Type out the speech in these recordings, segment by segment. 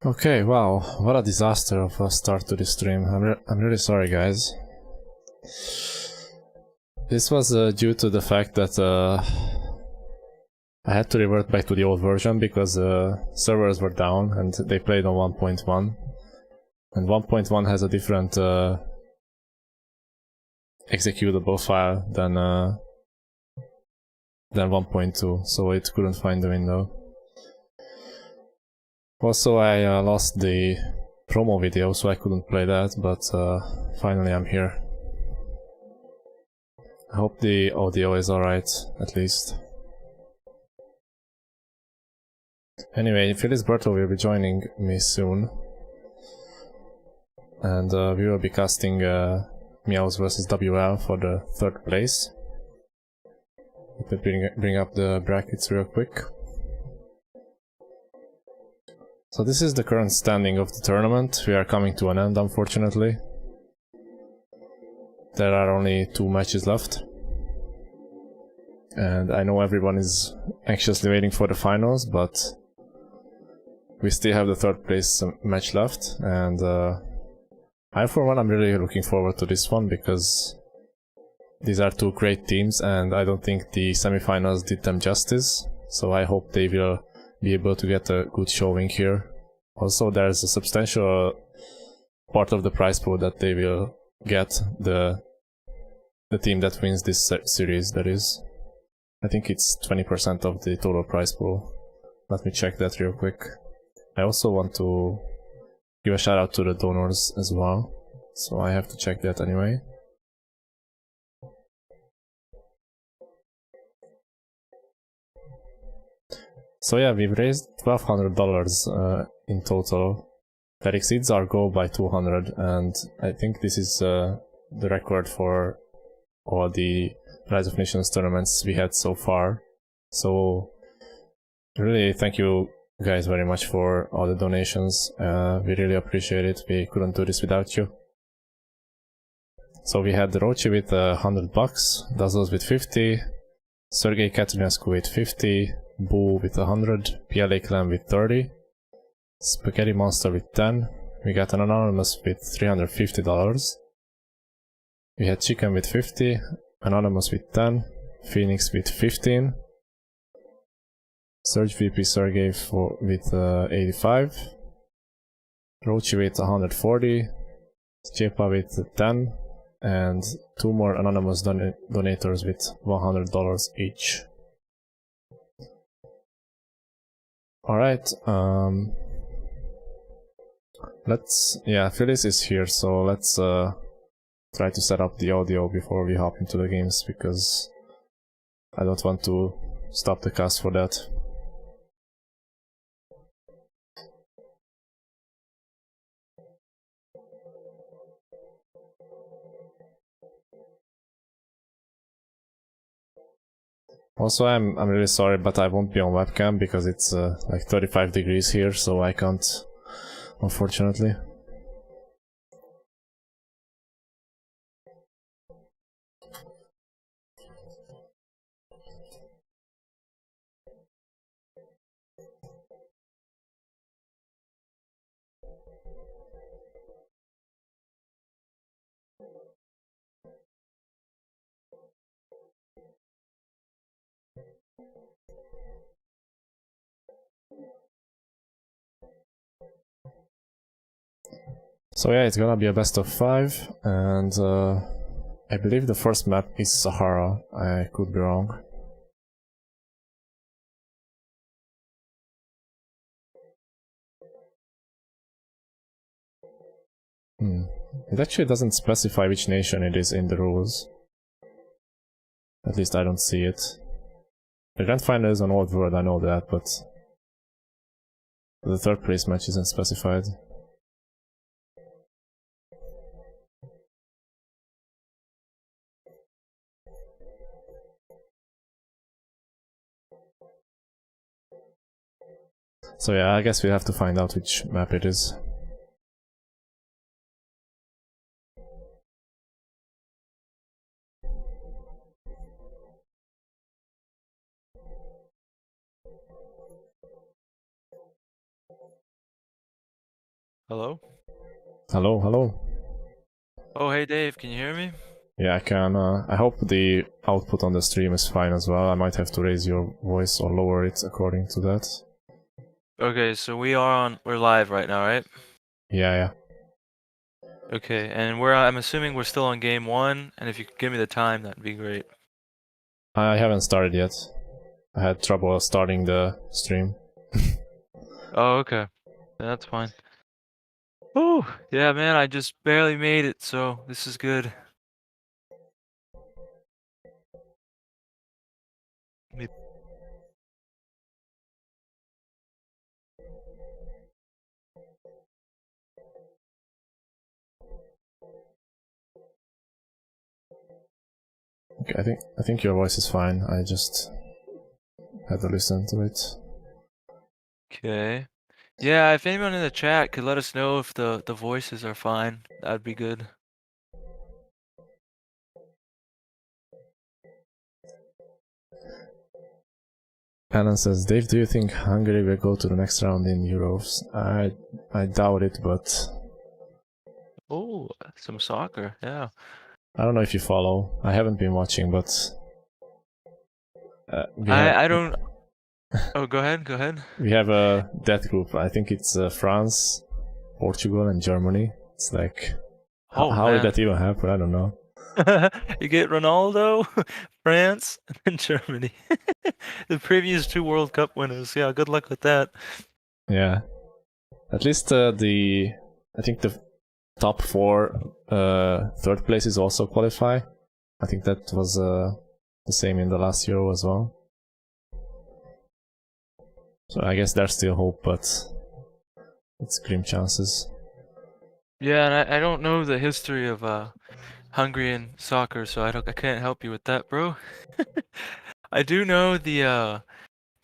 Okay, wow, what a disaster of a start to this stream. I'm really sorry, guys. This was due to the fact that I had to revert back to the old version because servers were down and they played on 1.1. And 1.1 has a different executable file than 1.2, so it couldn't find the window. Also, I lost the promo video, so I couldn't play that, but finally I'm here. I hope the audio is alright, at least. Anyway, Felisberto will be joining me soon. And we will be casting Meowz vs WL for the 3rd place. Let me bring up the brackets real quick. So this is the current standing of the tournament. We are coming to an end, unfortunately. There are only 2 matches left. And I know everyone is anxiously waiting for the finals, but we still have the 3rd place match left, and I for one am really looking forward to this one because these are 2 great teams and I don't think the semifinals did them justice, so I hope they will be able to get a good showing here. Also, there's a substantial part of the prize pool that they will get, the team that wins this series, that is. I think it's 20% of the total prize pool. Let me check that real quick. I also want to give a shout out to the donors as well, so I have to check that anyway. So yeah, we've raised $1,200 in total. That exceeds our goal by 200, and I think this is the record for all the Rise of Nations tournaments we had so far. So really thank you guys very much for all the donations. We really appreciate it. We couldn't do this without you. So we had Rochi with $100, Dazzles with 50, Sergei Katrinescu with 50, Boo with 100, PLA Clan with 30, Spaghetti Monster with 10, we got an Anonymous with $350, we had Chicken with 50, Anonymous with 10, Phoenix with 15, Surge VP Sergey with 85, Rochi with 140, Chepa with 10, and 2 more anonymous donators with $100 each. Alright, Yeah, Phyllis is here, so let's try to set up the audio before we hop into the games, because I don't want to stop the cast for that. Also, I'm really sorry, but I won't be on webcam because it's like 35 degrees here, so I can't, unfortunately. So yeah, it's gonna be a best of 5, and I believe the first map is Sahara. I could be wrong. It actually doesn't specify which nation it is in the rules. At least I don't see it. The Grand Final is an old word, I know that, but the third place match isn't specified. So yeah, I guess we have to find out which map it is. Hello? Hello, hello. Oh, hey Dave, can you hear me? Yeah, I can. I hope the output on the stream is fine as well. I might have to raise your voice or lower it according to that. Okay, so we're live right now, right? Yeah. Okay, and I'm assuming we're still on game 1, and if you could give me the time, that'd be great. I haven't started yet. I had trouble starting the stream. Oh, okay. That's fine. Oh, yeah, man, I just barely made it, so this is good. Okay, I think your voice is fine. I just had to listen to it. Okay. Yeah, if anyone in the chat could let us know if the voices are fine, that'd be good. Alan says, Dave, do you think Hungary will go to the next round in Euros? I doubt it, but... Oh, some soccer, yeah. I don't know if you follow. I haven't been watching, but... I don't... Oh, go ahead. We have a death group. I think it's France, Portugal, and Germany. It's like... how did that even happen? I don't know. You get Ronaldo, France, and Germany. The previous 2 World Cup winners. Yeah, good luck with that. Yeah. At least I think the top 4 third places also qualify. I think that was the same in the last Euro as well. So I guess there's still hope, but it's grim chances. Yeah, and I don't know the history of Hungarian soccer, so I can't help you with that, bro. I do know the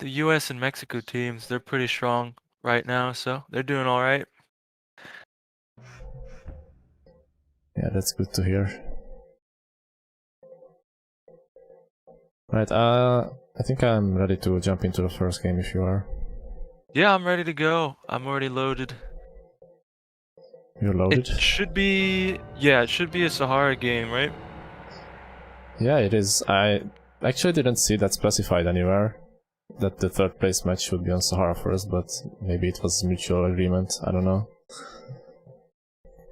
US and Mexico teams, they're pretty strong right now, so they're doing all right. Yeah, that's good to hear. Right, I think I'm ready to jump into the first game if you are. Yeah, I'm ready to go. I'm already loaded. You're loaded? It should be a Sahara game, right? Yeah, it is. I actually didn't see that specified anywhere, that the third place match should be on Sahara first, but maybe it was mutual agreement, I don't know.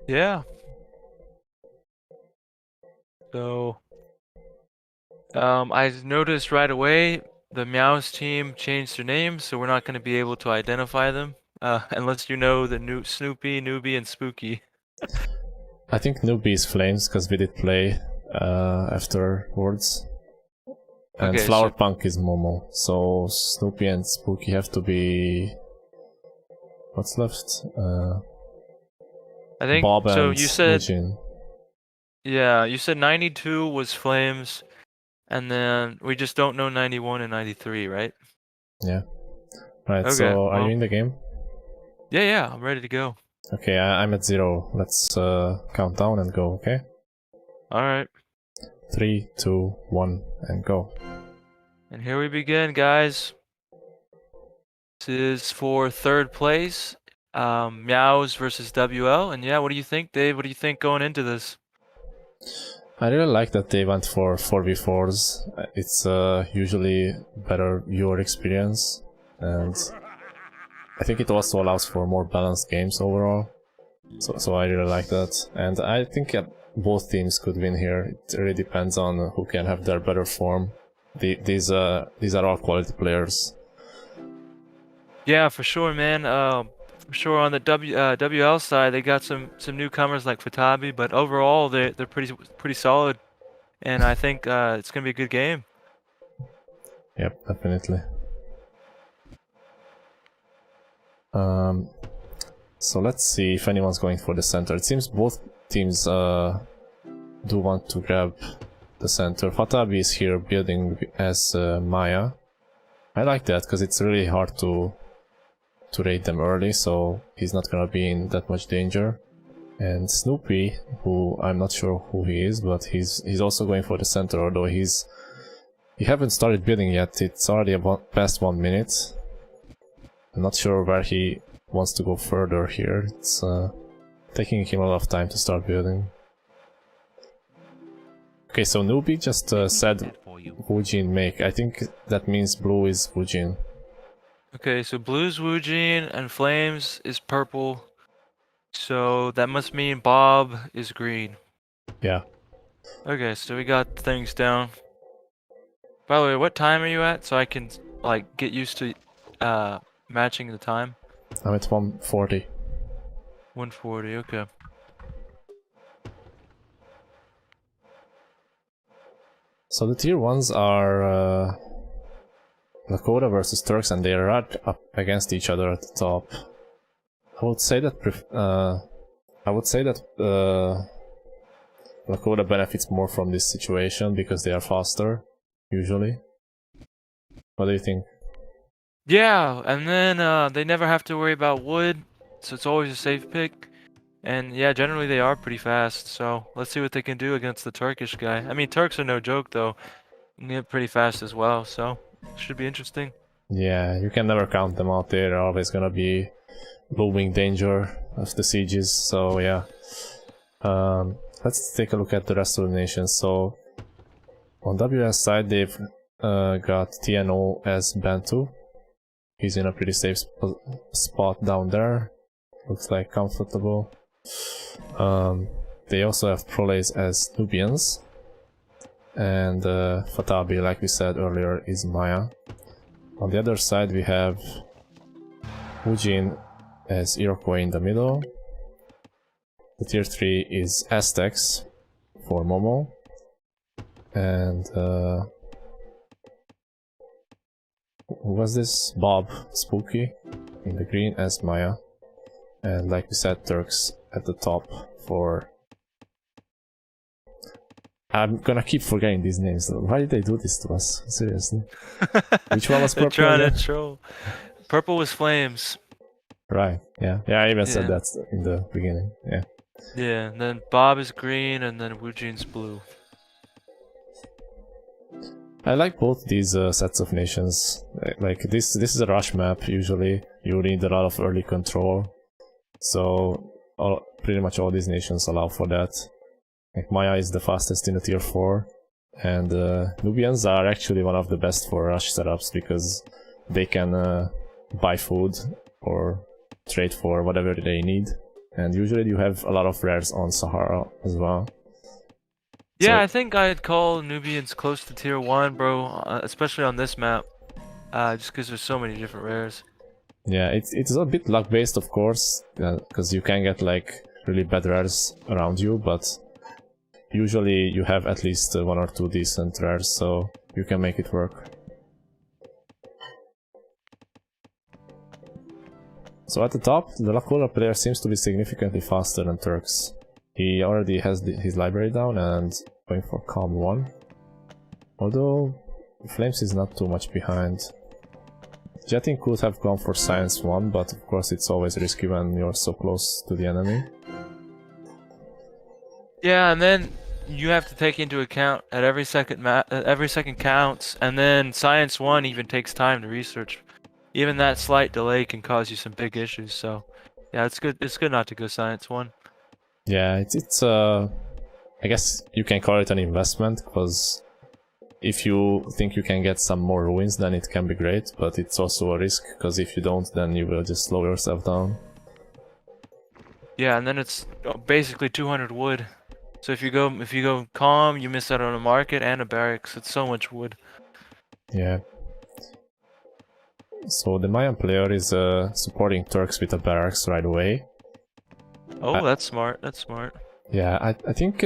Yeah. So, I noticed right away the Meowz team changed their name, so we're not going to be able to identify them Unless you know the new Snoopy, Newbie, and Spooky. I think Newbie is Flames, because we did play afterwards. And Okay, Flower so Punk is Momo. So Snoopy and Spooky have to be... What's left? I think Bob so. and You said Eugene. yeah. You said 92 was Flames, and then we just don't know 91 and 93, right? Yeah. Right, Okay. so are you Well, in the game? yeah. I'm ready to go. Okay, I'm at 0. Let's count down and go, okay? All right. 3, 2, 1, and go. And here we begin, guys. This is for third place. Meowz versus WL. And yeah, what do you think, Dave? What do you think going into this? I really like that they went for 4v4s. It's usually better viewer experience, and I think it also allows for more balanced games overall. So I really like that, and I think both teams could win here. It really depends on who can have their better form. These are all quality players. Yeah, for sure, man. For sure on the WL side, they got some newcomers like Fatabi, but overall they're pretty solid, and I think it's gonna be a good game. Yep, definitely. So let's see if anyone's going for the center. It seems both teams do want to grab the center. Fatabi is here building as Maya. I like that because it's really hard to raid them early, so he's not gonna be in that much danger. And Snoopy, who I'm not sure who he is, but he's also going for the center, although he haven't started building yet. It's already past 1 minute. I'm not sure where he wants to go further here. It's taking him a lot of time to start building. Okay, so Newbie just said Woojin make. I think that means blue is Woojin. Okay, so blue's Woojin and flames is purple. So that must mean Bob is green. Yeah. Okay, so we got things down. By the way, what time are you at? So I can like get used to matching the time. I'm at 140. 140, okay. So the tier 1s are Lakota versus Turks, and they are right up against each other at the top. I would say that Lakota benefits more from this situation because they are faster, usually. What do you think? Yeah, and then they never have to worry about wood, so it's always a safe pick. And yeah, generally they are pretty fast, so let's see what they can do against the Turkish guy. I mean, Turks are no joke though. They're pretty fast as well, so should be interesting. Yeah, you can never count them out. They're always gonna be looming danger of the sieges, so yeah. Let's take a look at the rest of the nations. So on WS side they've got TNO as Bantu. He's in a pretty safe spot down there. Looks like comfortable. They also have Proles as Nubians. And Fatabi, like we said earlier, is Maya. On the other side we have Woojin as Iroquois in the middle. The tier 3 is Aztecs for Momo. And who was this? Bob Spooky in the green as Maya. And like we said, Turks at the top for... I'm gonna keep forgetting these names. Why did they do this to us? Seriously. Which one was purple? They're trying to troll. Purple was flames. Right, yeah. Yeah, I even said that in the beginning, yeah. Yeah, and then Bob is green, and then Woojin's blue. I like both these sets of nations. Like this is a rush map. Usually you need a lot of early control, so pretty much all these nations allow for that. Like Maya is the fastest in the tier 4, and Nubians are actually one of the best for rush setups because they can buy food or trade for whatever they need, and usually you have a lot of rares on Sahara as well. Yeah, so, I think I'd call Nubians close to tier 1, bro, especially on this map, just because there's so many different rares. Yeah, it's a bit luck based, of course, because you can get like really bad rares around you, but usually you have at least 1 or 2 decent rares, so you can make it work. So at the top, the Lakota player seems to be significantly faster than Turks. He already has his library down and going for Calm 1. Although Flames is not too much behind. Jetting could have gone for Science 1, but of course it's always risky when you're so close to the enemy. Yeah, and then you have to take into account at every second counts, and then Science 1 even takes time to research. Even that slight delay can cause you some big issues, so yeah, it's good not to go Science 1. Yeah, it's I guess you can call it an investment, because if you think you can get some more ruins, then it can be great, but it's also a risk, because if you don't, then you will just slow yourself down. Yeah, and then it's basically 200 wood. So if you go calm, you miss out on a market and a barracks. It's so much wood. Yeah. So the Mayan player is supporting Turks with a barracks right away. Oh, that's smart. That's smart. Yeah, I think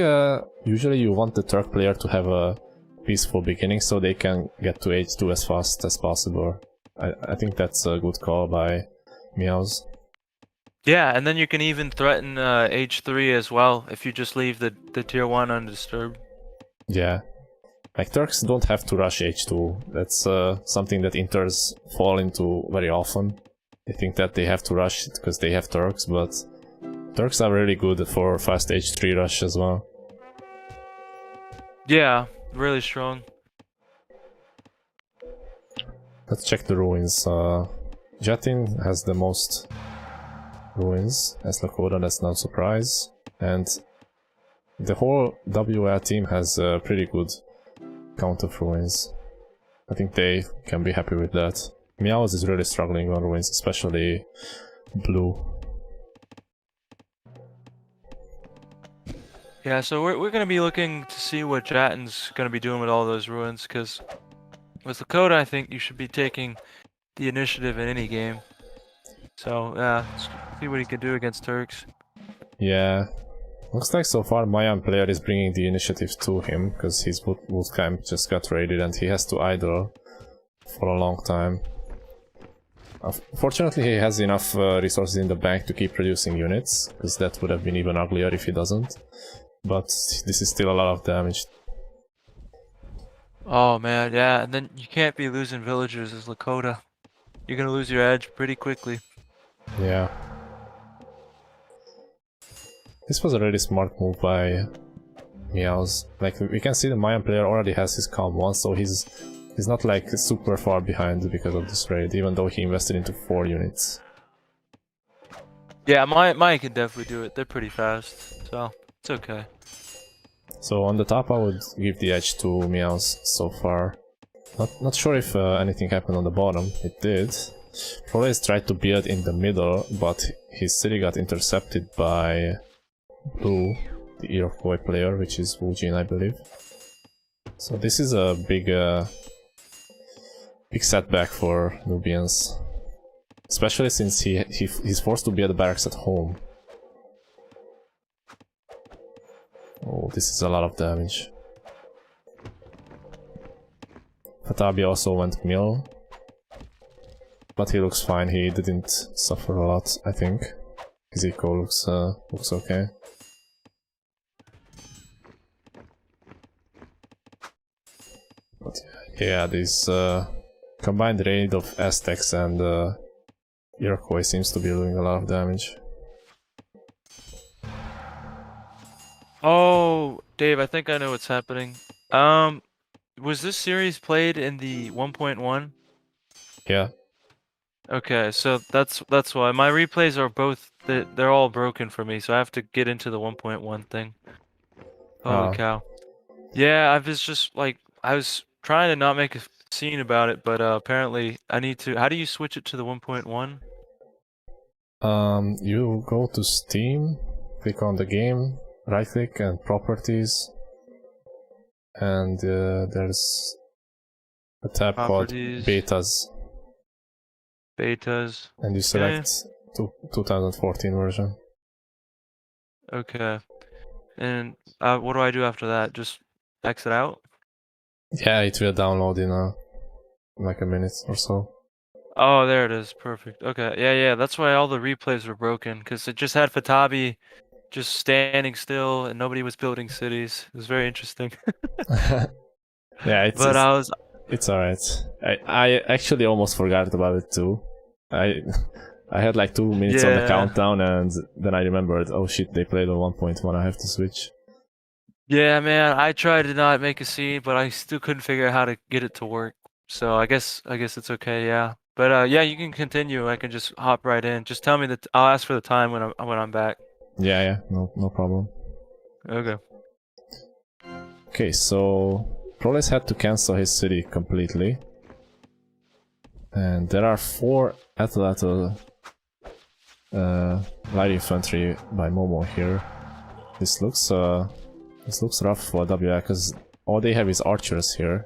usually you want the Turk player to have a peaceful beginning so they can get to H2 as fast as possible. I think that's a good call by Meowz. Yeah, and then you can even threaten H3 as well if you just leave the tier 1 undisturbed. Yeah. Like, Turks don't have to rush H2. That's something that Inters fall into very often. They think that they have to rush it because they have Turks, but Turks are really good for fast H3 rush as well. Yeah, really strong. Let's check the ruins. Jatin has the most ruins as Lakota, that's no surprise. And the whole WL team has a pretty good count of ruins. I think they can be happy with that. Meowz is really struggling on ruins, especially blue. Yeah, so we're gonna be looking to see what Jatin's gonna be doing with all those ruins, because with Lakota, I think you should be taking the initiative in any game. So yeah, let's see what he can do against Turks. Yeah, looks like so far Mayan player is bringing the initiative to him, because his bootcamp just got raided and he has to idle for a long time. Fortunately, he has enough resources in the bank to keep producing units, because that would have been even uglier if he doesn't. But this is still a lot of damage. Oh man, yeah, and then you can't be losing villagers as Lakota. You're gonna lose your edge pretty quickly. Yeah. This was a really smart move by Meowz. Like, we can see the Mayan player already has his Calm 1, so he's not like super far behind because of this raid, even though he invested into 4 units. Yeah, Maya can definitely do it. They're pretty fast, so it's okay. So on the top I would give the edge to Meowz so far. Not sure if anything happened on the bottom. It did. Flores tried to build in the middle, but his city got intercepted by Blue, the Iroquois player, which is Wujin, I believe. So this is a big setback for Nubians. Especially since he's forced to build the barracks at home. Oh, this is a lot of damage. Fatabi also went mill. But he looks fine, he didn't suffer a lot, I think. His eco looks okay. But yeah, this combined raid of Aztecs and Iroquois seems to be doing a lot of damage. Oh, Dave, I think I know what's happening. Was this series played in the 1.1? Yeah. Okay, so that's why my replays are both they're all broken for me, so I have to get into the 1.1 thing. Holy cow. Yeah, I was trying to not make a scene about it, but apparently I need to. How do you switch it to the 1.1? You go to Steam, click on the game, right click and properties, and there's a tab called betas. Betas. And you select 2014 version. Okay. And what do I do after that? Just exit out? Yeah, it will download in like a minute or so. Oh, there it is. Perfect. Okay. Yeah. That's why all the replays were broken, because it just had Fatabi just standing still and nobody was building cities. It was very interesting. Yeah, it's alright. I actually almost forgot about it too. I had like 2 minutes on the countdown, and then I remembered, oh shit, they played on 1.1, I have to switch. Yeah, man, I tried to not make a scene, but I still couldn't figure out how to get it to work. So I guess it's okay, yeah. But yeah, you can continue. I can just hop right in. Just tell me that I'll ask for the time when I'm back. Yeah, no problem. Okay. Okay, so Proles had to cancel his city completely. And there are 4 light infantry by Momo here. This looks rough for WL, because all they have is archers here.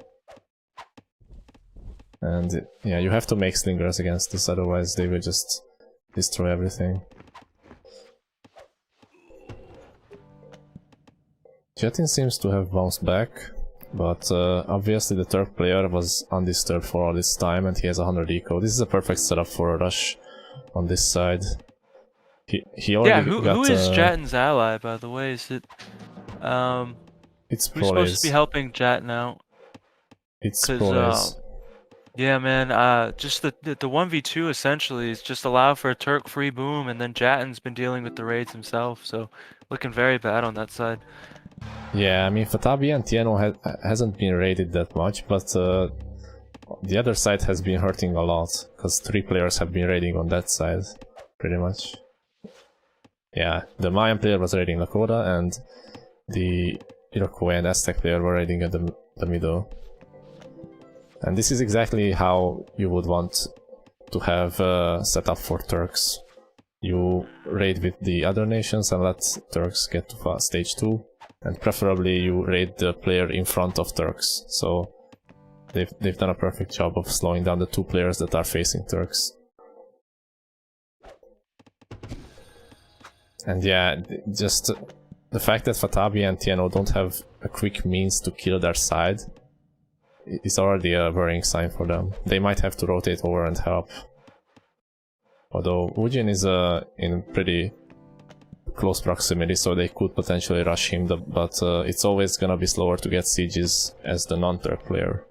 And yeah, you have to make slingers against this, otherwise they will just destroy everything. Jetin seems to have bounced back, but obviously the Turk player was undisturbed for all this time and he has 100 eco. This is a perfect setup for a rush on this side. He already got... who is Jatin's ally, by the way? Is it... It's who's supposed to be helping Jatin out? It's Proles. Yeah, man, just the 1v2 essentially is just allow for a Turk free boom, and then Jatin's been dealing with the raids himself, so looking very bad on that side. Yeah, I mean, Fatabi and Tieno hasn't been raided that much, but the other side has been hurting a lot, because 3 players have been raiding on that side, pretty much. Yeah, the Mayan player was raiding Lakota, and the Iroquois and Aztec player were raiding at the middle. And this is exactly how you would want to have set up for Turks. You raid with the other nations and let Turks get to stage 2, and preferably you raid the player in front of Turks. So they've done a perfect job of slowing down the 2 players that are facing Turks. And yeah, just the fact that Fatabi and Tieno don't have a quick means to kill their side is already a worrying sign for them. They might have to rotate over and help. Although Ujin is in pretty close proximity, so they could potentially rush him, but it's always gonna be slower to get sieges as the non-Turk player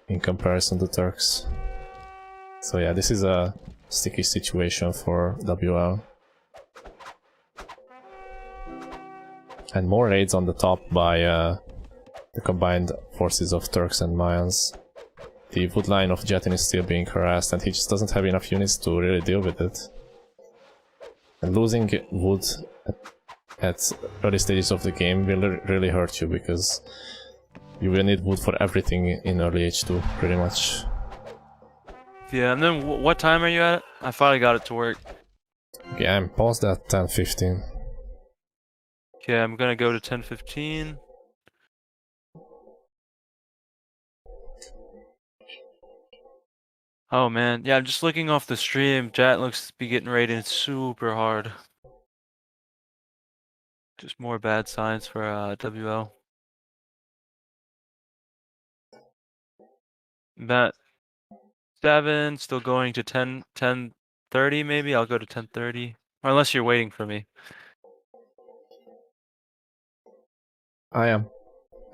in comparison to Turks. So yeah, this is a sticky situation for WL. And more raids on the top by the combined forces of Turks and Mayans. The wood line of Jetin is still being harassed, and he just doesn't have enough units to really deal with it. And losing wood at early stages of the game will really hurt you, because you will need wood for everything in early H2, pretty much. Yeah, and then what time are you at? I finally got it to work. Okay, I'm paused at 10:15. Okay, I'm gonna go to 10:15. Oh man, yeah, I'm just looking off the stream. Jat looks to be getting raided super hard. Just more bad signs for WL. Bat 7, still going to 10:30 maybe. I'll go to 10:30, or unless you're waiting for me. I am.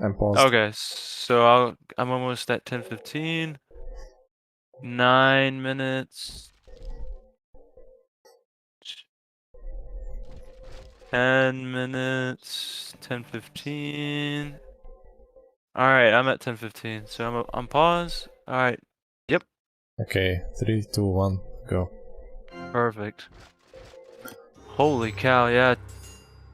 I'm paused. Okay, so I'm almost at 10:15. 9 minutes. 10 minutes. 10:15. All right, I'm at 10:15, so I'm pause. All right. Yep. Okay, 3, 2, 1, go. Perfect. Holy cow! Yeah.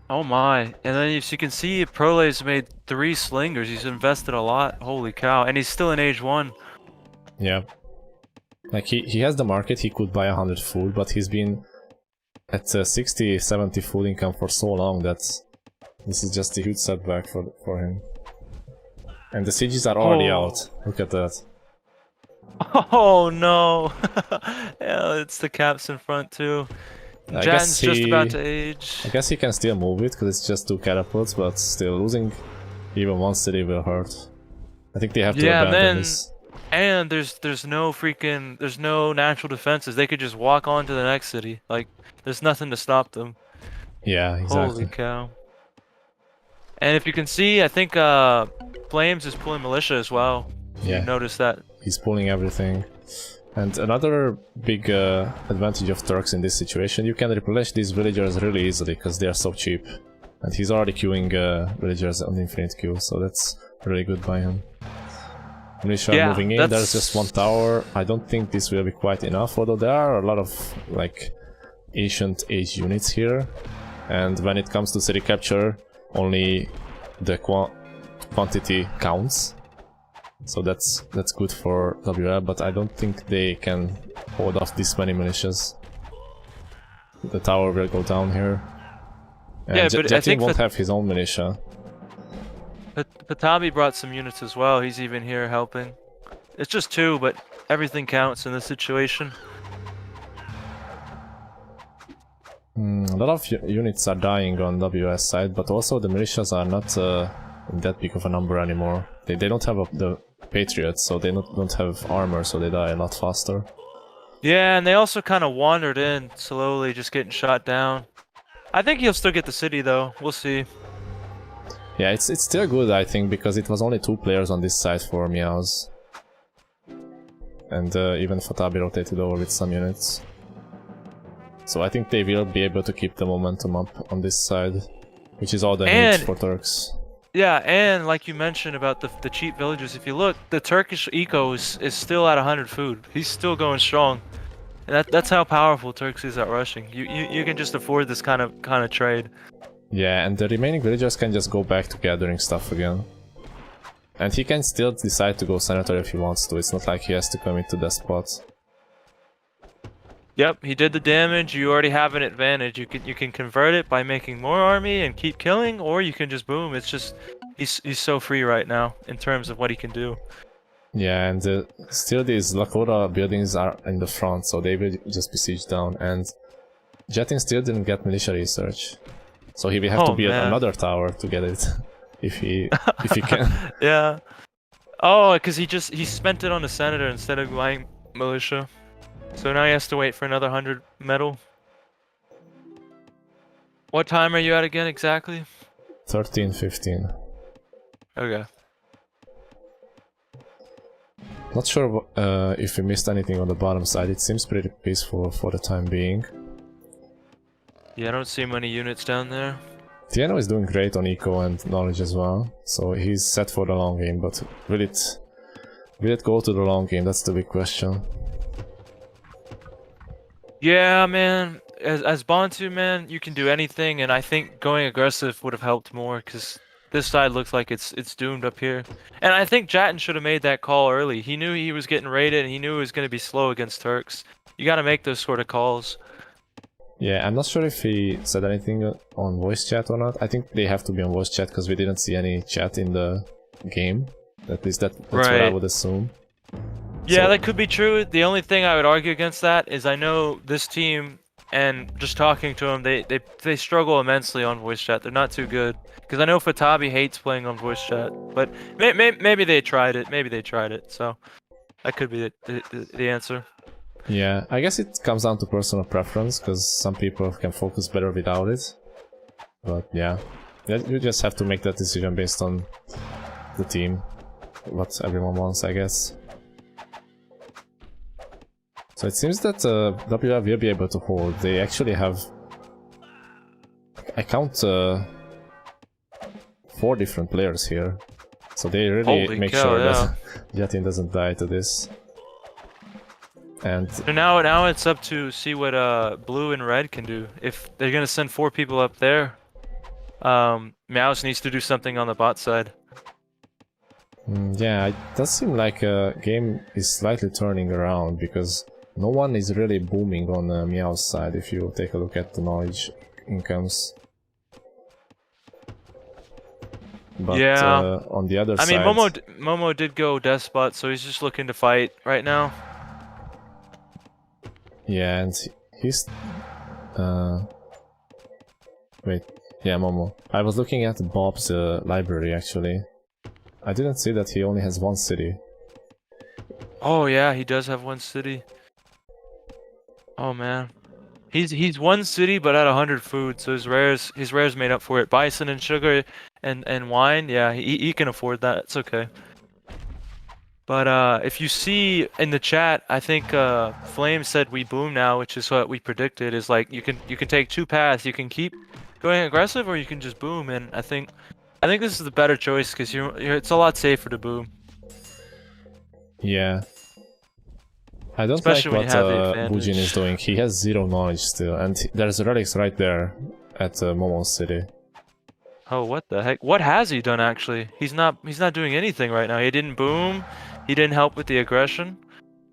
Oh my! And then as you can see, Prole's made 3 slingers. He's invested a lot. Holy cow! And he's still in age 1. Yeah. Like he has the market. He could buy 100 food, but he's been at 60, 70 food income for so long that this is just a huge setback for him. And the sieges are already out. Look at that. Oh no! Yeah, it's the caps in front too. I Jan's guess just about he... to age. I guess he can still move it, because it's just 2 catapults, but still losing even 1 city will hurt. I think they have to Yeah, abandon man. this. And there's no natural defenses. They could just walk on to the next city. Like, there's nothing to stop them. Yeah, Holy exactly. cow. And if you can see, I think Flames is pulling militia as well. Yeah. You notice that? He's pulling everything. And another big advantage of Turks in this situation, you can replenish these villagers really easily because they are so cheap. And he's already queuing villagers on infinite queue, so that's really good by him. Militia Yeah, moving in, there's just 1 tower. I don't think this will be quite enough, although there are a lot of like ancient age units here. And when it comes to city capture, only the quantity counts. So that's good for WL, but I don't think they can hold off this many militias. The tower will go down here. And yeah, but I think won't have his own militia. Patabi brought some units as well. He's even here helping. It's just 2, but everything counts in this situation. A lot of units are dying on WS side, but also the militias are not that big of a number anymore. They don't have the Patriots, so they don't have armor, so they die a lot faster. Yeah, and they also kind of wandered in slowly, just getting shot down. I think he'll still get the city though. We'll see. Yeah, it's still good, I think, because it was only 2 players on this side for Meowz. And even Fatabi rotated over with some units. So I think they will be able to keep the momentum up on this side, which is all they need for Turks. Yeah, and like you mentioned about the cheap villages, if you look, the Turkish eco is still at 100 food. He's still going strong. And that's how powerful Turks is at rushing. You can just afford this kind of trade. Yeah, and the remaining villagers can just go back to gathering stuff again. And he can still decide to go senator if he wants to. It's not like he has to commit to that spot. Yep, he did the damage. You already have an advantage. You can convert it by making more army and keep killing, or you can just boom. It's just he's so free right now in terms of what he can do. Yeah, and still these Lakota buildings are in the front, so they will just be sieged down. And Jetin still didn't get militia research, so he will have to build another tower to get it, if he can. Yeah. Oh, because he spent it on the senator instead of buying militia. So now he has to wait for another 100 metal. What time are you at again exactly? 13:15. Okay. Not sure if we missed anything on the bottom side. It seems pretty peaceful for the time being. Yeah, I don't see many units down there. Tieno is doing great on eco and knowledge as well, so he's set for the long game, but will it go to the long game? That's the big question. Yeah, man. As Bantu, man, you can do anything, and I think going aggressive would have helped more, because this side looks like it's doomed up here. And I think Jatin should have made that call early. He knew he was getting raided, and he knew it was going to be slow against Turks. You got to make those sort of calls. Yeah, I'm not sure if he said anything on voice chat or not. I think they have to be on voice chat, because we didn't see any chat in the game. At least that's what I would assume. Yeah, that could be true. The only thing I would argue against that is I know this team, and just talking to them, they struggle immensely on voice chat. They're not too good. Because I know Fatabi hates playing on voice chat. But maybe they tried it. Maybe they tried it. So that could be the answer. Yeah, I guess it comes down to personal preference, because some people can focus better without it. But yeah, you just have to make that decision based on the team. What everyone wants, I guess. So it seems that WR will be able to hold. They actually have... I count 4 different players here. So they really make sure that Jetin doesn't die to this. And so now it's up to see what blue and red can do. If they're gonna send 4 people up there, Meowz needs to do something on the bot side. Yeah, it does seem like game is slightly turning around, because no one is really booming on Meow's side if you take a look at the knowledge incomes. but Yeah. on the other I mean, side... Momo did go despot, so he's just looking to fight right now. Yeah, and he's... Wait, yeah, Momo. I was looking at Bob's library, actually. I didn't see that he only has one city. Oh yeah, he does have one city. Oh man. He's one city but at 100 food, so his rares made up for it. Bison and sugar and wine, yeah, he can afford that. It's okay. But if you see in the chat, I think Flame said we boom now, which is what we predicted. Is like you can take two paths. You can keep going aggressive, or you can just boom. And I think this is the better choice because it's a lot safer to boom. Yeah. I don't Especially like when you have the what advantage. Bujin is doing. He has zero knowledge still, and there's relics right there at Momo's city. Oh, what the heck? What has he done actually? He's not doing anything right now. He didn't boom. He didn't help with the aggression.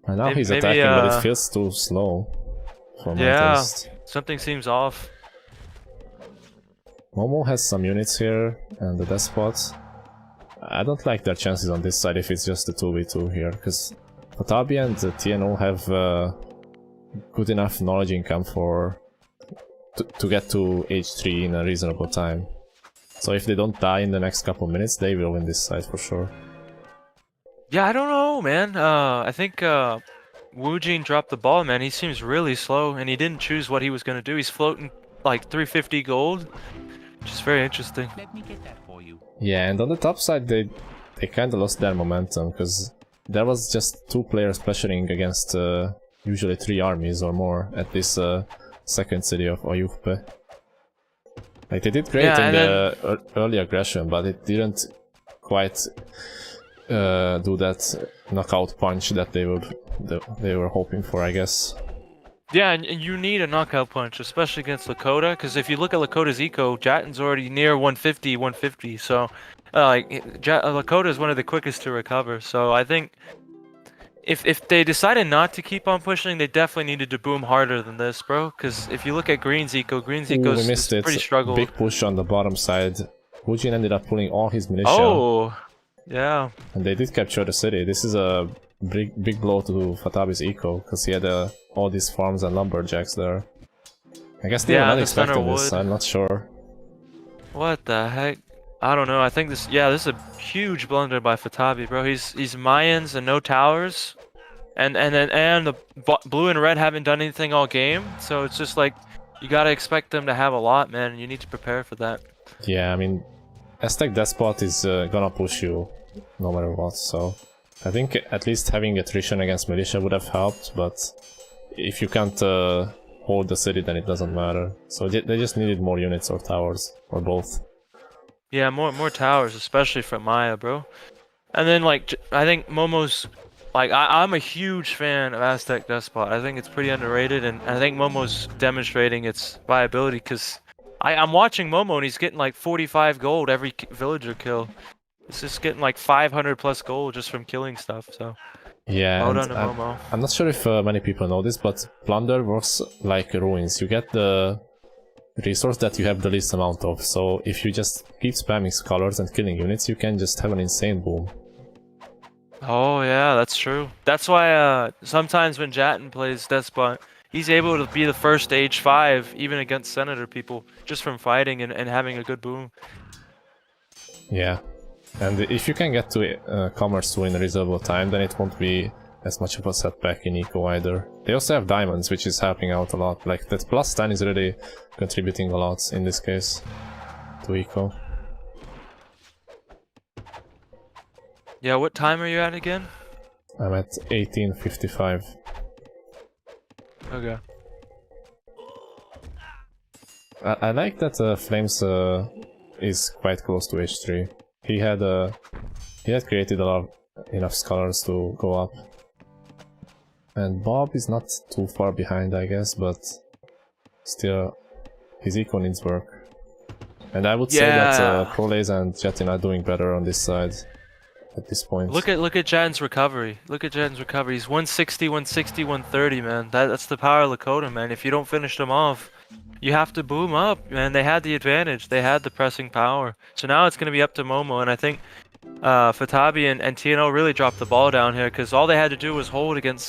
And now he's maybe, attacking, but it feels too slow for my taste. Something seems off. Momo has some units here, and the Despot. I don't like their chances on this side if it's just a 2v2 here, because Watabi and TNO have good enough knowledge income to get to H3 in a reasonable time. So if they don't die in the next couple minutes, they will win this side for sure. Yeah, I don't know, man. I think Woojin dropped the ball, man. He seems really slow, and he didn't choose what he was gonna do. He's floating like 350 gold, which is very interesting. Let me get that for you. Yeah, and on the top side, they kind of lost their momentum, because there was just 2 players pressuring against usually 3 armies or more at this second city of Oyupe. Like, they did great in the early aggression, but it didn't quite do that knockout punch that they were hoping for, I guess. Yeah, and you need a knockout punch, especially against Lakota, because if you look at Lakota's eco, Jatten's already near 150, so Lakota is one of the quickest to recover. So I think if they decided not to keep on pushing, they definitely needed to boom harder than this, bro. Because if you look at Green's eco's pretty struggled. Big push on the bottom side. Woojin ended up pulling all his militia. Oh, yeah. And they did capture the city. This is a big blow to Fatabi's eco, because he had all these farms and lumberjacks there. I guess they were not expecting this, I'm not sure. What the heck? I don't know. I think this is a huge blunder by Fatabi, bro. He's Mayans and no towers, and the blue and red haven't done anything all game, so it's just like you gotta expect them to have a lot, man. And you need to prepare for that. Yeah, I mean, Aztec Despot is gonna push you no matter what, so I think at least having attrition against militia would have helped, but if you can't hold the city, then it doesn't matter. So they just needed more units or towers, or both. Yeah, more towers, especially from Maya, bro. And then like I think Momo's like I'm a huge fan of Aztec Despot. I think it's pretty underrated, and I think Momo's demonstrating its viability because I'm watching Momo and he's getting like 45 gold every villager kill. It's just getting like 500 plus gold just from killing stuff. So yeah, well done to Momo. I'm not sure if many people know this, but plunder works like ruins. You get the resource that you have the least amount of, so if you just keep spamming scholars and killing units, you can just have an insane boom. Oh yeah, that's true. That's why sometimes when Jatten plays Despot, he's able to be the first to H5 even against Senator people, just from fighting and having a good boom. Yeah, and if you can get to Commerce 2 in a reasonable time, then it won't be as much of a setback in eco either. They also have diamonds, which is helping out a lot. Like, that plus 10 is really contributing a lot in this case to eco. Yeah, what time are you at again? I'm at 1855. Okay. I like that Flames is quite close to H3. He had created enough scholars to go up. And Bob is not too far behind, I guess, but still, his eco needs work. And I would say that Proles and Jetin are doing better on this side at this point. Look at Jan's recovery. Look at Jan's recovery. He's 160, 160, 130, man. That's the power of Lakota, man. If you don't finish them off, You have to boom up, man. They had the advantage. They had the pressing power. So now it's going to be up to Momo, and I think Fatabi and TNO really dropped the ball down here because all they had to do was hold against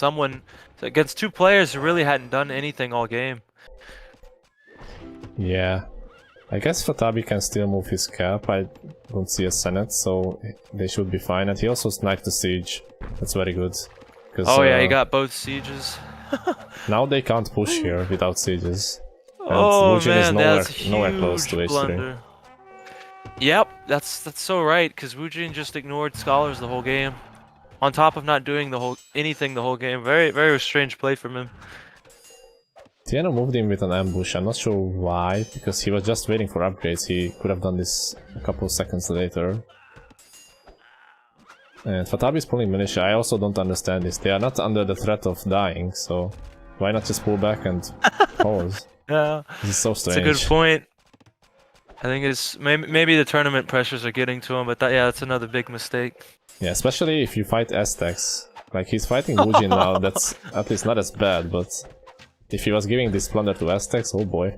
two players who really hadn't done anything all game. Yeah. I guess Fatabi can still move his cap. I don't see a Senate, so they should be fine. And he also sniped the siege. That's very good. Oh yeah, he got both sieges. Now they can't push here without sieges. And Oh Wujin man, is that's nowhere close to huge H3. blunder. Yep, that's so right, because Wujin just ignored Scholars the whole game. On top of not doing anything the whole game. Very strange play from him. Tieno moved in with an ambush. I'm not sure why, because he was just waiting for upgrades. He could have done this a couple of seconds later. And Fatabi is pulling militia. I also don't understand this. They are not under the threat of dying, so why not just pull back and pause? Yeah, this is so strange. It's a good point. I think it's maybe the tournament pressures are getting to him, but that's another big mistake. Yeah, especially if you fight Aztecs. Like, he's fighting Wujin now, that's at least not as bad, but if he was giving this plunder to Aztecs, oh boy.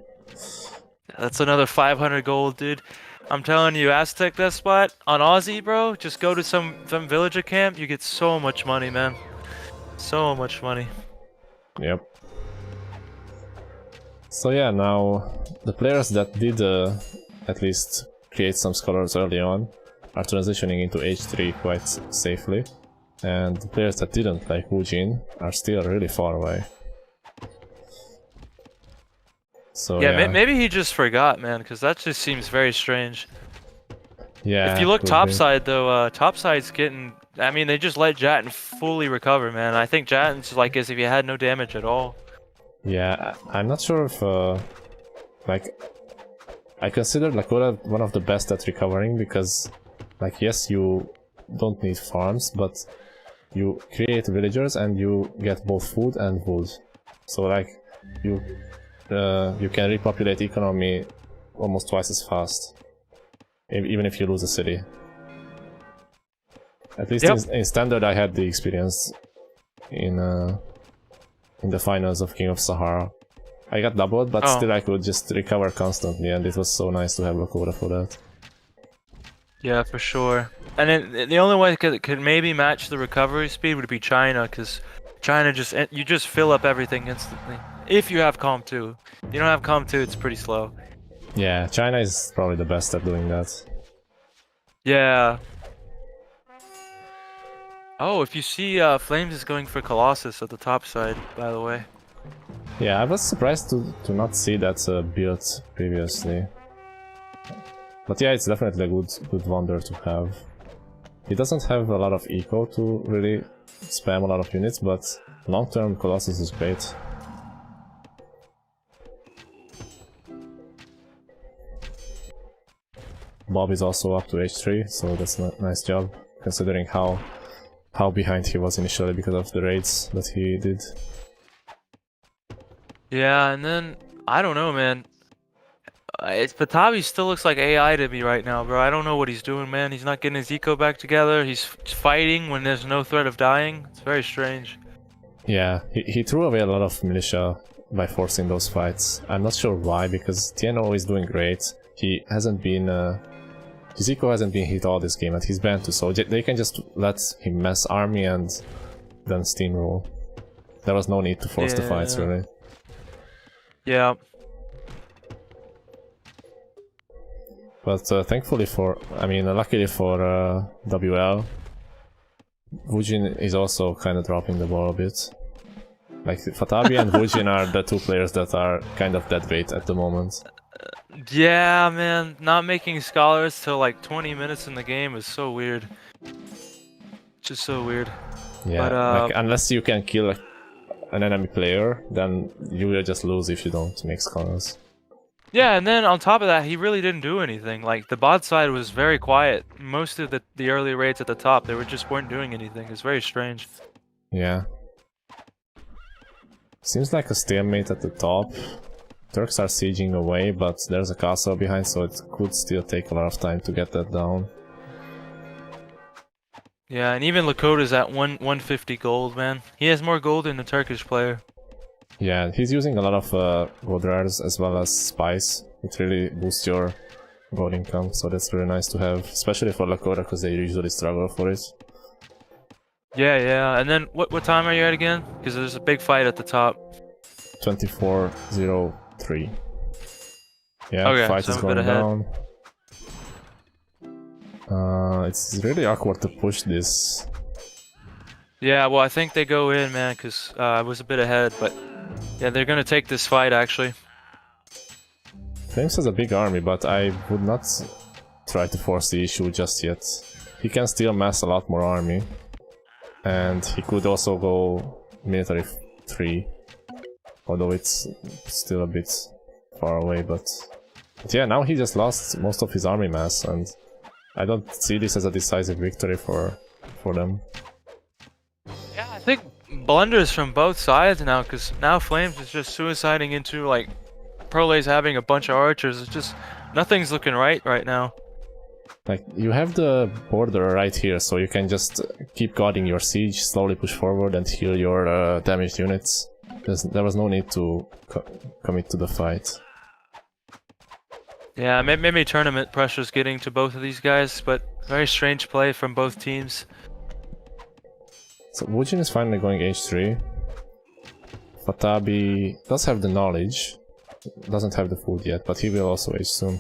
That's another 500 gold, dude. I'm telling you, Aztec Despot on Aussie, bro, just go to some villager camp, you get so much money, man. So much money. Yep. So yeah, now the players that did at least create some scholars early on are transitioning into H3 quite safely. And the players that didn't, like Wujin, are still really far away. So yeah, maybe he just forgot, man, because that just seems very strange. Yeah. If you look topside, though, topside's getting... I mean, they just let Jatten fully recover, man. I think Jatten's like as if he had no damage at all. Yeah, I'm not sure if... like, I consider Lakota one of the best at recovering, because, like, yes, you don't need farms, but you create villagers and you get both food and wood. So, like, you can repopulate economy almost twice as fast, even if you lose a city. At least in standard, I had the experience in the finals of King of Sahara. I got doubled, but still I could just recover constantly, and it was so nice to have Lakota for that. Yeah, for sure. And then the only way it could maybe match the recovery speed would be China, because China you just fill up everything instantly. If you have Calm 2. If you don't have Calm 2, it's pretty slow. Yeah, China is probably the best at doing that. Yeah. Oh, if you see Flames is going for Colossus at the top side, by the way. Yeah, I was surprised to not see that build previously. But yeah, it's definitely a good wonder to have. He doesn't have a lot of eco to really spam a lot of units, but long-term Colossus is great. Bob is also up to H3, so that's a nice job, considering how behind he was initially because of the raids that he did. Yeah, and then, I don't know, man. Fatabi still looks like AI to me right now, bro. I don't know what he's doing, man. He's not getting his eco back together. He's fighting when there's no threat of dying. It's very strange. Yeah, he threw away a lot of militia by forcing those fights. I'm not sure why, because TNO is doing great. He hasn't been... his eco hasn't been hit all this game, and he's banned too, so they can just let him mess army and then steamroll. There was no need to force the fights, really. Yeah. But thankfully luckily for WL, Wujin is also kind of dropping the ball a bit. Like, Fatabi and Wujin are the two players that are kind of dead weight at the moment. Yeah, man. Not making scholars till like 20 minutes in the game is so weird. Just so weird. Yeah, but, like, unless you can kill an enemy player, then you will just lose if you don't make scholars. Yeah, and then on top of that, he really didn't do anything. Like, the bot side was very quiet. Most of the early raids at the top, they weren't doing anything. It's very strange. Yeah. Seems like a stalemate at the top. Turks are sieging away, but there's a castle behind, so it could still take a lot of time to get that down. Yeah, and even Lakota's at 150 gold, man. He has more gold than the Turkish player. Yeah, he's using a lot of gold rares as well as spice. It really boosts your gold income, so that's really nice to have, especially for Lakota, because they usually struggle for it. Yeah, yeah. And then what time are you at again? Because there's a big fight at the top. 24:03. Yeah, Okay, fight so is I'm a bit going ahead. down. It's really awkward to push this. Yeah, well, I think they go in, man, because I was a bit ahead, but yeah, they're gonna take this fight actually. Flames has a big army, but I would not try to force the issue just yet. He can still mass a lot more army, and he could also go military 3, although it's still a bit far away, but yeah, now he just lost most of his army mass, and I don't see this as a decisive victory for them. Yeah, I think blunders from both sides now, because now Flames is just suiciding into like Prolay's having a bunch of archers. It's just nothing's looking right now. Like, you have the border right here, so you can just keep guarding your siege, slowly push forward and heal your damaged units. There was no need to commit to the fight. Yeah, maybe tournament pressure's getting to both of these guys, but very strange play from both teams. So Wujin is finally going H3. Fatabi does have the knowledge, doesn't have the food yet, but he will also H soon.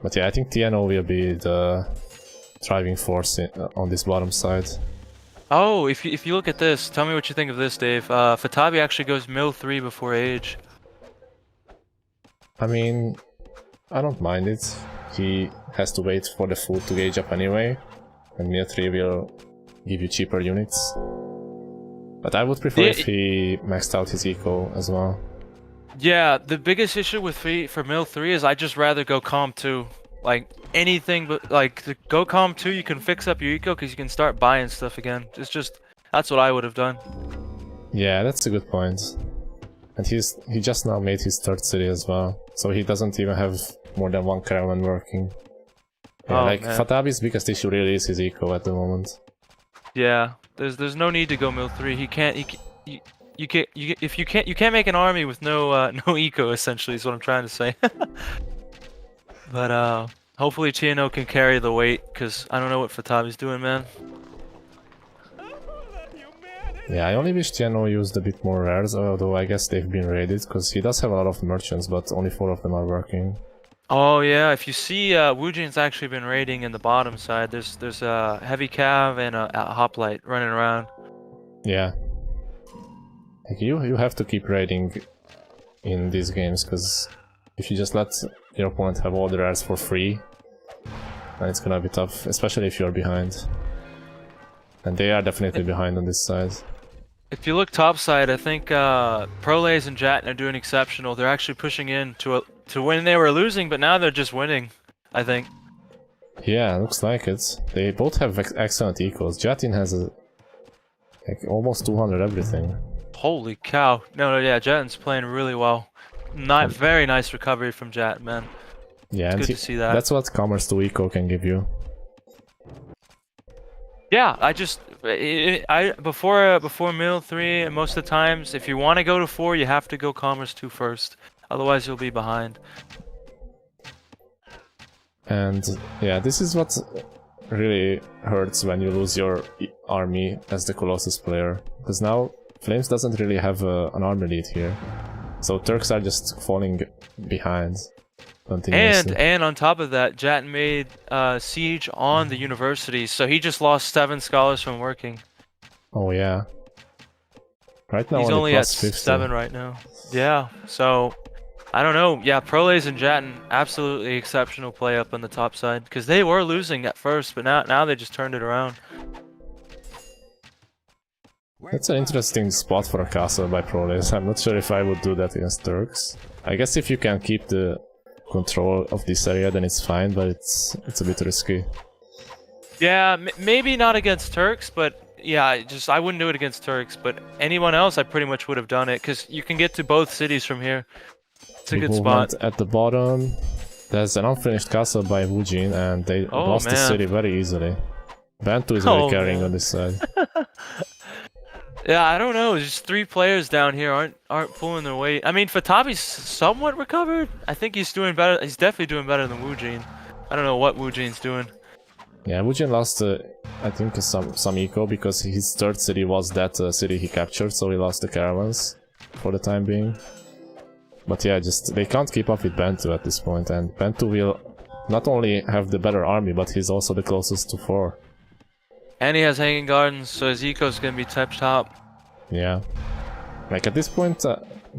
But yeah, I think TNO will be the driving force on this bottom side. Oh, if you look at this, tell me what you think of this, Dave. Fatabi actually goes mill 3 before age. I mean, I don't mind it. He has to wait for the food to gauge up anyway, and mill 3 will give you cheaper units. But I would prefer if he maxed out his eco as well. Yeah, the biggest issue with for mill 3 is I just rather go comp 2. Like, anything but, like, the go comp 2 you can fix up your eco because you can start buying stuff again. It's just, that's what I would have done. Yeah, that's a good point. And he just now made his third city as well, so he doesn't even have more than one caravan working. Yeah, oh, like, man. Fatabi's biggest issue really is his eco at the moment. Yeah, there's no need to go mill 3. He can't, you can't make an army with no no eco, essentially, is what I'm trying to say. But hopefully TNO can carry the weight, because I don't know what Fatabi's doing, man. Yeah, I only wish TNO used a bit more rares, although I guess they've been raided, because he does have a lot of merchants, but only 4 of them are working. Oh yeah, if you see, Wujin's actually been raiding in the bottom side. There's a heavy cav and a hoplite running around. Yeah. Like, you have to keep raiding in these games, because if you just let your opponent have all the rares for free, then it's gonna be tough, especially if you're behind. And they are definitely behind on this side. If you look topside, I think Prolays and Jatin are doing exceptional. They're actually pushing in to when they were losing, but now they're just winning, I think. Yeah, looks like it. They both have excellent equals. Jatin has like almost 200 everything. Holy cow. No, yeah, Jatin's playing really well. Very nice recovery from Jatin, man. Yeah, it's and good to see that. That's what Commerce 2 eco can give you. Yeah, before mill 3, most of the times, if you want to go to 4, you have to go Commerce 2 first. Otherwise, you'll be behind. And yeah, this is what really hurts when you lose your army as the Colossus player. Because now Flames doesn't really have an army lead here. So Turks are just falling behind. And on top of that, Jatin made siege on the university, so he just lost 7 scholars from working. Oh yeah. Right now he's only at 50. 7 right now. Yeah, so I don't know. Yeah, Prolays and Jatin, absolutely exceptional play up on the top side, because they were losing at first, but now they just turned it around. That's an interesting spot for a castle by Prolays. I'm not sure if I would do that against Turks. I guess if you can keep the control of this area, then it's fine, but it's a bit risky. Yeah, maybe not against Turks, but yeah, I wouldn't do it against Turks, but anyone else I pretty much would have done it, because you can get to both cities from here. It's a good spot. At the bottom, there's an unfinished castle by Wujin, and they lost the city very easily. Bantu is really carrying on this side. Yeah, I don't know. Just 3 players down here aren't pulling their weight. I mean, Fatabi's somewhat recovered. I think he's doing better. He's definitely doing better than Woojin. I don't know what Woojin's doing. Yeah, Woojin lost, I think, some eco because his third city was that city he captured, so he lost the caravans for the time being. But yeah, just they can't keep up with Bentu at this point, and Bentu will not only have the better army, but he's also the closest to 4. And he has Hanging Gardens, so his eco's gonna be top. Yeah. Like at this point,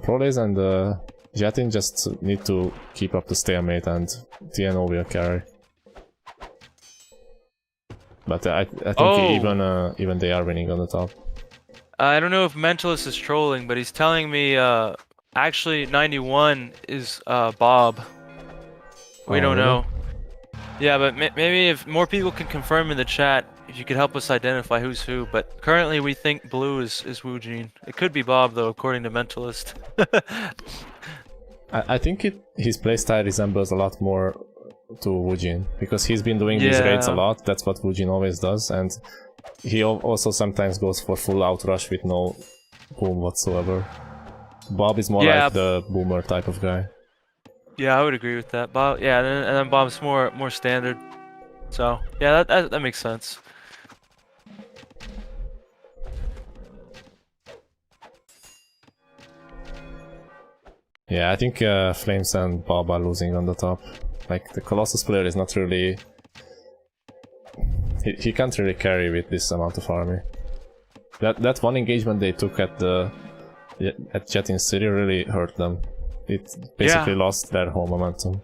Proles and Jetin just need to keep up the stalemate and TNO will carry. But I think even they are winning on the top. I don't know if Mentalist is trolling, but he's telling me actually 91 is Bob. We don't know. Yeah, but maybe if more people can confirm in the chat, if you could help us identify who's who. But currently we think blue is Woojin. It could be Bob though, according to Mentalist. I think his playstyle resembles a lot more to Woojin, because he's been doing these raids a lot. That's what Woojin always does, and he also sometimes goes for full out rush with no boom whatsoever. Bob is more like the boomer type of guy. Yeah, I would agree with that. Bob, yeah, and then Bob's more standard. So yeah, that makes sense. Yeah, I think Flames and Bob are losing on the top. Like, the Colossus player is not really... He can't really carry with this amount of army. That one engagement they took at Jetin City really hurt them. It basically lost their whole momentum.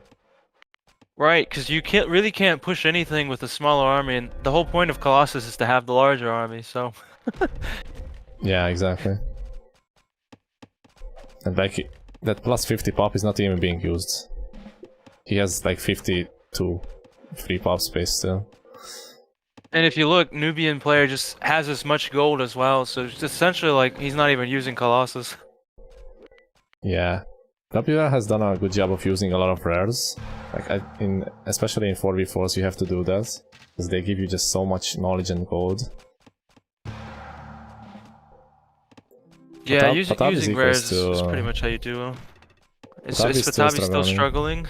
Right, because you really can't push anything with a smaller army, and the whole point of Colossus is to have the larger army, so... Yeah, exactly. And like, that plus 50 pop is not even being used. He has like 52 free pop space still. And if you look, Nubian player just has as much gold as well, so it's essentially like he's not even using Colossus. Yeah. WR has done a good job of using a lot of rares. Like, especially in 4v4s you have to do that, because they give you just so much knowledge and gold. Yeah, using rares is pretty much how you do them. Is Fatabi still struggling?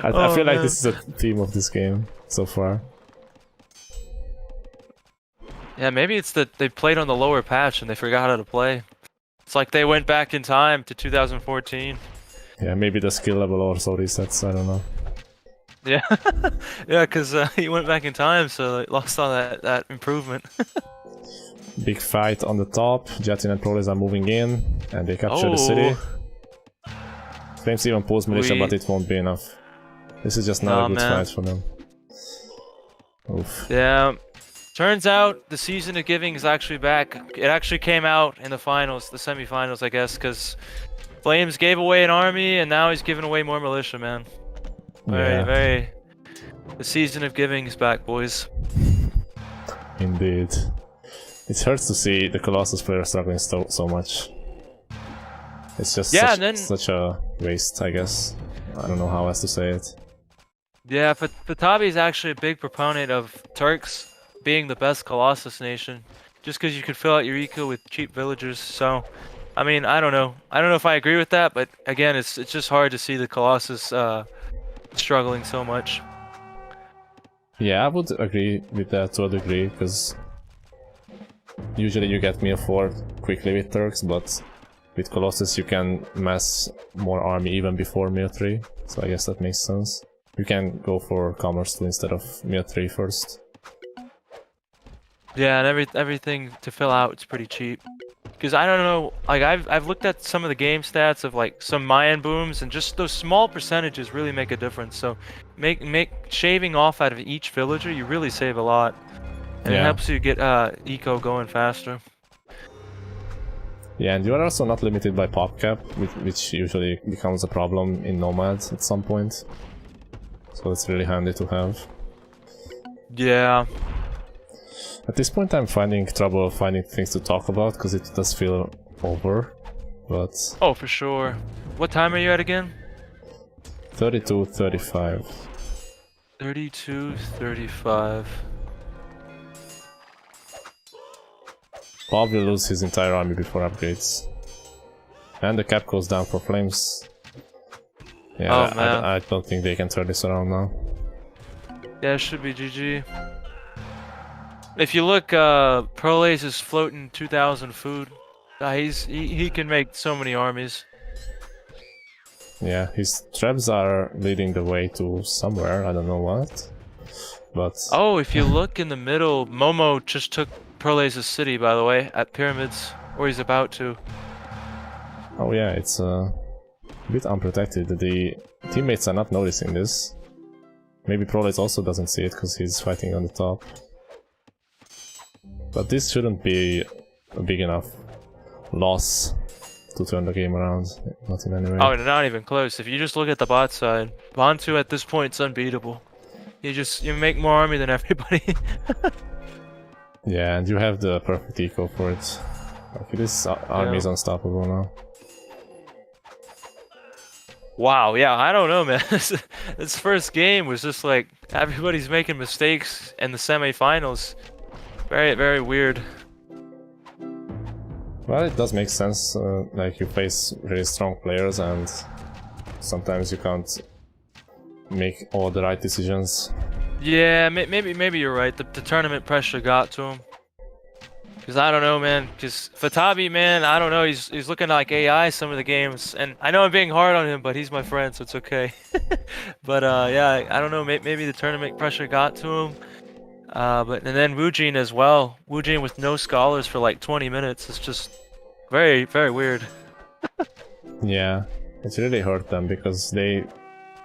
I feel like this is a theme of this game so far. Yeah, maybe it's that they played on the lower patch and they forgot how to play. It's like they went back in time to 2014. Yeah, maybe the skill level also resets, I don't know. Yeah, yeah, because he went back in time, so they lost all that improvement. Big fight on the top, Jetin and Proles are moving in, and they capture the city. Flames even pulls militia, but it won't be enough. This is just not a good fight for them. Oof. Yeah. Turns out the Season of Giving is actually back. It actually came out in the finals, the semi-finals, I guess, because Flames gave away an army, and now he's giving away more militia, man. The Season of Giving is back, boys. Indeed. It hurts to see the Colossus player struggling so much. It's just such a waste, I guess. I don't know how else to say it. Yeah, but Fatabi is actually a big proponent of Turks being the best Colossus nation, just because you could fill out your eco with cheap villagers. So, I mean, I don't know. I don't know if I agree with that, but again, it's just hard to see the Colossus struggling so much. Yeah, I would agree with that to a degree, because usually you get Meal 4 quickly with Turks, but with Colossus you can mass more army even before Meal 3, so I guess that makes sense. You can go for Commerce 2 instead of Meal 3 first. Yeah, and everything to fill out is pretty cheap. Because I don't know, like I've looked at some of the game stats of like some Mayan booms, and just those small percentages really make a difference. So shaving off out of each villager, you really save a lot, and it helps you get eco going faster. Yeah, and you are also not limited by pop cap, which usually becomes a problem in Nomads at some point. So it's really handy to have. Yeah. At this point I'm finding trouble finding things to talk about, because it does feel over, but... Oh, for sure. What time are you at again? 32:35. 32:35. Bob will lose his entire army before upgrades. And the cap goes down for flames. Yeah, Oh, man. I don't think they can turn this around now. Yeah, it should be GG. If you look, Perlaze is floating 2,000 food. He can make so many armies. Yeah, his traps are leading the way to somewhere, I don't know what. But... Oh, if you look in the middle, Momo just took Perlaze's city, by the way, at Pyramids. Or he's about to. Oh yeah, it's a bit unprotected. The teammates are not noticing this. Maybe Prolaze also doesn't see it because he's fighting on the top. But this shouldn't be a big enough loss to turn the game around, not in any way. Oh, not even close. If you just look at the bot side, Bantu at this point is unbeatable. You make more army than everybody. Yeah, and you have the perfect eco for it. Okay, this army is unstoppable now. Wow, yeah, I don't know, man. This first game was just like everybody's making mistakes in the semifinals. Very, very weird. Well, it does make sense. Like you face really strong players, and sometimes you can't make all the right decisions. Yeah, maybe you're right. The tournament pressure got to him. Cause I don't know, man. Cause Fatabi, man, I don't know. He's looking like AI some of the games, and I know I'm being hard on him, but he's my friend, so it's okay. But yeah, I don't know. Maybe the tournament pressure got to him. And then Woojin as well. Woojin with no scholars for like 20 minutes. It's just very, very weird. Yeah, it really hurt them because they,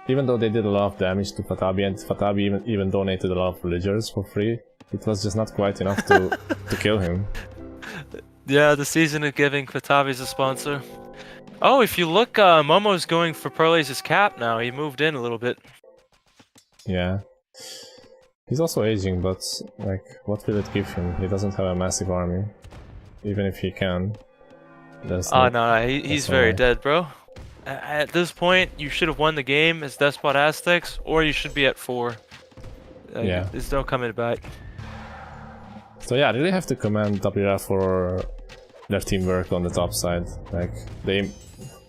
even though they did a lot of damage to Fatabi, and Fatabi even donated a lot of villagers for free, it was just not quite enough to kill him. Yeah, the season of giving. Fatabi's a sponsor. Oh, if you look, Momo's going for Perlaze's cap now. He moved in a little bit. Yeah. He's also aging, but like, what will it give him? He doesn't have a massive army. Even if he can. Oh no, he's very dead, bro. At this point, you should have won the game as Despot Aztecs, or you should be at 4. Yeah. There's no coming back. So yeah, I really have to commend WR for their teamwork on the top side. Like, they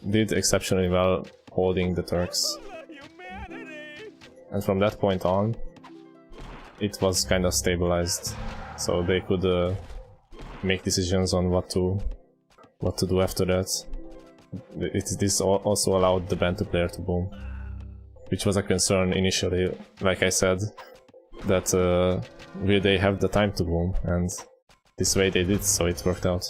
did exceptionally well holding the Turks. And from that point on, it was kind of stabilized. So they could make decisions on what to do after that. This also allowed the Bantu player to boom, which was a concern initially. Like I said, that will they have the time to boom, and this way they did, so it worked out.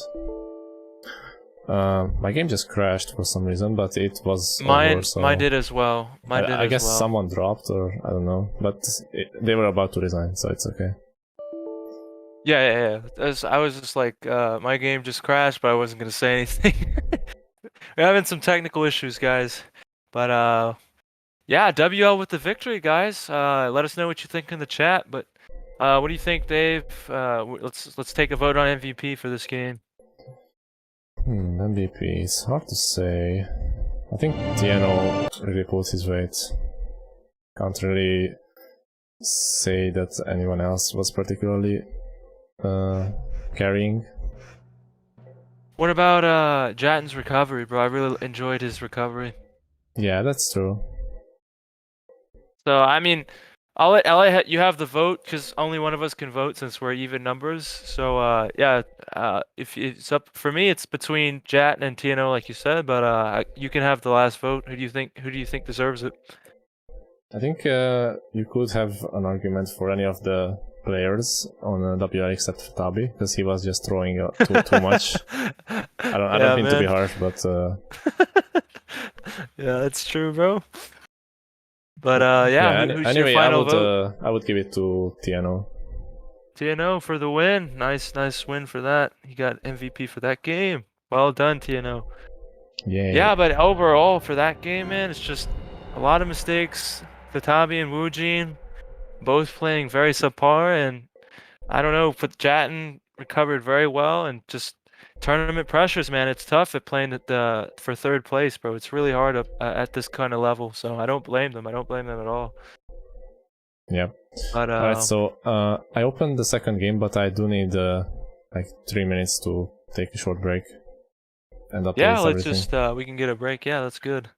My game just crashed for some reason, but it was over, so mine did as well. I guess someone dropped, or I don't know, but they were about to resign, so it's okay. Yeah. I was just like, my game just crashed, but I wasn't gonna say anything. We're having some technical issues, guys. But yeah, WL with the victory, guys. Let us know what you think in the chat. But what do you think, Dave? Let's take a vote on MVP for this game. MVP, it's hard to say. I think Tieno really pulls his weight. Can't really say that anyone else was particularly carrying. What about Jatten's recovery, bro? I really enjoyed his recovery. Yeah, that's true. So I mean, I'll let you have the vote because only one of us can vote since we're even numbers. So yeah, if it's up for me, it's between Jatten and TNO, like you said. But you can have the last vote. Who do you think deserves it? I think you could have an argument for any of the players on WR except Fatabi, because he was just throwing too much. I don't mean to be harsh, but yeah, that's true, bro. But yeah, who's anyway, your final vote? I would give it to TNO. TNO for the win. Nice win for that. He got MVP for that game. Well done, TNO. Yeah. Yeah, but overall for that game, man, it's just a lot of mistakes. Fatabi and Woojin both playing very subpar, and I don't know, but Jatten recovered very well, and just tournament pressures, man. It's tough at playing for third place, bro. It's really hard at this kind of level, so I don't blame them. I don't blame them at all. Yeah. But alright, so I opened the second game, but I do need like 3 minutes to take a short break and update Yeah, let's everything? just we can get a break. Yeah, that's good.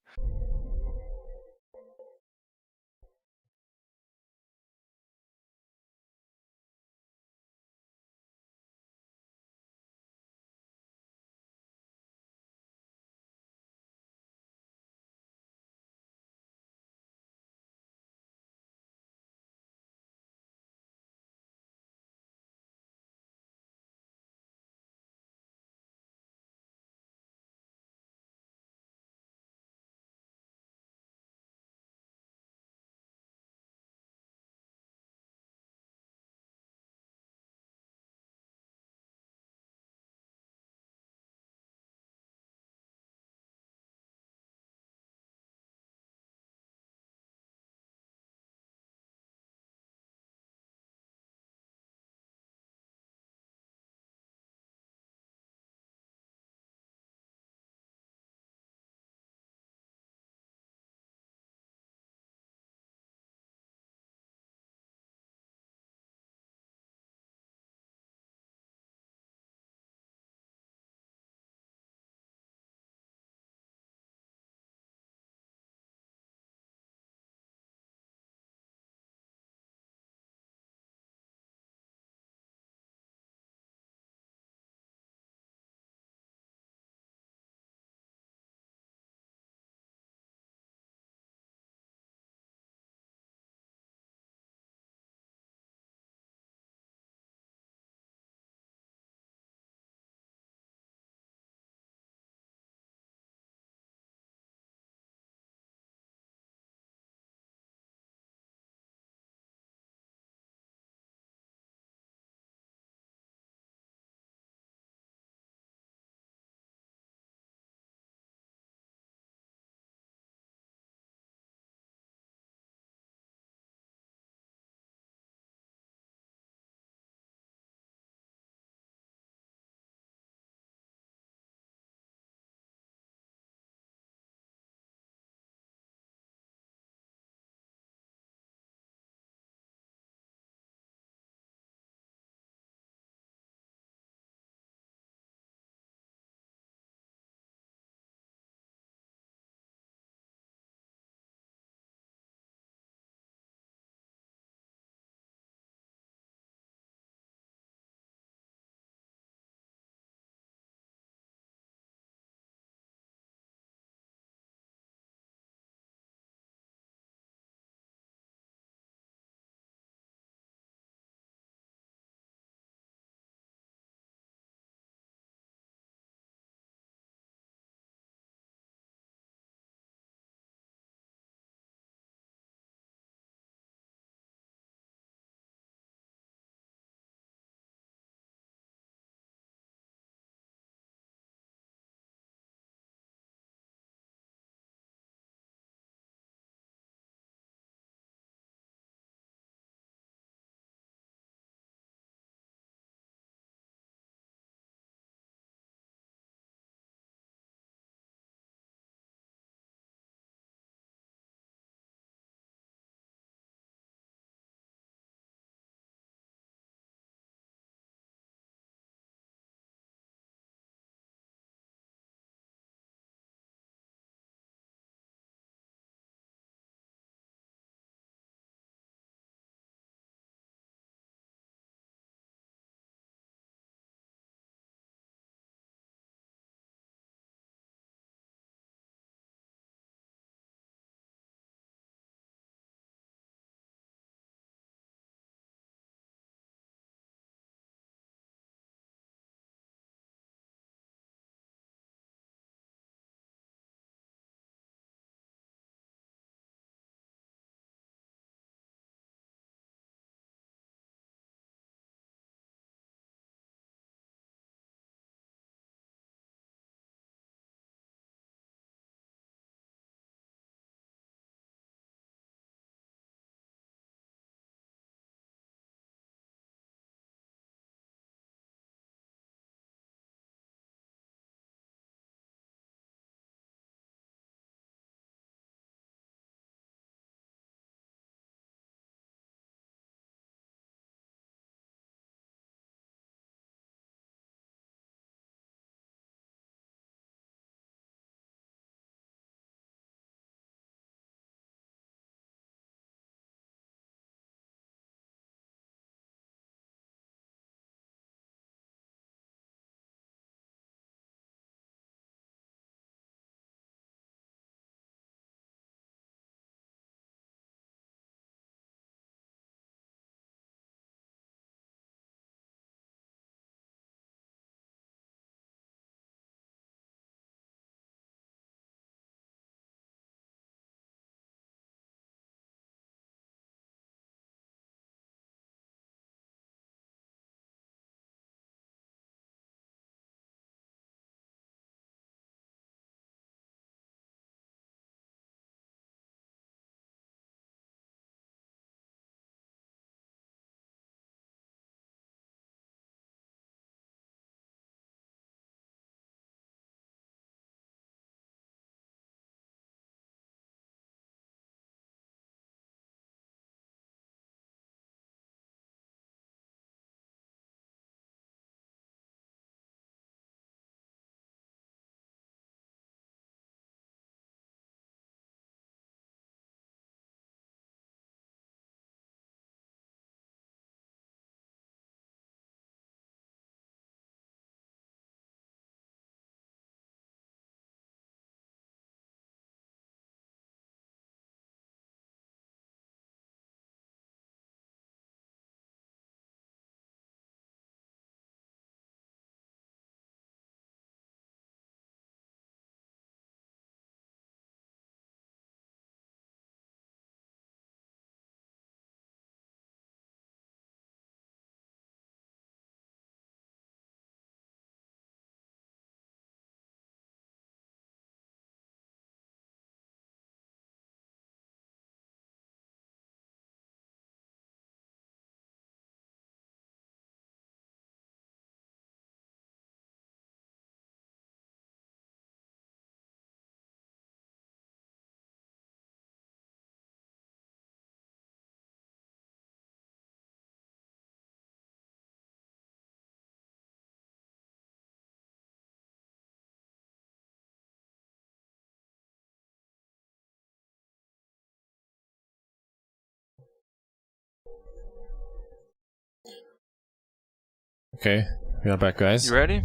Okay, we are back, guys. You ready?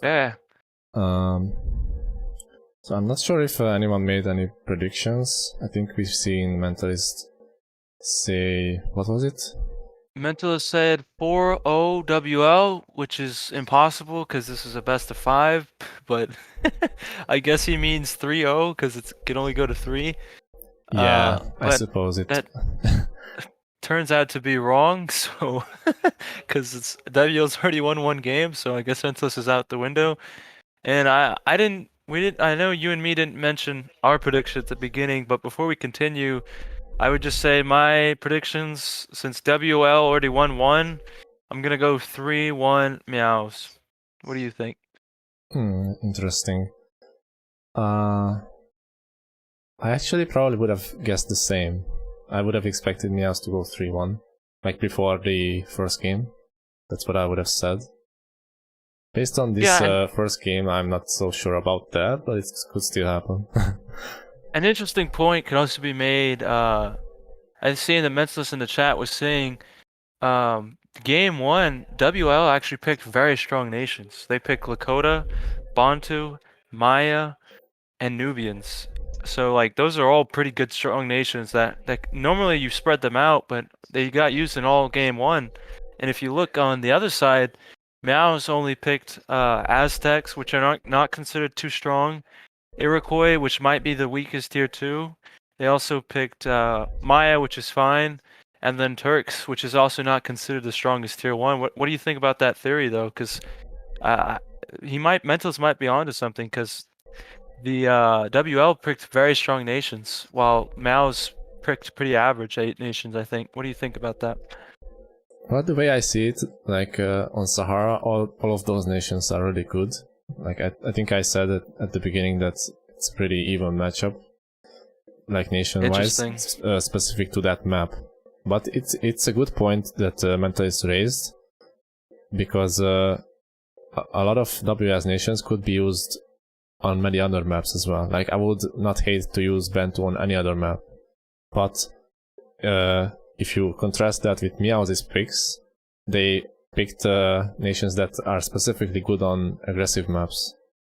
Yeah. So I'm not sure if anyone made any predictions. I think we've seen Mentalist say, what was it? Mentalist said 4-0 WL, which is impossible because this is a best of 5, but I guess he means 3-0 because it can only go to 3. Yeah, I but suppose it. that turns out to be wrong, so because WL's already won 1 game, so I guess Mentalist is out the window. And I know you and me didn't mention our prediction at the beginning, but before we continue, I would just say my predictions, since WL already won 1, I'm gonna go 3-1 Meowz. What do you think? Interesting. I actually probably would have guessed the same. I would have expected Meowz to go 3-1, like before the first game. That's what I would have said. Based on this first game, I'm not so sure about that, but it could still happen. An interesting point could also be made. I see the Mentalist in the chat was saying, game 1, WL actually picked very strong nations. They picked Lakota, Bantu, Maya, and Nubians. So like those are all pretty good strong nations that normally you spread them out, but they got used in all game 1. And if you look on the other side, Meowz only picked Aztecs, which are not considered too strong. Iroquois, which might be the weakest tier 2. They also picked Maya, which is fine, and then Turks, which is also not considered the strongest tier 1. What do you think about that theory though? Because Mentalist might be onto something, because the WL picked very strong nations, while Meowz picked pretty average 8 nations, I think. What do you think about that? Well, the way I see it, like on Sahara, all of those nations are really good. Like I think I said it at the beginning that it's a pretty even matchup, like nation-wise, specific to that map. But it's a good point that Mentalist raised, because a lot of WS nations could be used on many other maps as well. Like I would not hate to use Bento on any other map, but if you contrast that with Meowz's picks, they picked nations that are specifically good on aggressive maps.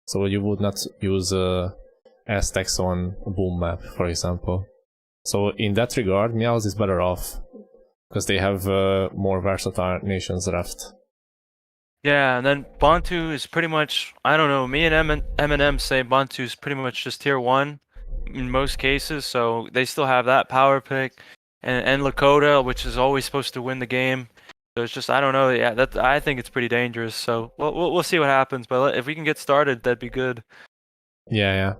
So you would not use Aztecs on a boom map, for example. So in that regard, Meowz is better off, because they have more versatile nations left. Yeah, and then Bantu is pretty much, I don't know, me and Eminem say Bantu is pretty much just tier 1 in most cases, so they still have that power pick. And Lakota, which is always supposed to win the game. So it's just, I don't know, yeah, I think it's pretty dangerous, so we'll see what happens, but if we can get started, that'd be good. Yeah.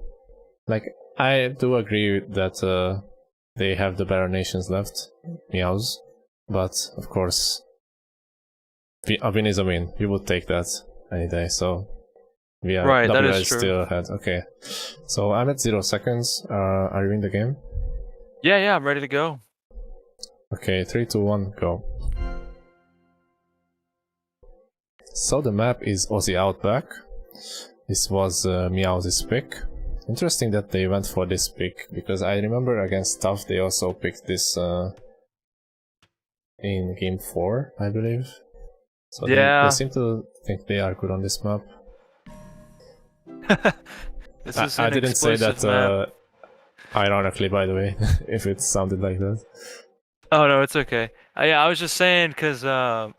Like, I do agree that they have the better nations left, Meowz, but of course, a win is a win. You would take that any day, so we are right, that WS is true. Still ahead. Okay, so I'm at 0 seconds. Are you in the game? Yeah, I'm ready to go. Okay, 3, 2, 1, go. So the map is Aussie Outback. This was Meowz's pick. Interesting that they went for this pick, because I remember against Tough they also picked this in game 4, I believe. So yeah. they seem to think they are good on this map. I didn't say that ironically, by the way, if it sounded like that. Oh no, it's okay. I was just saying because I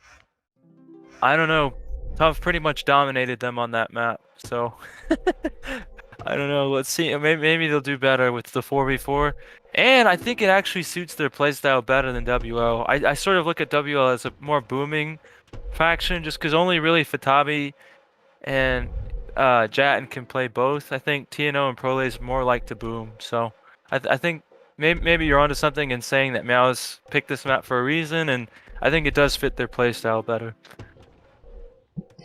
don't know, Tough pretty much dominated them on that map, so I don't know. Let's see. Maybe they'll do better with the 4v4, and I think it actually suits their playstyle better than WL. I sort of look at WL as a more booming faction, just because only really Fatabi and Jatten can play both. I think TNO and Prolays more like to boom, so I think maybe you're onto something in saying that Meowz picked this map for a reason, and I think it does fit their playstyle better.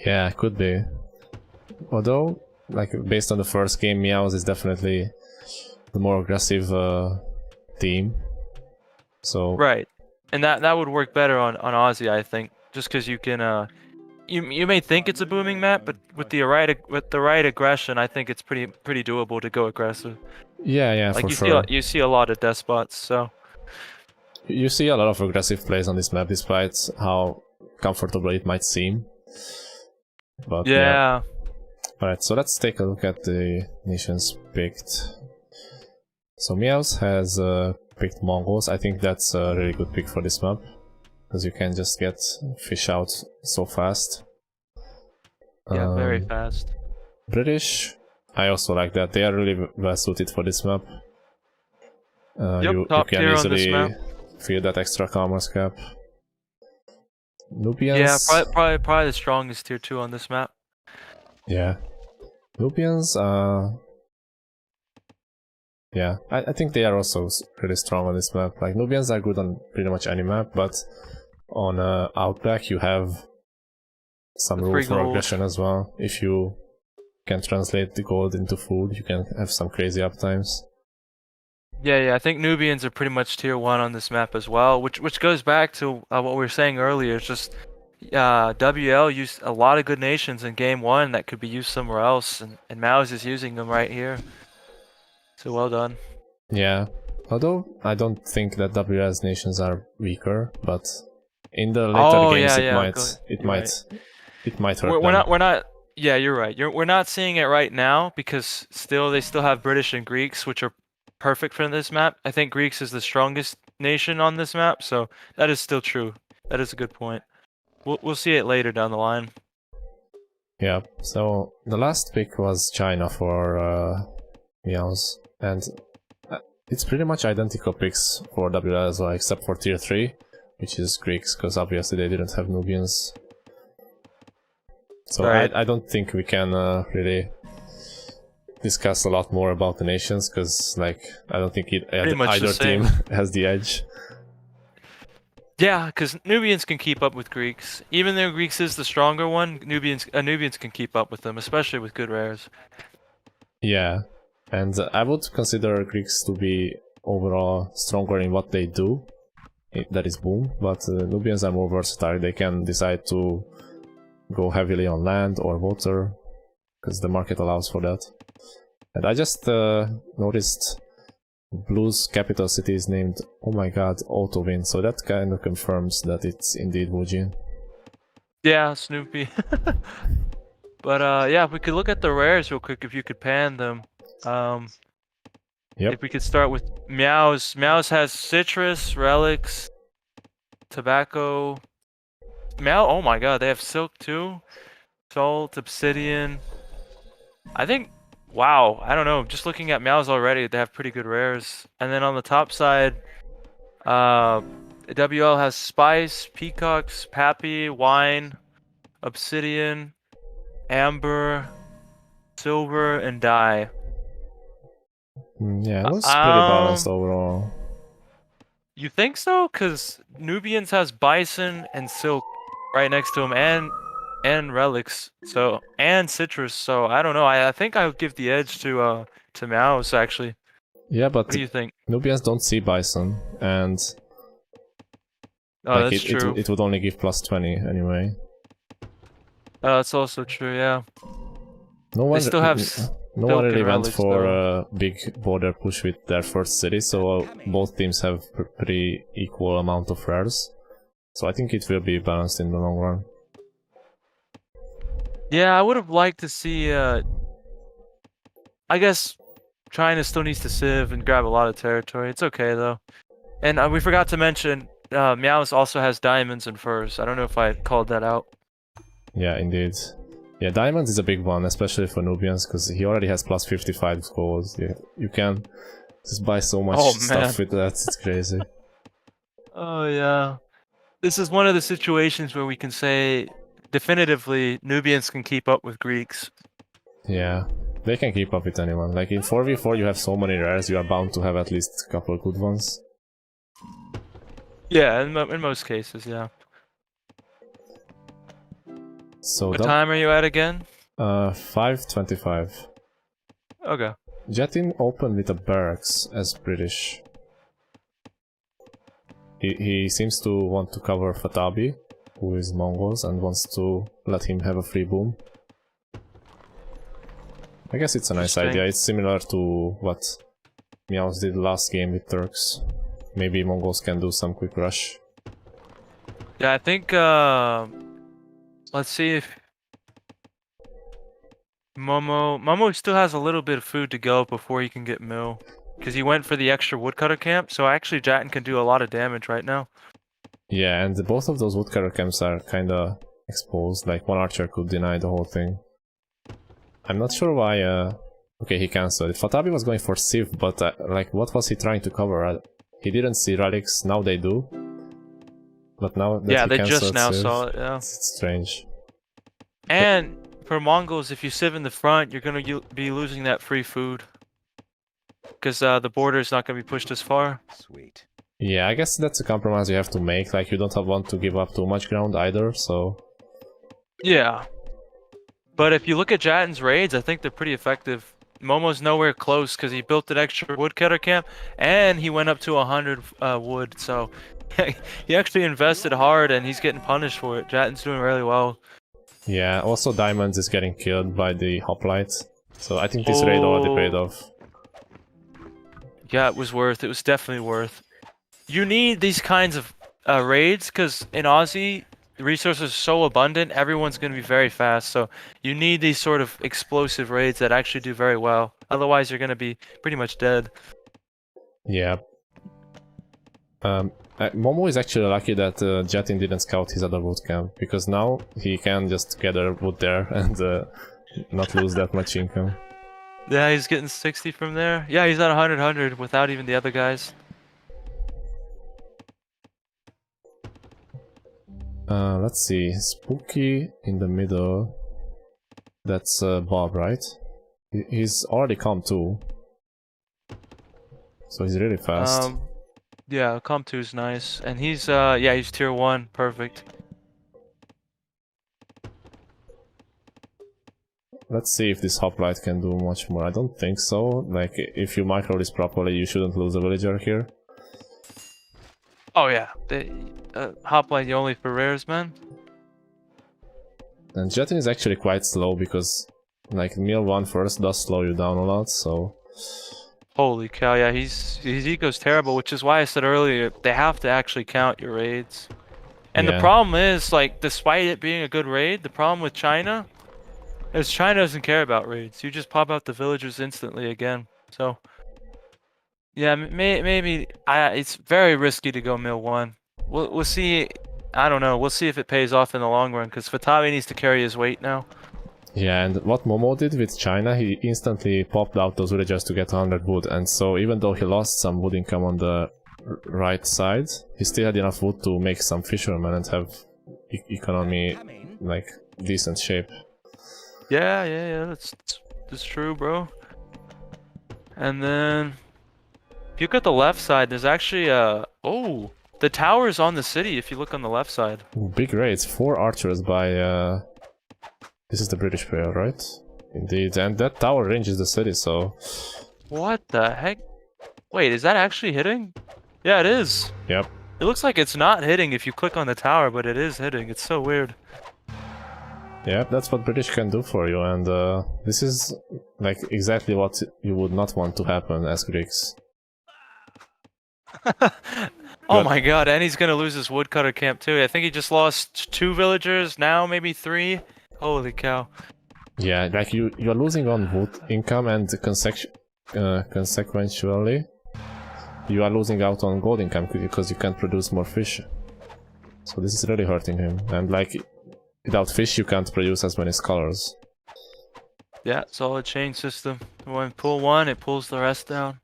Yeah, could be. Although, like, based on the first game, Meowz is definitely the more aggressive team. So right, and that would work better on Aussie, I think, just because you can you may think it's a booming map, but with the right aggression, I think it's pretty doable to go aggressive. Yeah, like for sure. You see a lot of despots, so you see a lot of aggressive plays on this map, despite how comfortable it might seem. But Yeah. Alright, so let's take a look at the nations picked. So Meowz has picked Mongols. I think that's a really good pick for this map, because you can just get fish out so fast. Yeah, very fast. British, I also like that. They are really well suited for this map. You can easily feel that extra commerce cap. Nubians. Yeah, probably the strongest tier 2 on this map. Yeah. Nubians, yeah, I think they are also pretty strong on this map. Like, Nubians are good on pretty much any map, but on Outback you have some room for aggression as well. If you can translate the gold into food, you can have some crazy uptimes. Yeah, I think Nubians are pretty much tier 1 on this map as well, which goes back to what we were saying earlier. It's just WL used a lot of good nations in game 1 that could be used somewhere else, and Meowz is using them right here. So well done. Yeah, although I don't think that WL's nations are weaker, but in the later games it might hurt them. We're not. Yeah, you're right. We're not seeing it right now because they still have British and Greeks, which are perfect for this map. I think Greeks is the strongest nation on this map, so that is still true. That is a good point. We'll see it later down the line. Yeah. So the last pick was China for Meowz, and it's pretty much identical picks for WL as well, except for tier 3, which is Greeks, because obviously they didn't have Nubians. So right. I don't think we can really discuss a lot more about the nations, because like I don't think either team has the edge. Yeah, because Nubians can keep up with Greeks. Even though Greeks is the stronger one, Nubians can keep up with them, especially with good rares. Yeah, and I would consider Greeks to be overall stronger in what they do. That is boom, but Nubians are more versatile. They can decide to go heavily on land or water, because the market allows for that. And I just noticed Blue's capital city is named, oh my god, Autowin, so that kind of confirms that it's indeed Woojin. Yeah, Snoopy. But yeah, if we could look at the rares real quick, if you could pan them. Yep. If we could start with Meowz. Meowz has citrus, relics, tobacco. Oh my god, they have silk too. Salt, obsidian. I think, wow, I don't know. Just looking at Meowz already, they have pretty good rares. And then on the top side, WL has spice, peacocks, pappy, wine, obsidian, amber, silver, and dye. Yeah, it looks pretty balanced overall. You think so? Because Nubians has bison and silk right next to him, and relics, so, and citrus, so I don't know. I think I would give the edge to Meowz actually. Yeah, but what do you think? Nubians don't see bison, and that's true. It would only give +20 anyway. That's also true, yeah. No one really went relics, for a big border push with their first city, so both teams have pretty equal amount of rares. So I think it will be balanced in the long run. Yeah, I would have liked to see, I guess China still needs to sieve and grab a lot of territory. It's okay though. And we forgot to mention, Meowz also has diamonds and furs. I don't know if I called that out. Yeah, indeed. Yeah, diamonds is a big one, especially for Nubians, because he already has +55 gold. Yeah, you can just buy so much stuff with that, it's crazy. Oh yeah. This is one of the situations where we can say definitively Nubians can keep up with Greeks. Yeah, they can keep up with anyone. Like in 4v4 you have so many rares, you are bound to have at least a couple of good ones. Yeah, in most cases, yeah. So what time are you at again? 5:25. Okay. Jetin opened with a barracks as British. He seems to want to cover Fatabi, who is Mongols, and wants to let him have a free boom. I guess it's a nice idea. It's similar to what Meowz did last game with Turks. Maybe Mongols can do some quick rush. Yeah, I think let's see if Momo still has a little bit of food to go before he can get Mill. Because he went for the extra woodcutter camp, so actually Jatten can do a lot of damage right now. Yeah, and both of those woodcutter camps are kinda exposed, like one archer could deny the whole thing. I'm not sure why, okay, he cancelled it. Fatabi was going for Civ, but like, what was he trying to cover? He didn't see relics, now they do. But now that Yeah, he they just cancelled now Civ, saw it, yeah. it's strange. And for Mongols, if you Civ in the front, you're gonna be losing that free food. Because the border is not gonna be pushed as far. Sweet. Yeah, I guess that's a compromise you have to make, like you don't want to give up too much ground either, so... Yeah. But if you look at Jatten's raids, I think they're pretty effective. Momo's nowhere close because he built an extra woodcutter camp and he went up to 100 wood, so he actually invested hard and he's getting punished for it. Jatten's doing really well. Yeah, also Diamonds is getting killed by the hoplites, so I think this raid already paid off. Yeah, it was worth. It was definitely worth. You need these kinds of raids because in Aussie, the resources are so abundant, everyone's going to be very fast. So you need these sort of explosive raids that actually do very well. Otherwise, you're going to be pretty much dead. Yeah. Momo is actually lucky that Jatin didn't scout his other wood camp, because now he can just gather wood there and not lose that much income. Yeah, he's getting 60 from there. Yeah, he's at 100 without even the other guys. Let's see, Spooky in the middle. That's Bob, right? He's already come too. So he's really fast. Yeah, Comp 2 is nice. And he's, yeah, he's tier 1. Perfect. Let's see if this hoplite can do much more. I don't think so. Like, if you micro this properly, you shouldn't lose a villager here. Oh yeah, hoplite only for rares, man. And Jetin is actually quite slow because, like, Meal 1 first does slow you down a lot, so... Holy cow, yeah, his eco's terrible, which is why I said earlier, they have to actually count your raids. And Yeah. the problem is, like, despite it being a good raid, the problem with China is China doesn't care about raids. You just pop out the villagers instantly again, so... Yeah, maybe it's very risky to go Mill 1. We'll see. I don't know. We'll see if it pays off in the long run, because Fatabi needs to carry his weight now. Yeah, and what Momo did with China, he instantly popped out those villagers to get 100 wood, and so even though he lost some wood income on the right side, he still had enough wood to make some fishermen and have economy, like, decent shape. Yeah, that's true, bro. And then... If you look at the left side, there's actually oh, the tower's on the city if you look on the left side. Ooh, big raids, 4 archers by this is the British player, right? Indeed, and that tower ranges the city, so... What the heck? Wait, is that actually hitting? Yeah, it is. Yep. It looks like it's not hitting if you click on the tower, but it is hitting. It's so weird. Yeah, that's what British can do for you, and this is like exactly what you would not want to happen as Greeks. Oh my god, and he's gonna lose his woodcutter camp too. I think he just lost 2 villagers, now maybe 3. Holy cow. Yeah, like you're losing on wood income, and consequentially you are losing out on gold income because you can't produce more fish. So this is really hurting him, and like without fish you can't produce as many scholars. Yeah, solid chain system. When pull one, it pulls the rest down.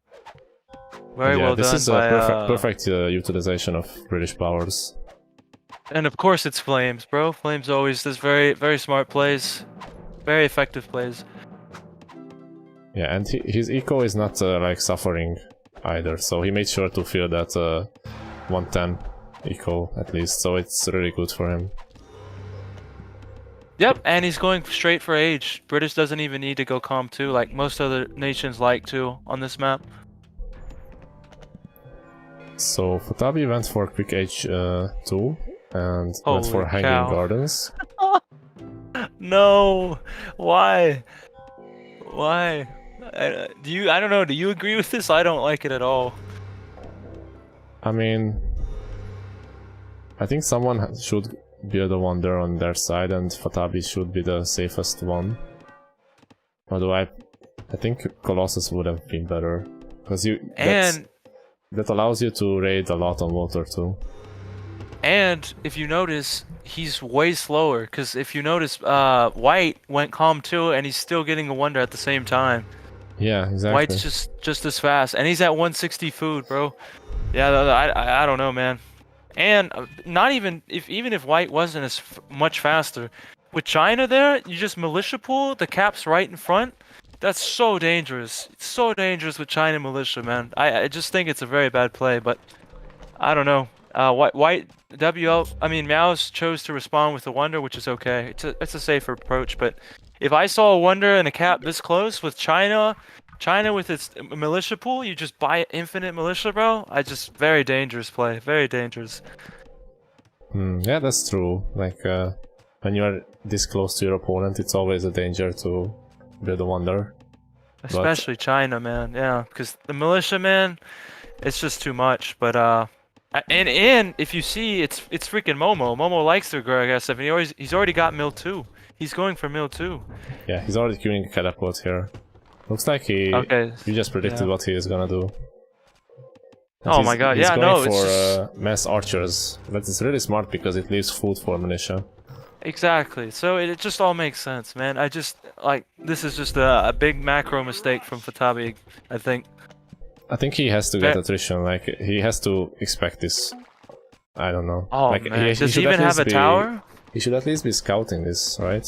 Very well this done is by, a perfect utilization of British powers. And of course it's Flames, bro. Flames always does very smart plays. Very effective plays. Yeah, and his eco is not like suffering either, so he made sure to feel that 110 eco at least, so it's really good for him. Yep, and he's going straight for age. British doesn't even need to go Calm 2 like most other nations like to on this map. So Fatabi went for quick age 2 and went for hanging cow. gardens. No, why? Why? I don't know. Do you agree with this? I don't like it at all. I mean, I think someone should build a wonder on their side, and Fatabi should be the safest one. Although I think Colossus would have been better, because that allows you to raid a lot on water too. And if you notice, he's way slower. Because if you notice, White went calm too, and he's still getting a wonder at the same time. Yeah, exactly. White's just as fast, and he's at 160 food, bro. Yeah, I don't know, man. And not even if White wasn't as much faster, with China there, you just militia pull the caps right in front. That's so dangerous. It's so dangerous with China militia, man. I just think it's a very bad play, but I don't know. Meowz chose to respond with a wonder, which is okay. It's a safer approach, but if I saw a wonder and a cap this close with China with its militia pool, you just buy infinite militia, bro. Very dangerous play, very dangerous. Yeah, that's true. Like when you are this close to your opponent, it's always a danger to build a wonder. Especially China, man. Yeah, because the militia, man, it's just too much. But and if you see, it's freaking Momo. Momo likes to grow aggressive, and he's already got mill 2. He's going for mill 2. Yeah, he's already queuing a catapult here. Looks like you just predicted what he is gonna do. And oh my god, he's yeah, going no, for mass archers. That is really smart because it leaves food for militia. Exactly. So it just all makes sense, man. This is just a big macro mistake from Fatabi, I think. I think he has to get attrition. Like he has to expect this. I don't know. Oh like, man, does he even have a tower? He should at least be scouting this, right?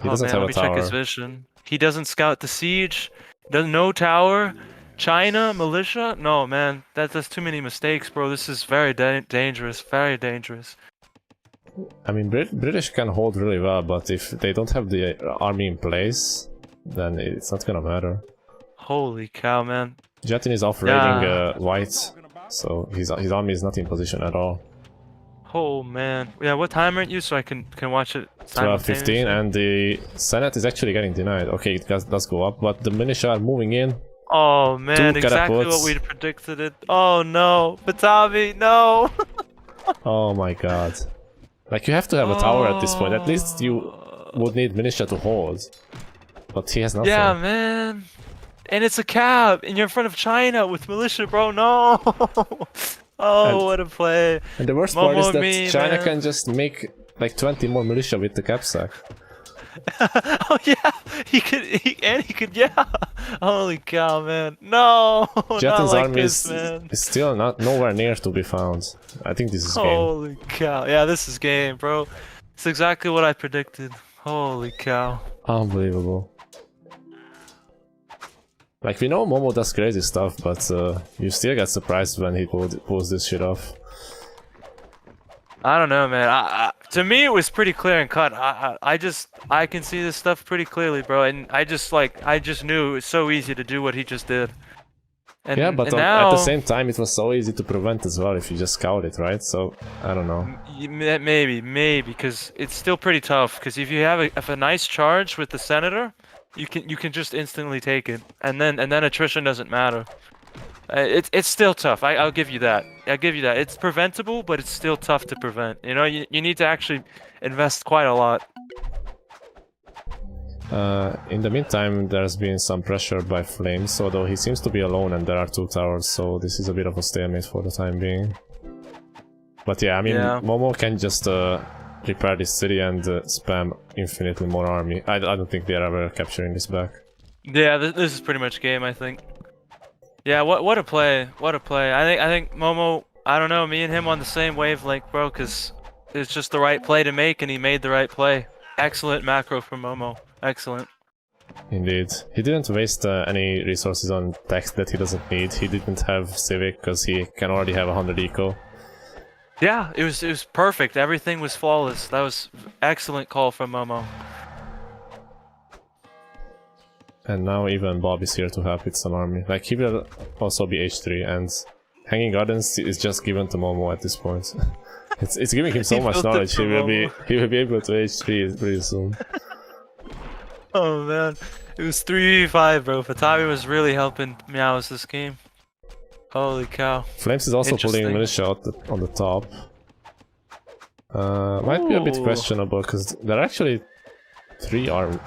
He doesn't have a tower. Let me check his vision. He doesn't scout the siege. Doesn't no tower. China militia? No, man. That's too many mistakes, bro. This is very dangerous. Very dangerous. I mean, British can hold really well, but if they don't have the army in place, then it's not gonna matter. Holy cow, man. Jetin is off raiding White, so his army is not in position at all. Oh man. Yeah, what time aren't you so I can watch it? 12:15, and the Senate is actually getting denied. Okay, it does go up, but the militia are moving in. Oh man, exactly what we predicted it. Oh no, Fatabi, no! Oh my god. Like, you have to have a tower at this point. At least you would need militia to hold. But he has nothing. Yeah, man. And it's a cab, and you're in front of China with militia, bro. No! What a play. And the worst part is that China can just make like 20 more militia with the cap sack. Oh yeah, he could, yeah. Holy cow, man. No, Jetin's like army is still nowhere near to be found. I think this is game. Holy cow, yeah, this is game, bro. It's exactly what I predicted. Holy cow. Unbelievable. Like, we know Momo does crazy stuff, but you still get surprised when he pulls this shit off. I don't know, man. To me, it was pretty clear and cut. I can see this stuff pretty clearly, bro. And I just knew it was so easy to do what he just did. And, yeah, but now, at the same time, it was so easy to prevent as well if you just scout it, right? So I don't know. Maybe, because it's still pretty tough. Because if you have a nice charge with the senator, you can just instantly take it, and then attrition doesn't matter. It's still tough. I'll give you that. It's preventable, but it's still tough to prevent. You know, you need to actually invest quite a lot. In the meantime, there's been some pressure by Flames, although he seems to be alone and there are 2 towers, so this is a bit of a stalemate for the time being. But yeah, I mean, Momo can just repair this city and spam infinitely more army. I don't think they're ever capturing this back. Yeah, this is pretty much game, I think. Yeah, what a play. What a play. I think Momo, I don't know, me and him on the same wavelength, bro, because it's just the right play to make, and he made the right play. Excellent macro from Momo. Excellent. Indeed. He didn't waste any resources on text that he doesn't need. He didn't have Civic, because he can already have 100 eco. Yeah, it was perfect. Everything was flawless. That was excellent call from Momo. And now even Bob is here to help with some army. Like, he will also be H3, and Hanging Gardens is just given to Momo at this point. it's giving him so much knowledge. He will be able to H3 pretty soon. Oh man, it was 3v5, bro. Fatabi was really helping Meowz this game. Holy cow. Flames is also pulling militia out on the top. Might be a bit Ooh. questionable because there are actually three armies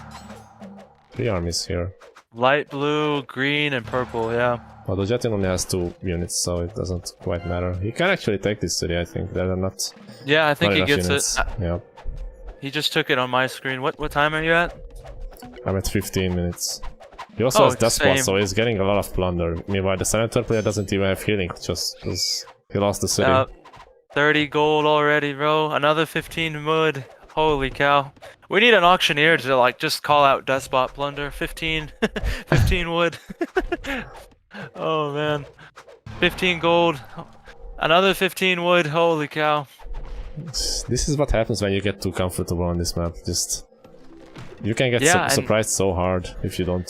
here. Light blue, green, and purple, yeah. Well, the Jetin only has 2 units, so it doesn't quite matter. He can actually take this city, I think. There are not. Yeah, I think not he enough gets units. it. Yeah. He just took it on my screen. What time are you at? I'm at 15 minutes. He also has Despot, same. so he's getting a lot of plunder. Meanwhile, the Senator player doesn't even have healing, just because he lost the city. 30 gold already, bro. Another 15 wood. Holy cow. We need an auctioneer to like just call out Despot plunder. 15 wood. Oh man. 15 gold. Another 15 wood. Holy cow. This is what happens when you get too comfortable on this map. Just you can get surprised so hard if you don't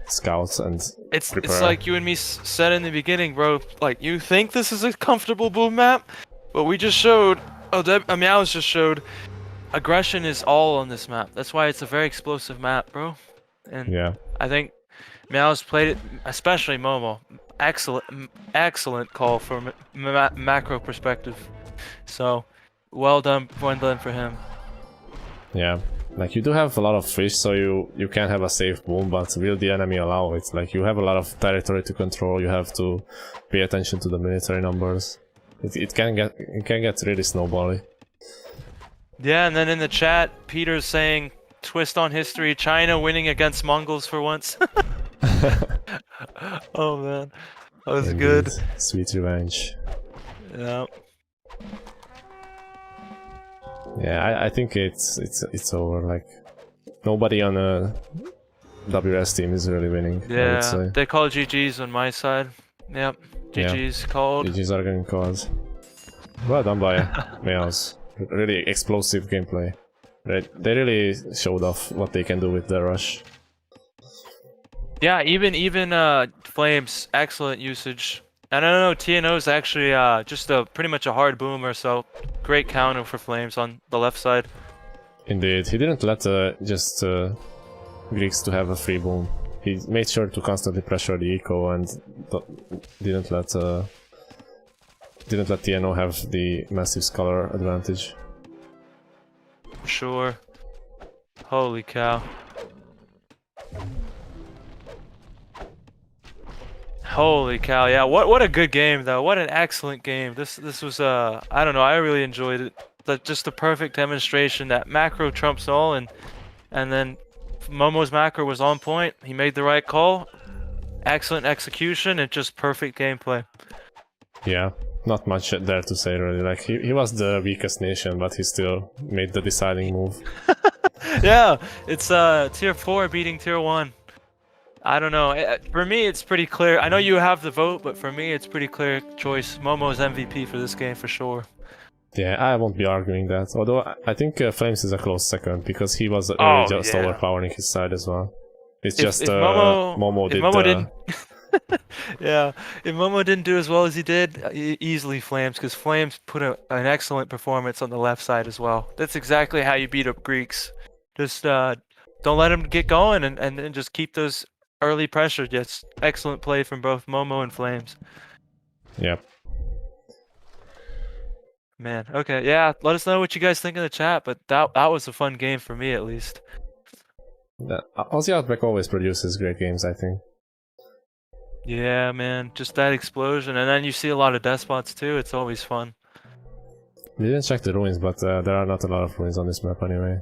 scout and prepare. It's like you and me said in the beginning, bro. Like you think this is a comfortable boom map, but we just showed. Meowz just showed. Aggression is all on this map. That's why it's a very explosive map, bro. And yeah, I think Meowz played it, especially Momo. Excellent call from macro perspective. So, well done for him. Yeah, like you do have a lot of fish, so you can have a safe boom, but will the enemy allow it? Like you have a lot of territory to control. You have to pay attention to the military numbers. It can get really snowbally. Yeah, and then in the chat, Peter's saying, twist on history, China winning against Mongols for once. Oh man, that was Indeed. good. Sweet revenge. Yeah. Yeah, I think it's over. Like nobody on a WS team is really winning. I would say. They call GGs on my side. Yep, GGs called. GGs are getting called. Well done by Meowz. Really explosive gameplay. They really showed off what they can do with their rush. Yeah, even Flames, excellent usage. And I don't know, TNO's actually just pretty much a hard boomer, so great counter for Flames on the left side. Indeed, he didn't let Greeks to have a free boom. He made sure to constantly pressure the eco and didn't let TNO have the massive scholar advantage. Sure. Holy cow. Holy cow, yeah, what a good game though. What an excellent game. This was I don't know, I really enjoyed it. Just the perfect demonstration that macro trumps all, and then Momo's macro was on point. He made the right call. Excellent execution and just perfect gameplay. Yeah, not much there to say really. Like he was the weakest nation, but he still made the deciding move. Yeah, it's tier 4 beating tier 1. I don't know. For me, it's pretty clear. I know you have the vote, but for me, it's pretty clear choice. Momo's MVP for this game for sure. Yeah, I won't be arguing that. Although I think Flames is a close second because he was just overpowering his side as well. It's if Momo didn't. Yeah, if Momo didn't do as well as he did, easily Flames, because Flames put an excellent performance on the left side as well. That's exactly how you beat up Greeks. Just don't let them get going and just keep those early pressure. Just excellent play from both Momo and Flames. Yep. Man, okay, yeah. Let us know what you guys think in the chat. But that was a fun game for me, at least. Aussie Outback always produces great games, I think. Yeah, man, just that explosion, and then you see a lot of despots too. It's always fun. We didn't check the ruins, but there are not a lot of ruins on this map anyway.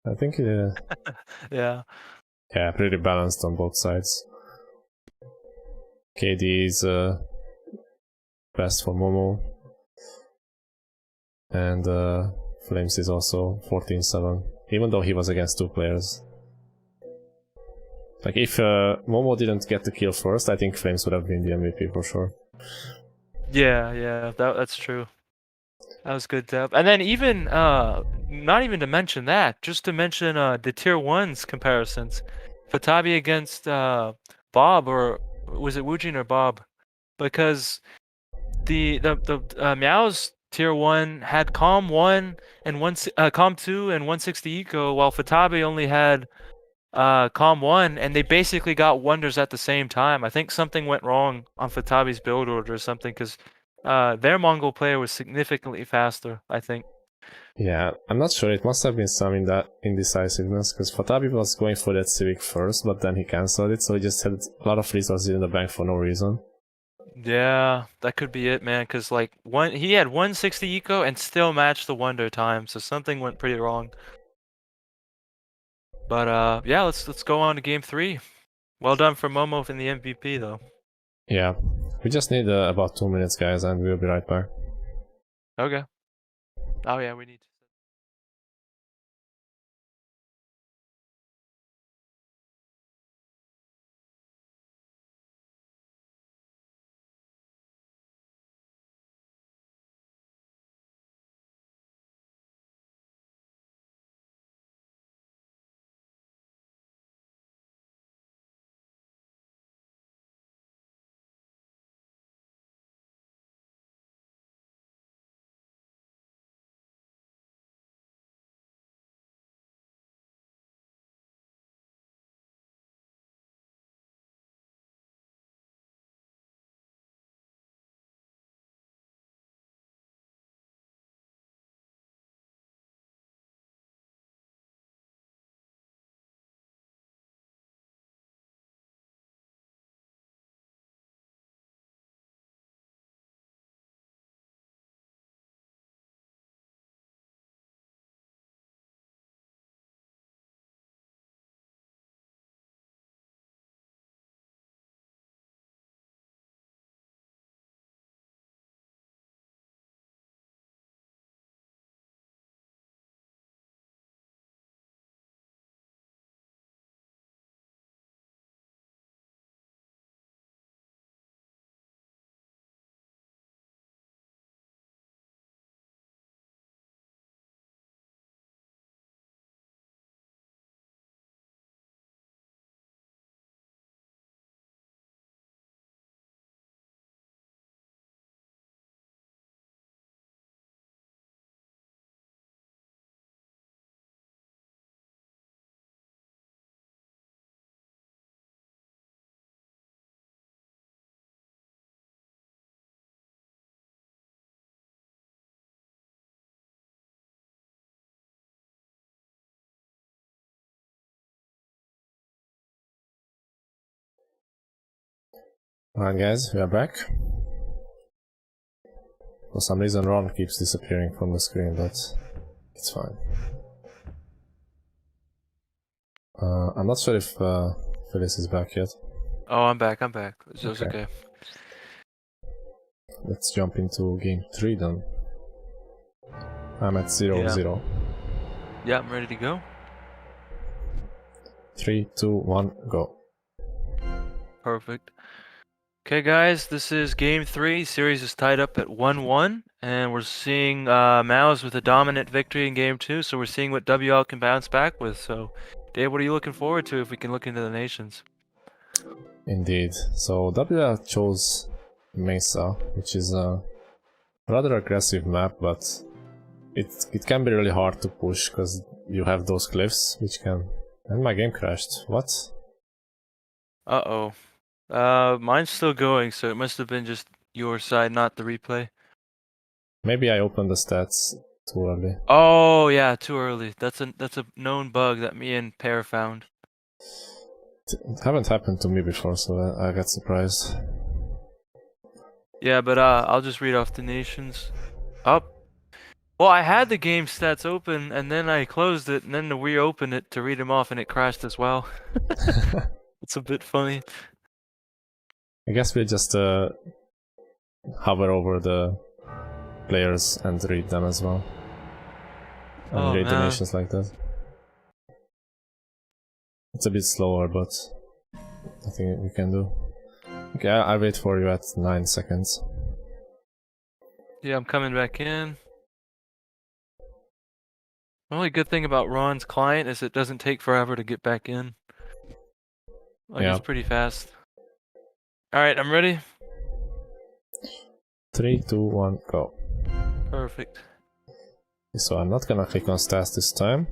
I think yeah. Yeah, pretty balanced on both sides. KD is best for Momo. And Flames is also 14-7, even though he was against 2 players. Like if Momo didn't get the kill first, I think Flames would have been the MVP for sure. Yeah, that's true. That was good, Deb. And then even, not even to mention that, just to mention the tier 1s comparisons. Fatabi against Bob, or was it Woojin or Bob? Because the Meowz tier 1 had Calm 1 and Calm 2 and 160 eco, while Fatabi only had Calm 1, and they basically got wonders at the same time. I think something went wrong on Fatabi's build order or something, because their Mongol player was significantly faster, I think. Yeah, I'm not sure. It must have been some indecisiveness, because Fatabi was going for that Civic first, but then he cancelled it, so he just had a lot of resources in the bank for no reason. Yeah, that could be it, man. Cause like he had 160 eco and still matched the wonder time, so something went pretty wrong. But yeah, let's go on to game 3. Well done for Momo in the MVP though. Yeah, we just need about 2 minutes, guys, and we'll be right back. Okay. Oh yeah, we need to. Alright, guys, we are back. For some reason, Ron keeps disappearing from the screen, but it's fine. I'm not sure if Phyllis is back yet. Oh, I'm back. It's okay. Let's jump into game 3 then. I'm at 0-0. Yeah, I'm ready to go. 3, 2, 1, go. Perfect. Okay, guys, this is game 3. Series is tied up at 1-1, and we're seeing Meowz with a dominant victory in game 2. So we're seeing what WL can bounce back with. So, Dave, what are you looking forward to if we can look into the nations? Indeed. So WL chose Mesa, which is a rather aggressive map, but it can be really hard to push because you have those cliffs, which can. And my game crashed. What? Uh-oh. Mine's still going, so it must have been just your side, not the replay. Maybe I opened the stats too early. Oh yeah, too early. That's a known bug that me and Pear found. It haven't happened to me before, so I got surprised. Yeah, but I'll just read off the nations. Up. Well, I had the game stats open, and then I closed it, and then to reopen it to read them off, and it crashed as well. It's a bit funny. I guess we just hover over the players and read them as well. And read the nations like that. It's a bit slower, but I think we can do. Okay, I'll wait for you at 9 seconds. Yeah, I'm coming back in. The only good thing about Ron's client is it doesn't take forever to get back in. Like, yeah. It's pretty fast. Alright, I'm ready. 3, 2, 1, go. Perfect. So I'm not gonna click on stats this time.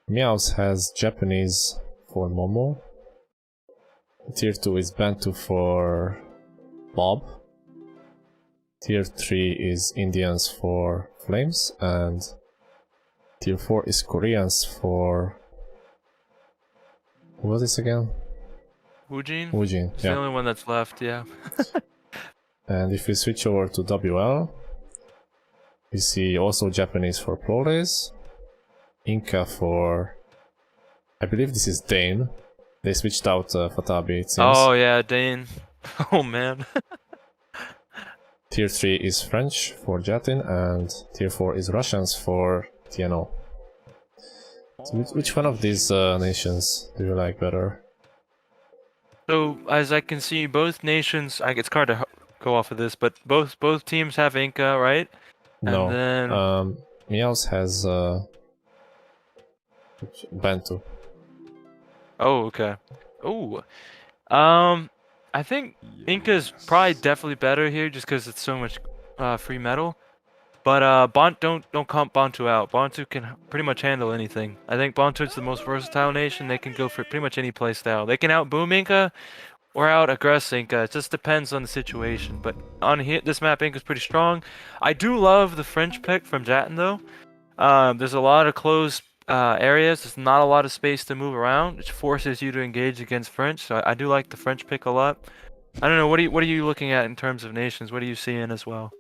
Meowz has Japanese for Momo. Tier 2 is Bantu for Bob. Tier 3 is Indians for Flames, and tier 4 is Koreans for... Who was this again? Woojin? Woojin, It's yeah. the only one that's left, yeah. And if we switch over to WL, we see also Japanese for Prolays, Inca for... I believe this is Dane. They switched out Fatabi, it seems. Oh yeah, Dane. Oh man. Tier 3 is French for Jatin, and Tier 4 is Russians for TNO. So which one of these nations do you like better? So as I can see, both nations. It's hard to go off of this, but both teams have Inca, right? No. And then Meowz has Bantu. oh, okay. Oh, I think Inca's probably definitely better here just because it's so much free metal. But don't count Bantu out. Bantu can pretty much handle anything. I think Bantu is the most versatile nation. They can go for pretty much any play style. They can out-boom Inca or out-aggress Inca. It just depends on the situation. But on here, this map, Inca's pretty strong. I do love the French pick from Jatin though. There's a lot of closed areas. There's not a lot of space to move around, which forces you to engage against French. So I do like the French pick a lot. I don't know. What are you looking at in terms of nations? What are you seeing as well?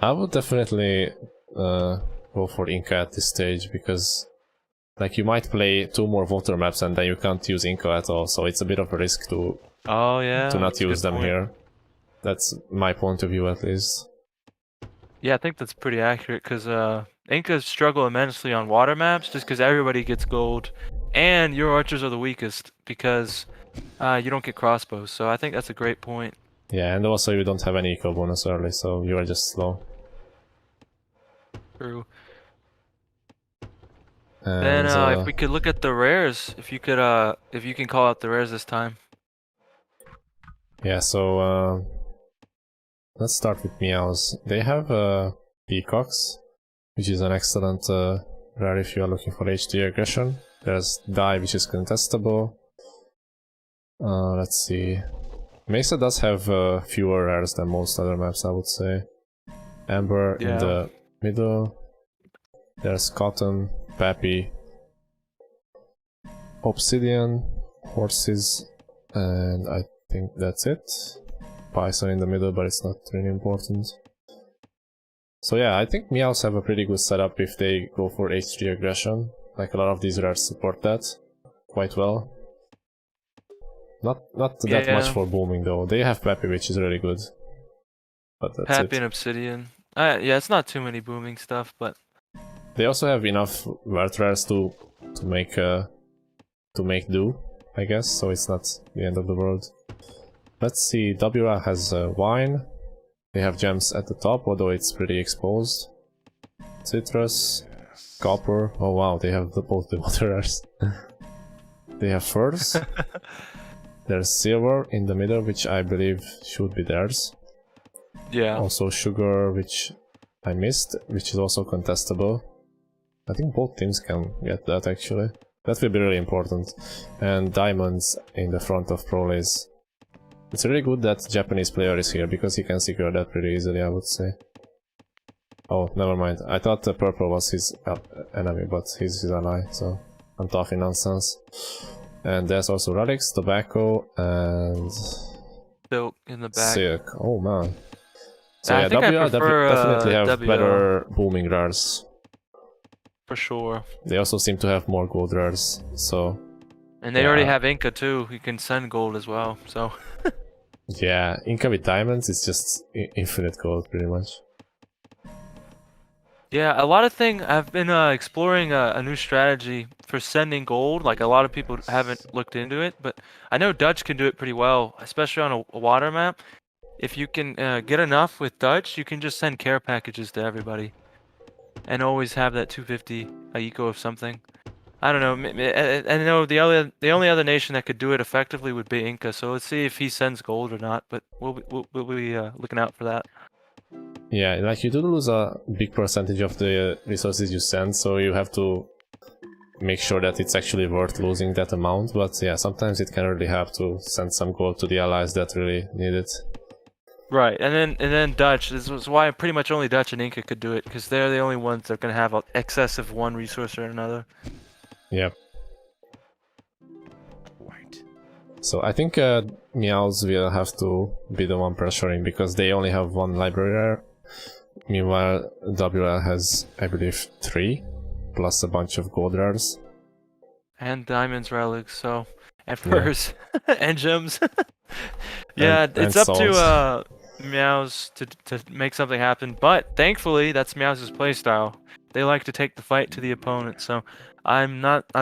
I would definitely go for Inca at this stage, because like you might play 2 more water maps and then you can't use Inca at all, so it's a bit of a risk to not use them here. That's my point of view at least. Yeah, I think that's pretty accurate because Incas struggle immensely on water maps just because everybody gets gold, and your archers are the weakest because you don't get crossbows. So I think that's a great point. Yeah, and also you don't have any eco bonus early, so you are just slow. True. And, then if we could look at the rares, if you can call out the rares this time. Yeah, so let's start with Meowz. They have Peacocks, which is an excellent rare if you are looking for HD aggression. There's Die, which is contestable. Let's see. Mesa does have fewer rares than most other maps, I would say. Amber in the middle. There's Cotton, Pappy, Obsidian, Horses, and I think that's it. Python in the middle, but it's not really important. So yeah, I think Meowz have a pretty good setup if they go for H3 aggression. Like a lot of these rares support that quite well. Not that much for booming though. They have Pappy, which is really good. But that's Pappy and Obsidian. Yeah, it's not too many booming stuff, but they also have enough word rares to make do, I guess. So it's not the end of the world. Let's see. WRA has wine. They have gems at the top, although it's pretty exposed. Citrus, copper. Oh wow, they have both the water rares. They have furs. There's silver in the middle, which I believe should be theirs. yeah. Also sugar, which I missed, which is also contestable. I think both teams can get that actually. That will be really important. And diamonds in the front of Prolays. It's really good that Japanese player is here, because he can secure that pretty easily, I would say. Oh, never mind. I thought the purple was his enemy, but he's his ally, so I'm talking nonsense. And there's also relics, tobacco, and Silk in the back. silk. Oh man. So I yeah, think I WR prefer, definitely have WL. better booming rares. For sure. They also seem to have more gold rares, so... And they already have Inca too. You can send gold as well, so... yeah, Inca with diamonds is just infinite gold, pretty much. Yeah, a lot of things. I've been exploring a new strategy for sending gold. Like a lot of people haven't looked into it, but I know Dutch can do it pretty well, especially on a water map. If you can get enough with Dutch, you can just send care packages to everybody, and always have that 250 eco of something. I don't know. I know the only other nation that could do it effectively would be Inca. So let's see if he sends gold or not. But we'll be looking out for that. Yeah, like you do lose a big percentage of the resources you send, so you have to make sure that it's actually worth losing that amount. But yeah, sometimes it can really help to send some gold to the allies that really need it. Right, and then Dutch. This was why pretty much only Dutch and Inca could do it, because they're the only ones that are gonna have excess of one resource or another. Yep. Right. So I think Meowz will have to be the one pressuring because they only have one library rare. Meanwhile, WL has, I believe, 3, plus a bunch of gold rares. And diamonds, relics, so and furs and gems. Yeah, it's up to Meowz to make something happen, but thankfully that's Meowz's playstyle. They like to take the fight to the opponent, so I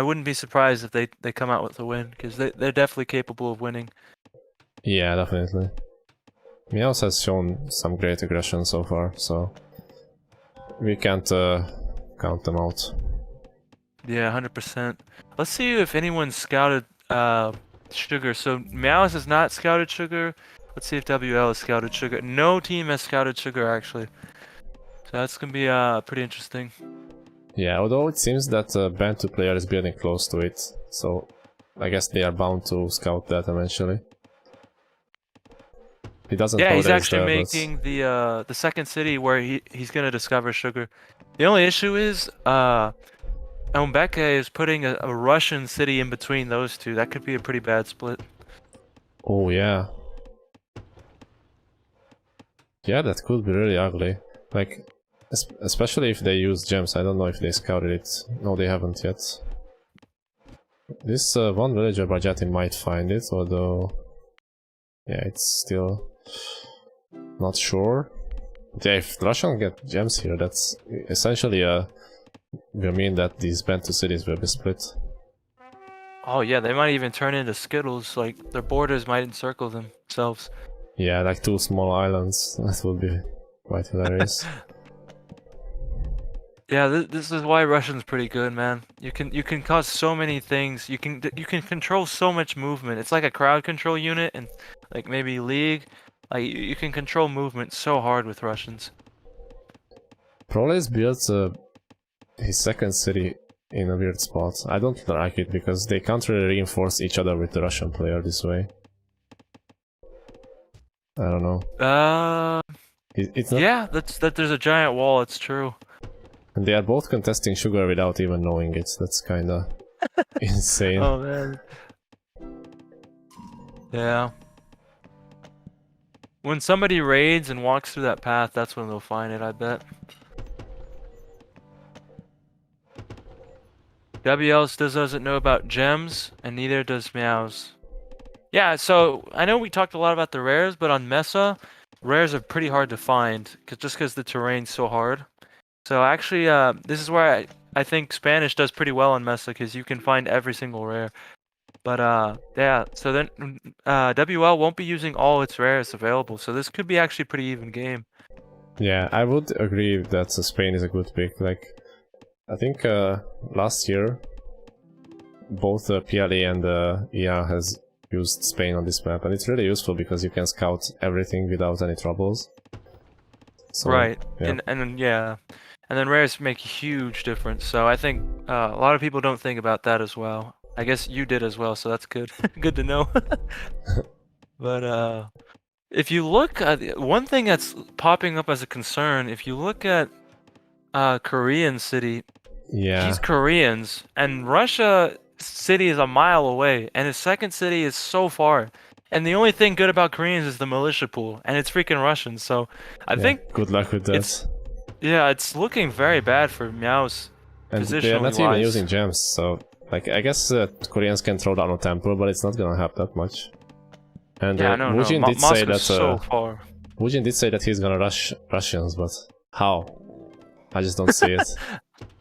wouldn't be surprised if they come out with a win, because they're definitely capable of winning. Yeah, definitely. Meowz has shown some great aggression so far, so we can't count them out. Yeah, 100%. Let's see if anyone scouted sugar. So Meowz has not scouted sugar. Let's see if WL has scouted sugar. No team has scouted sugar, actually. So that's gonna be pretty interesting. Yeah, although it seems that Band 2 player is building close to it, so I guess they are bound to scout that eventually. He doesn't. Yeah, he's actually making the second city where he's gonna discover sugar. The only issue is Umbeke is putting a Russian city in between those two. That could be a pretty bad split. Oh yeah. Yeah, that could be really ugly. Like, especially if they use gems. I don't know if they scouted it. No, they haven't yet. This one villager Bajati might find it, although... yeah, it's still... not sure. But yeah, if Russian get gems here, that's essentially will mean that these Band 2 cities will be split. Oh yeah, they might even turn into Skittles, like their borders might encircle themselves. Yeah, like 2 small islands. That would be quite hilarious. Yeah, this is why Russian's pretty good, man. You can cause so many things. You can control so much movement. It's like a crowd control unit, and like maybe League. Like you can control movement so hard with Russians. Proles built his second city in a weird spot. I don't like it because they can't really reinforce each other with the Russian player this way. I don't know. It's not... yeah, that there's a giant wall. It's true. And they are both contesting sugar without even knowing it. That's kinda insane. Oh man. Yeah. When somebody raids and walks through that path, that's when they'll find it, I bet. WL still doesn't know about gems, and neither does Meowz. Yeah, so I know we talked a lot about the rares, but on Mesa, rares are pretty hard to find, just because the terrain's so hard. So actually, this is where I think Spanish does pretty well on Mesa, because you can find every single rare. But yeah, so then WL won't be using all its rares available, so this could be actually a pretty even game. Yeah, I would agree that Spain is a good pick. Like, I think last year, both PLE and EA has used Spain on this map, and it's really useful because you can scout everything without any troubles. So, right, yeah. and yeah, and then rares make a huge difference. So I think a lot of people don't think about that as well. I guess you did as well, so that's good. Good to know. But if you look at one thing that's popping up as a concern, if you look at Korean city, Yeah. he's Koreans, and Russia city is a mile away, and his second city is so far. And the only thing good about Koreans is the militia pool, and it's freaking Russian. So I think good luck with that. It's looking very bad for Meowz. And they are not even using gems, so like I guess Koreans can throw down a temple, but it's not gonna help that much. And yeah, Wujin did say that so far. Wujin did say that he's gonna rush Russians, but how? I just don't see it.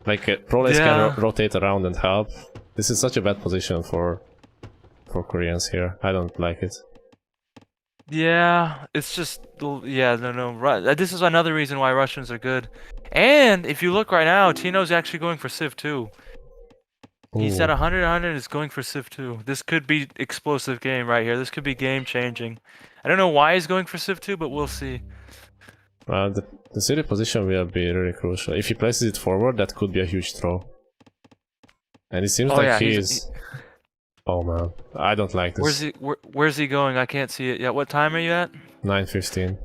Like Proles can rotate around and help. This is such a bad position for Koreans here. I don't like it. Yeah, it's just no. This is another reason why Russians are good. And if you look right now, Tino's actually going for Civ 2. He's at 100 is going for Civ 2. This could be explosive game right here. This could be game changing. I don't know why he's going for Civ 2, but we'll see. The city position will be really crucial. If he places it forward, that could be a huge throw. And it seems like he is... Oh man, I don't like this. Where's he going? I can't see it yet. What time are you at? 9:15.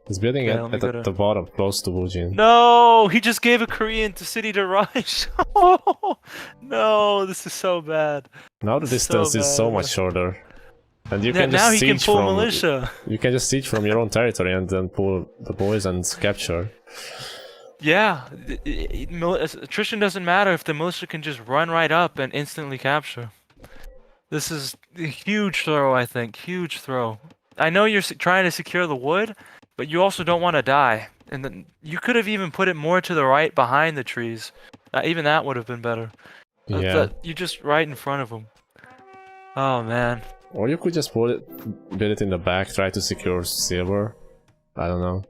He's building Okay, let me at go to- the bottom, close to Wujin. No, he just gave a Korean city to Raj. No, this is so bad. Now the This is so distance is so bad. much shorter. And you Yeah, can just now he can siege pull from militia. you can just siege from your own territory and then pull the boys and capture. Yeah, attrition doesn't matter if the militia can just run right up and instantly capture. This is a huge throw, I think. Huge throw. I know you're trying to secure the wood, but you also don't want to die. And then you could have even put it more to the right behind the trees. Even that would have been better. Yeah. You're just right in front of them. Oh, man. Or you could just build it in the back, try to secure silver. I don't know.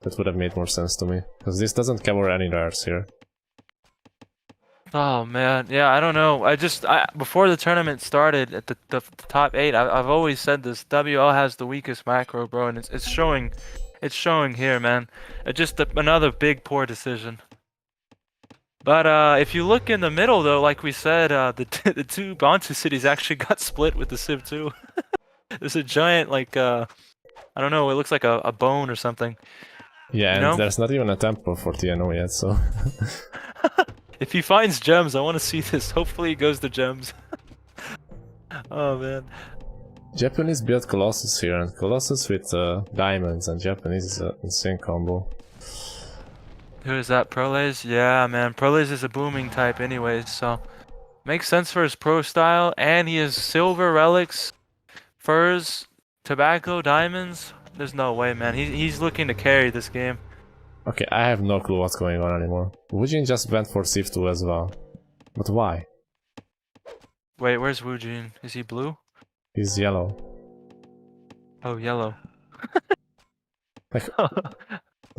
That would have made more sense to me. Because this doesn't cover any rares here. Oh man, yeah, I don't know. Before the tournament started at the top 8, I've always said this. WL has the weakest macro, bro, and it's showing. It's showing here, man. Just another big poor decision. But if you look in the middle, though, like we said, the two Bantu cities actually got split with the Civ 2. There's a giant, like, I don't know, it looks like a bone or something. Yeah, You and know? there's not even a temple for TNO yet, so... If he finds gems, I want to see this. Hopefully he goes to gems. Oh, man. Japanese built Colossus here, and Colossus with diamonds and Japanese is an insane combo. Who is that, Proles? Yeah, man, Proles is a booming type anyways, so... Makes sense for his pro style, and he has silver relics, furs, tobacco, diamonds. There's no way, man. He's looking to carry this game. Okay, I have no clue what's going on anymore. Wujin just went for Civ 2 as well. But why? Wait, where's Wujin? Is he blue? He's yellow. Oh, yellow. Like,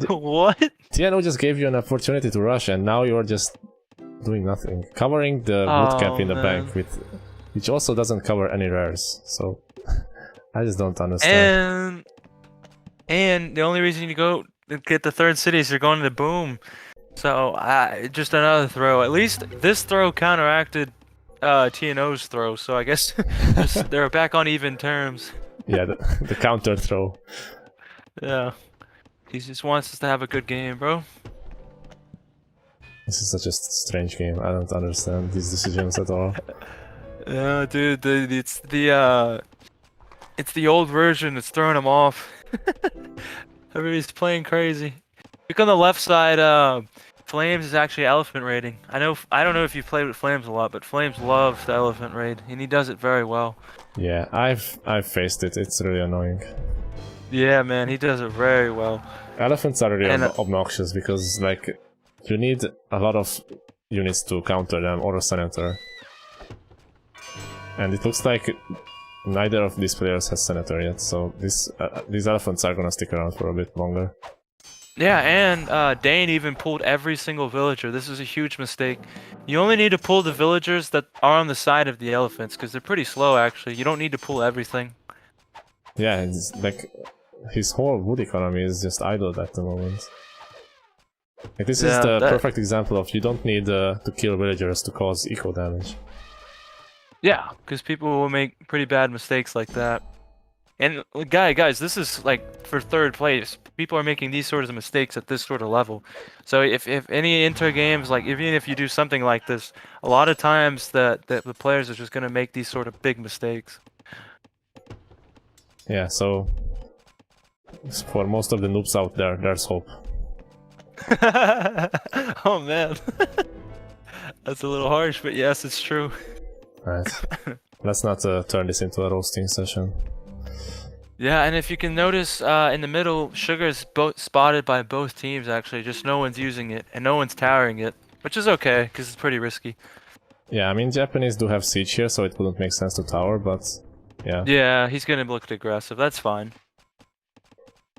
what? TNO just gave you an opportunity to rush and now you're just doing nothing. Covering the bootcamp in the bank, which also doesn't cover any rares, so... I just don't understand. And the only reason you go get the third city is you're going to boom. So, just another throw. At least this throw counteracted TNO's throw, so I guess they're back on even terms. Yeah, the counter throw. Yeah. He just wants us to have a good game, bro. This is such a strange game. I don't understand these decisions at all. Yeah, dude, it's the old version. It's throwing him off. Everybody's playing crazy. Look on the left side. Flames is actually elephant raiding. I don't know if you've played with Flames a lot, but Flames loves the elephant raid, and he does it very well. Yeah, I've faced it. It's really annoying. Yeah, man, he does it very well. Elephants are really obnoxious because, like, you need a lot of units to counter them or a senator. And it looks like neither of these players has senator yet, so these elephants are gonna stick around for a bit longer. Yeah, and Dane even pulled every single villager. This is a huge mistake. You only need to pull the villagers that are on the side of the elephants, because they're pretty slow, actually. You don't need to pull everything. Yeah, it's like... his whole wood economy is just idle at the moment. Like, this is the perfect example of you don't need to kill villagers to cause eco damage. Yeah, because people will make pretty bad mistakes like that. And guys, this is like for third place. People are making these sorts of mistakes at this sort of level. So if any inter games, like even if you do something like this, a lot of times the players are just gonna make these sort of big mistakes. Yeah, so for most of the noobs out there, there's hope. Oh man, that's a little harsh, but yes, it's true. Right. Let's not turn this into a roasting session. Yeah, and if you can notice in the middle, sugar is spotted by both teams actually, just no one's using it, and no one's towering it, which is okay, because it's pretty risky. Yeah, I mean, Japanese do have siege here, so it wouldn't make sense to tower, but yeah. Yeah, he's gonna look aggressive, that's fine.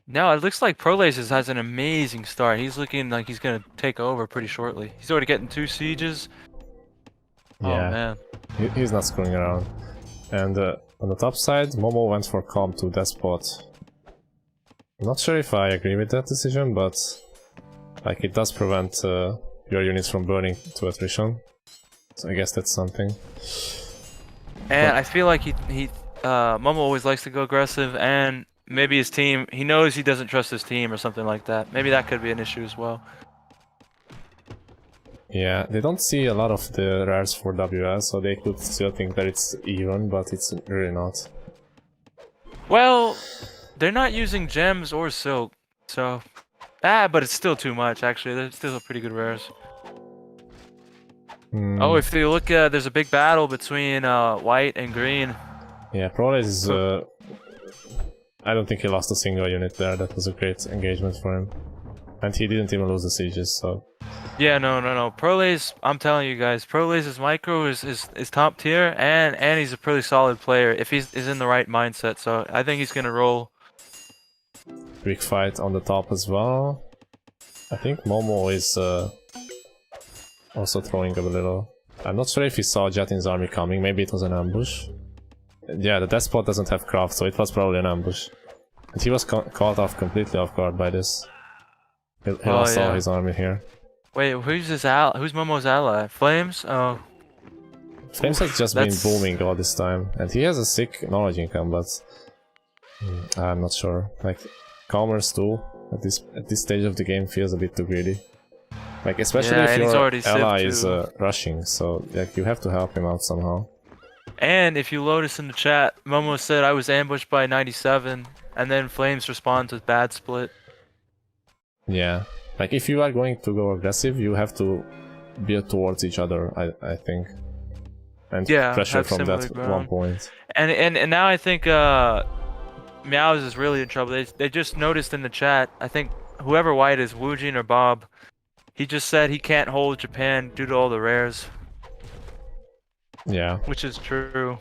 Now, it looks like Proles has an amazing start. He's looking like he's gonna take over pretty shortly. He's already getting 2 sieges. Yeah. Oh man. He's not screwing around. And on the top side, Momo went for Calm to Despot. I'm not sure if I agree with that decision, but like it does prevent your units from burning to attrition. So I guess that's something. And I feel like Momo always likes to go aggressive, and maybe his team, he knows he doesn't trust his team or something like that. Maybe that could be an issue as well. Yeah, they don't see a lot of the rares for WS, so they could still think that it's even, but it's really not. Well, they're not using gems or silk, so... but it's still too much, actually. They're still pretty good rares. Oh, if you look at, there's a big battle between white and green. Yeah, Prolase is... I don't think he lost a single unit there. That was a great engagement for him. And he didn't even lose the sieges, so... Yeah, no. Prolase, I'm telling you guys, Prolase's micro is top tier, and he's a pretty solid player if he's in the right mindset, so I think he's gonna roll. Big fight on the top as well. I think Momo is also throwing up a little. I'm not sure if he saw Jatin's army coming, maybe it was an ambush. Yeah, the Despot doesn't have craft, so it was probably an ambush. And he was caught off completely off guard by this. He lost all his army here. Wait, who's Momo's ally? Flames? Oh. Flames has just been booming all this time, and he has a sick knowledge income, but I'm not sure. Like, Commerce too, at this stage of the game, feels a bit too greedy. Like, especially if your ally is rushing, so like you have to help him out somehow. And if you notice in the chat, Momo said I was ambushed by 97, and then Flames responds with bad split. Yeah, like if you are going to go aggressive, you have to build towards each other, I think. And pressure from that one point. And now I think Meowz is really in trouble. They just noticed in the chat, I think whoever white is, Woojin or Bob, he just said he can't hold Japan due to all the rares. Yeah. Which is true.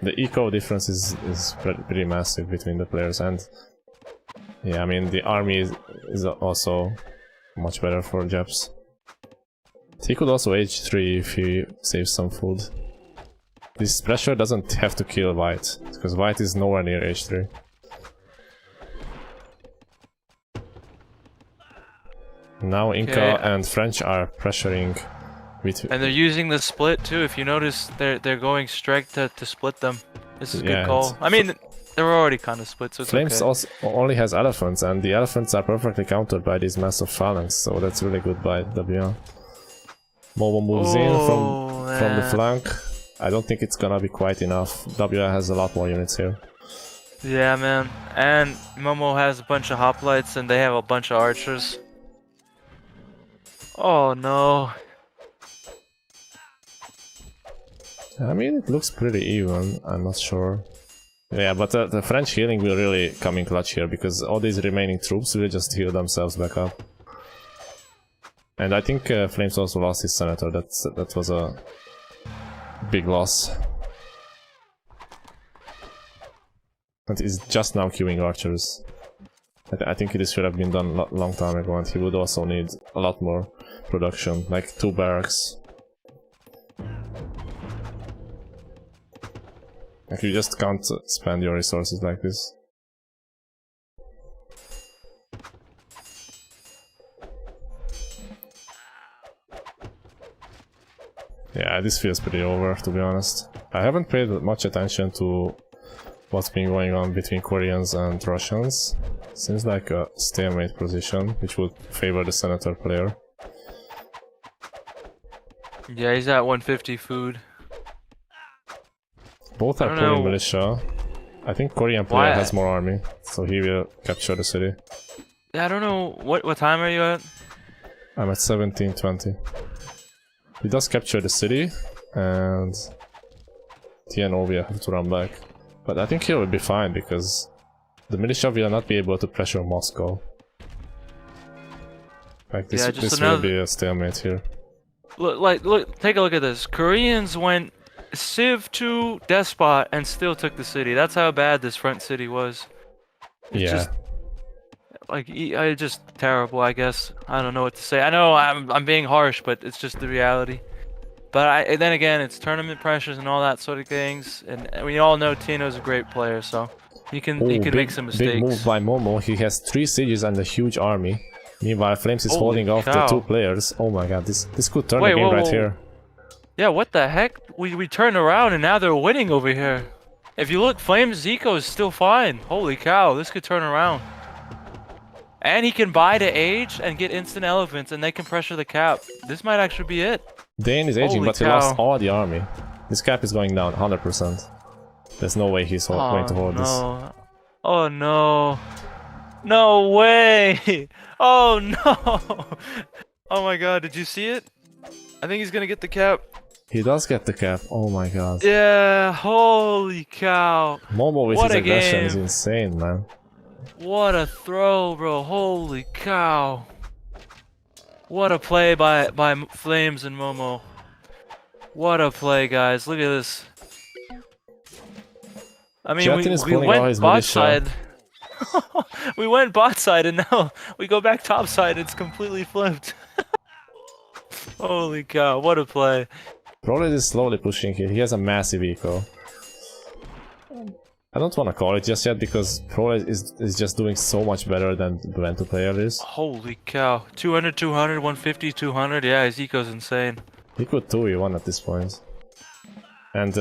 The eco difference is pretty massive between the players, and yeah, I mean the army is also much better for Japs. He could also H3 if he saves some food. This pressure doesn't have to kill white, because white is nowhere near H3. Now Inca and French are pressuring. And they're using the split too. If you notice, they're going straight to split them. This is a good call. I mean, they were already kind of split, so it's Flames also only has elephants, and the elephants are perfectly countered by these massive phalanx, so that's really good by WR. Momo moves in from the flank. I don't think it's gonna be quite enough. WR has a lot more units here. Yeah, man. And Momo has a bunch of hoplites, and they have a bunch of archers. Oh no. I mean, it looks pretty even, I'm not sure. Yeah, but the French healing will really come in clutch here, because all these remaining troops will just heal themselves back up. And I think Flames also lost his senator, that was a big loss. And he's just now queuing archers. I think this should have been done a long time ago, and he would also need a lot more production, like 2 barracks. Like, you just can't spend your resources like this. Yeah, this feels pretty over, to be honest. I haven't paid much attention to what's been going on between Koreans and Russians. Seems like a stalemate position, which would favor the senator player. Yeah, he's at 150 food. Both are pulling militia. I think Korean player has more army, so he will capture the city. Yeah, I don't know. What time are you at? I'm at 1720. He does capture the city, and TNO will have to run back. But I think he will be fine, because the militia will not be able to pressure Moscow. Like, this will be a stalemate here. Look, take a look at this. Koreans went Civ to Despot and still took the city. That's how bad this front city was. It's just, like, just terrible, I guess. I don't know what to say. I know I'm being harsh, but it's just the reality. But then again, it's tournament pressures and all that sort of things, and we all know Tino's a great player, so he can make some mistakes. Big move by Momo. He has 3 sieges and a huge army. Meanwhile, Flames is holding off the 2 players. Oh my god, this could turn the game right here. Yeah, what the heck? We turned around and now they're winning over here. If you look, Flames Zico is still fine. Holy cow, this could turn around. And he can buy to age and get instant elephants, and they can pressure the cap. This might actually be it. Dane is aging, Holy but he cow. lost all the army. This cap is going down 100%. There's no way he's going to hold this. Oh no. No way! Oh no! Oh my god, did you see it? I think he's gonna get the cap. He does get the cap, oh my god. Yeah, holy cow. Momo with What his a aggression game. is insane, man. What a throw, bro. Holy cow. What a play by Flames and Momo. What a play, guys. Look at this. I mean, we went bot side. We went bot side and now we go back top side. It's completely flipped. Holy cow, what a play. Probably is slowly pushing here. He has a massive eco. I don't want to call it just yet because Pro is just doing so much better than Bento player is. Holy cow. 200, 200, 150, 200. Yeah, his eco's insane. He could 2v1 at this point. And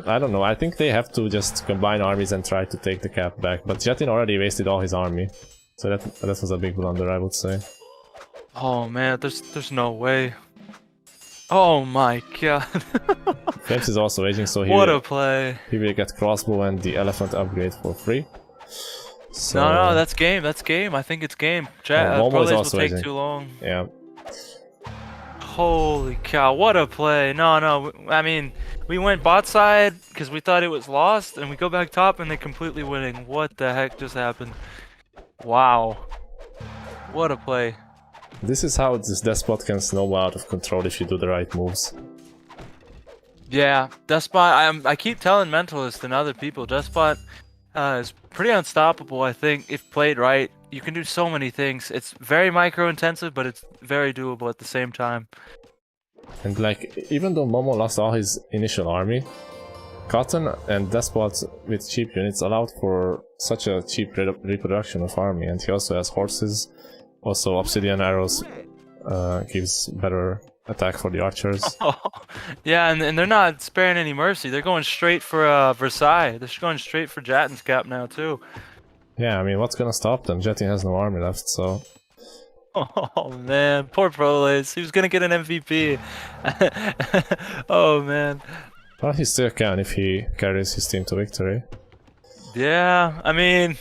I don't know, I think they have to just combine armies and try to take the cap back. But Jetin already wasted all his army. So that was a big blunder, I would say. Oh man, there's no way. Oh my god. Flames is also aging, so what a play. He will get crossbow and the elephant upgrade for free. So, no, that's game. That's game. I think it's game. Momo is also will take aging. too long. Yeah. Holy cow, what a play. No, I mean, we went bot side because we thought it was lost, and we go back top and they're completely winning. What the heck just happened? Wow. What a play. This is how this Despot can snowball out of control if you do the right moves. Yeah, Despot, I keep telling Mentalist and other people, Despot is pretty unstoppable, I think, if played right. You can do so many things. It's very micro-intensive, but it's very doable at the same time. And like, even though Momo lost all his initial army, Cotton and Despot with cheap units allowed for such a cheap reproduction of army, and he also has horses. Also, Obsidian Arrows gives better attack for the archers. Oh, yeah, and they're not sparing any mercy. They're going straight for Versailles. They're going straight for Jatin's cap now, too. Yeah, I mean, what's gonna stop them? Jetin has no army left, so... Oh, man. Poor Proles. He was gonna get an MVP. Oh, man. Well, he still can if he carries his team to victory. Yeah, I mean...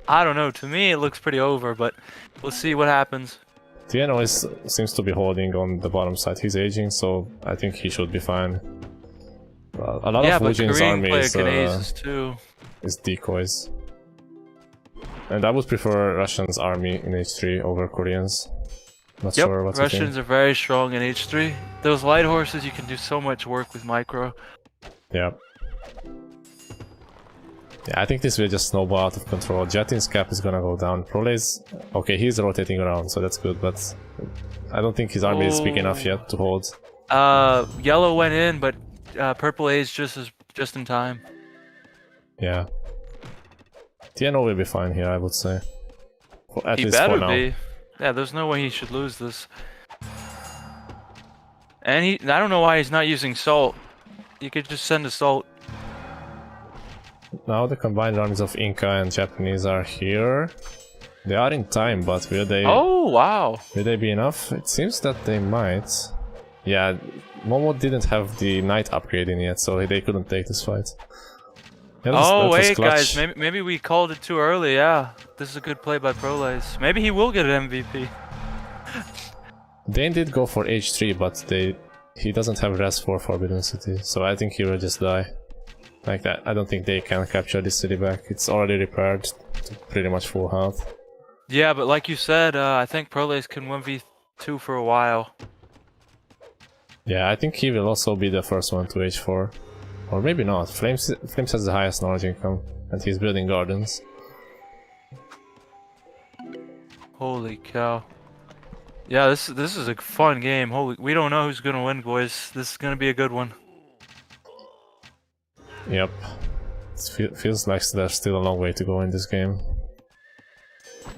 I don't know. To me, it looks pretty over, but we'll see what happens. Tieno seems to be holding on the bottom side. He's aging, so I think he should be fine. Well, a lot of Wujin's army is decoys. And I would prefer Russians' army in H3 over Koreans. Not sure what Russians are very strong in H3. Those light horses, you can do so much work with micro. Yeah. Yeah, I think this will just snowball out of control. Jetin's cap is gonna go down. Proles, okay, he's rotating around, so that's good, but I don't think his army is big enough yet to hold. Yellow went in, but purple is just in time. Yeah. Tieno will be fine here, I would say. At he least better for now. be. Yeah, there's no way he should lose this. And I don't know why he's not using salt. You could just send a salt. Now the combined armies of Inca and Japanese are here. They are in time, but will they... Oh, wow! Will they be enough? It seems that they might. Yeah, Momo didn't have the knight upgrade in yet, so they couldn't take this fight. Yeah, oh, wait, guys, maybe we called it too early, yeah. This is a good play by Proles. Maybe he will get an MVP. Dane did go for H3, but he doesn't have res for Forbidden City, so I think he will just die. Like that, I don't think they can capture this city back. It's already repaired to pretty much full health. Yeah, but like you said, I think Proles can 1v2 for a while. Yeah, I think he will also be the first one to H4. Or maybe not. Flames has the highest knowledge income, and he's building gardens. Holy cow. Yeah, this is a fun game. We don't know who's gonna win, boys. This is gonna be a good one. Yep. It feels like there's still a long way to go in this game.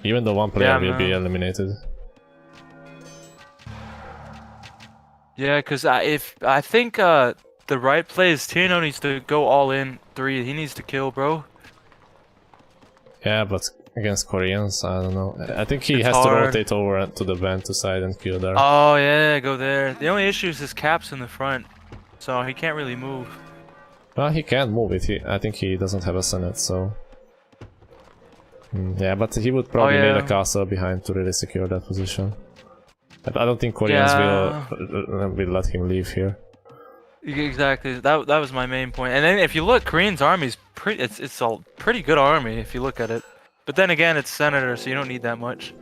Even though one player will be eliminated. Yeah, because I think the right play is Tino needs to go all in 3. He needs to kill, bro. Yeah, but against Koreans, I don't know. I think he It's has hard. to rotate over to the Bantu side and kill there. Oh yeah, go there. The only issue is his cap's in the front, so he can't really move. Well, he can move it. I think he doesn't have a Senate, so... yeah, but he would probably need a castle behind to really secure that position. But I don't think Koreans will let him leave here. Exactly. That was my main point. And then if you look, Korean's army's pretty. It's a pretty good army if you look at it. But then again, it's senator, so you don't need that much.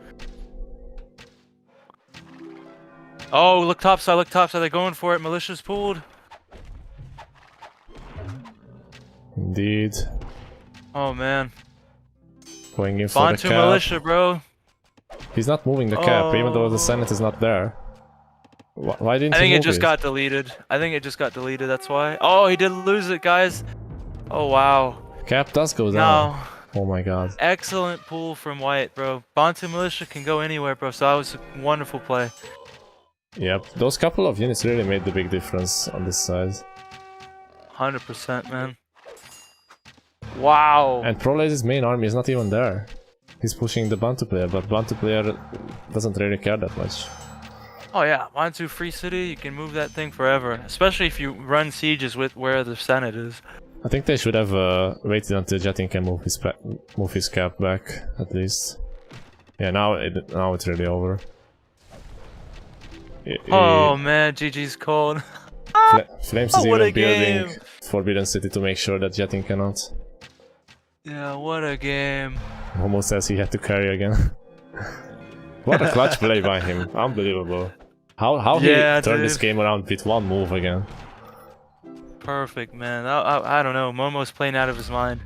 Oh, look topside, look topside. They're going for it. Militia's pulled. Indeed. Oh man. Going in for Bantu the cap. militia, bro. He's not moving the cap, even though the Senate is not there. Why didn't he move it? I think it just got deleted. I think it just got deleted, that's why. Oh, he did lose it, guys. Oh, wow. Cap does go down. No. Oh my god. Excellent pull from White, bro. Bantu militia can go anywhere, bro, so that was a wonderful play. Yep, those couple of units really made the big difference on this side. 100%, man. Wow. And Prolaze's main army is not even there. He's pushing the Bantu player, but Bantu player doesn't really care that much. Oh yeah, Bantu Free City, you can move that thing forever. Especially if you run sieges with where the Senate is. I think they should have waited until Jetin can move his cap back, at least. Yeah, now it's really over. Oh man, GG's cold. Flames is even building Forbidden City to make sure that Jetin cannot. Yeah, what a game. Momo says he had to carry again. What a clutch play by him. Unbelievable. How he turned this game around with one move again. Perfect, man. I don't know. Momo's playing out of his mind.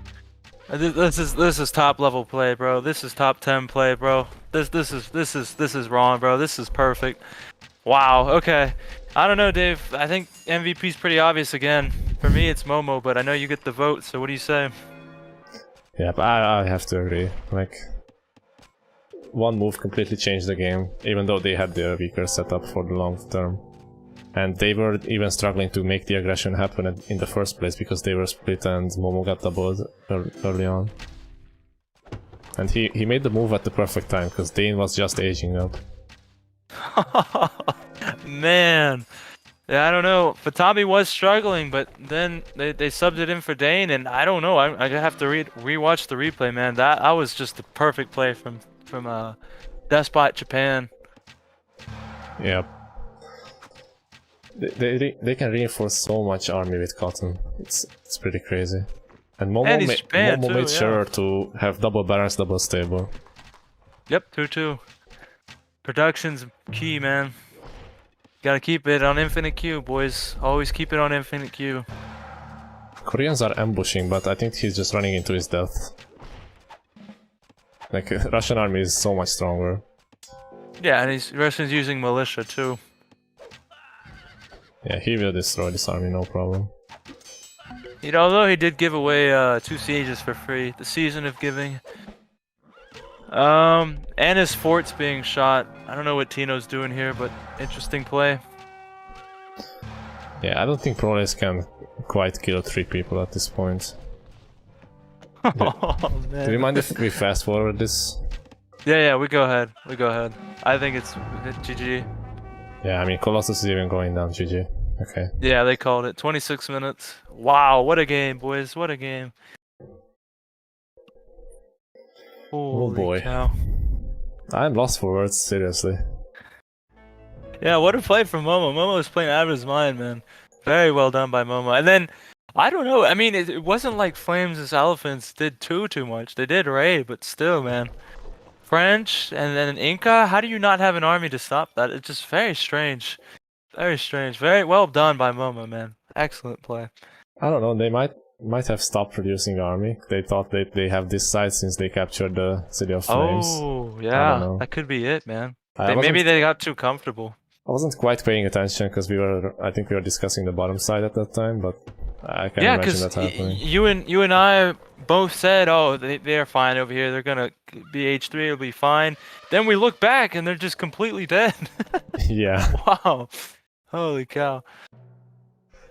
This is top level play, bro. This is top 10 play, bro. This is wrong, bro. This is perfect. Wow. Okay. I don't know, Dave. I think MVP's pretty obvious again. For me, it's Momo, but I know you get the vote. So what do you say? Yeah, but I have to agree. Like, one move completely changed the game, even though they had the weaker setup for the long term. And they were even struggling to make the aggression happen in the first place because they were split and Momo got doubled early on. And he made the move at the perfect time because Dane was just aging up. Man. Yeah, I don't know. Fatabi was struggling, but then they subbed it in for Dane, and I don't know. I have to rewatch the replay, man. That was just the perfect play from Despot Japan. Yep. They can reinforce so much army with cotton. It's pretty crazy. And Momo made sure to have double balance, double stable. Yep, 2-2. Production's key, man. Gotta keep it on infinite Q, boys. Always keep it on infinite Q. Koreans are ambushing, but I think he's just running into his death. Like, Russian army is so much stronger. Yeah, and Russian's using militia too. Yeah, he will destroy this army, no problem. You know, although he did give away 2 sieges for free, the season of giving. And his fort's being shot. I don't know what Tino's doing here, but interesting play. Yeah, I don't think Prolaze can quite kill 3 people at this point. Oh, man. Do you mind if we fast forward this? Yeah, we go ahead. We go ahead. I think it's GG. Yeah, I mean, Colossus is even going down, GG. Okay. Yeah, they called it. 26 minutes. Wow, what a game, boys. What a game. Holy oh boy. Cow. I'm lost for words, seriously. Yeah, what a play from Momo. Momo was playing out of his mind, man. Very well done by Momo. And then, I don't know, I mean, it wasn't like Flames' Elephants did too much. They did raid, but still, man. French, and then Inca, how do you not have an army to stop that? It's just very strange. Very strange. Very well done by Momo, man. Excellent play. I don't know, they might have stopped producing army. They thought they have this side since they captured the City of Flames. Oh, yeah, that could be it, man. Maybe they got too comfortable. I wasn't quite paying attention because I think we were discussing the bottom side at that time, but I can imagine that happening. You and I both said, oh, they're fine over here. They're gonna be H3. It'll be fine. Then we look back and they're just completely dead. Yeah. Wow. Holy cow.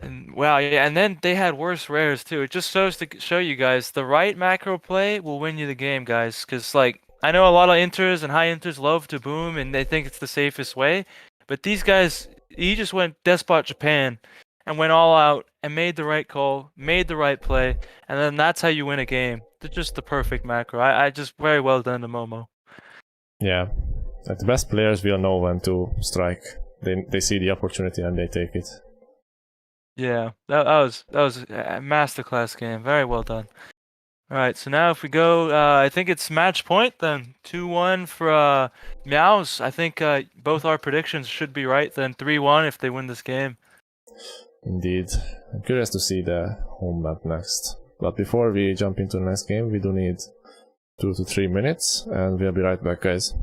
And wow, yeah, and then they had worse rares too. It just shows to show you guys the right macro play will win you the game, guys. Because like I know a lot of inters and high inters love to boom and they think it's the safest way, but these guys, he just went despot Japan and went all out and made the right call, made the right play, and then that's how you win a game. They're just the perfect macro. I just very well done to Momo. Yeah, like the best players will know when to strike. They see the opportunity and they take it. Yeah, that was a masterclass game. Very well done. All right, so now if we go, I think it's match point then. 2-1 for Meowz. I think both our predictions should be right then. 3-1 if they win this game. Indeed. I'm curious to see the home map next. But before we jump into the next game, we do need 2 to 3 minutes, and we'll be right back, guys.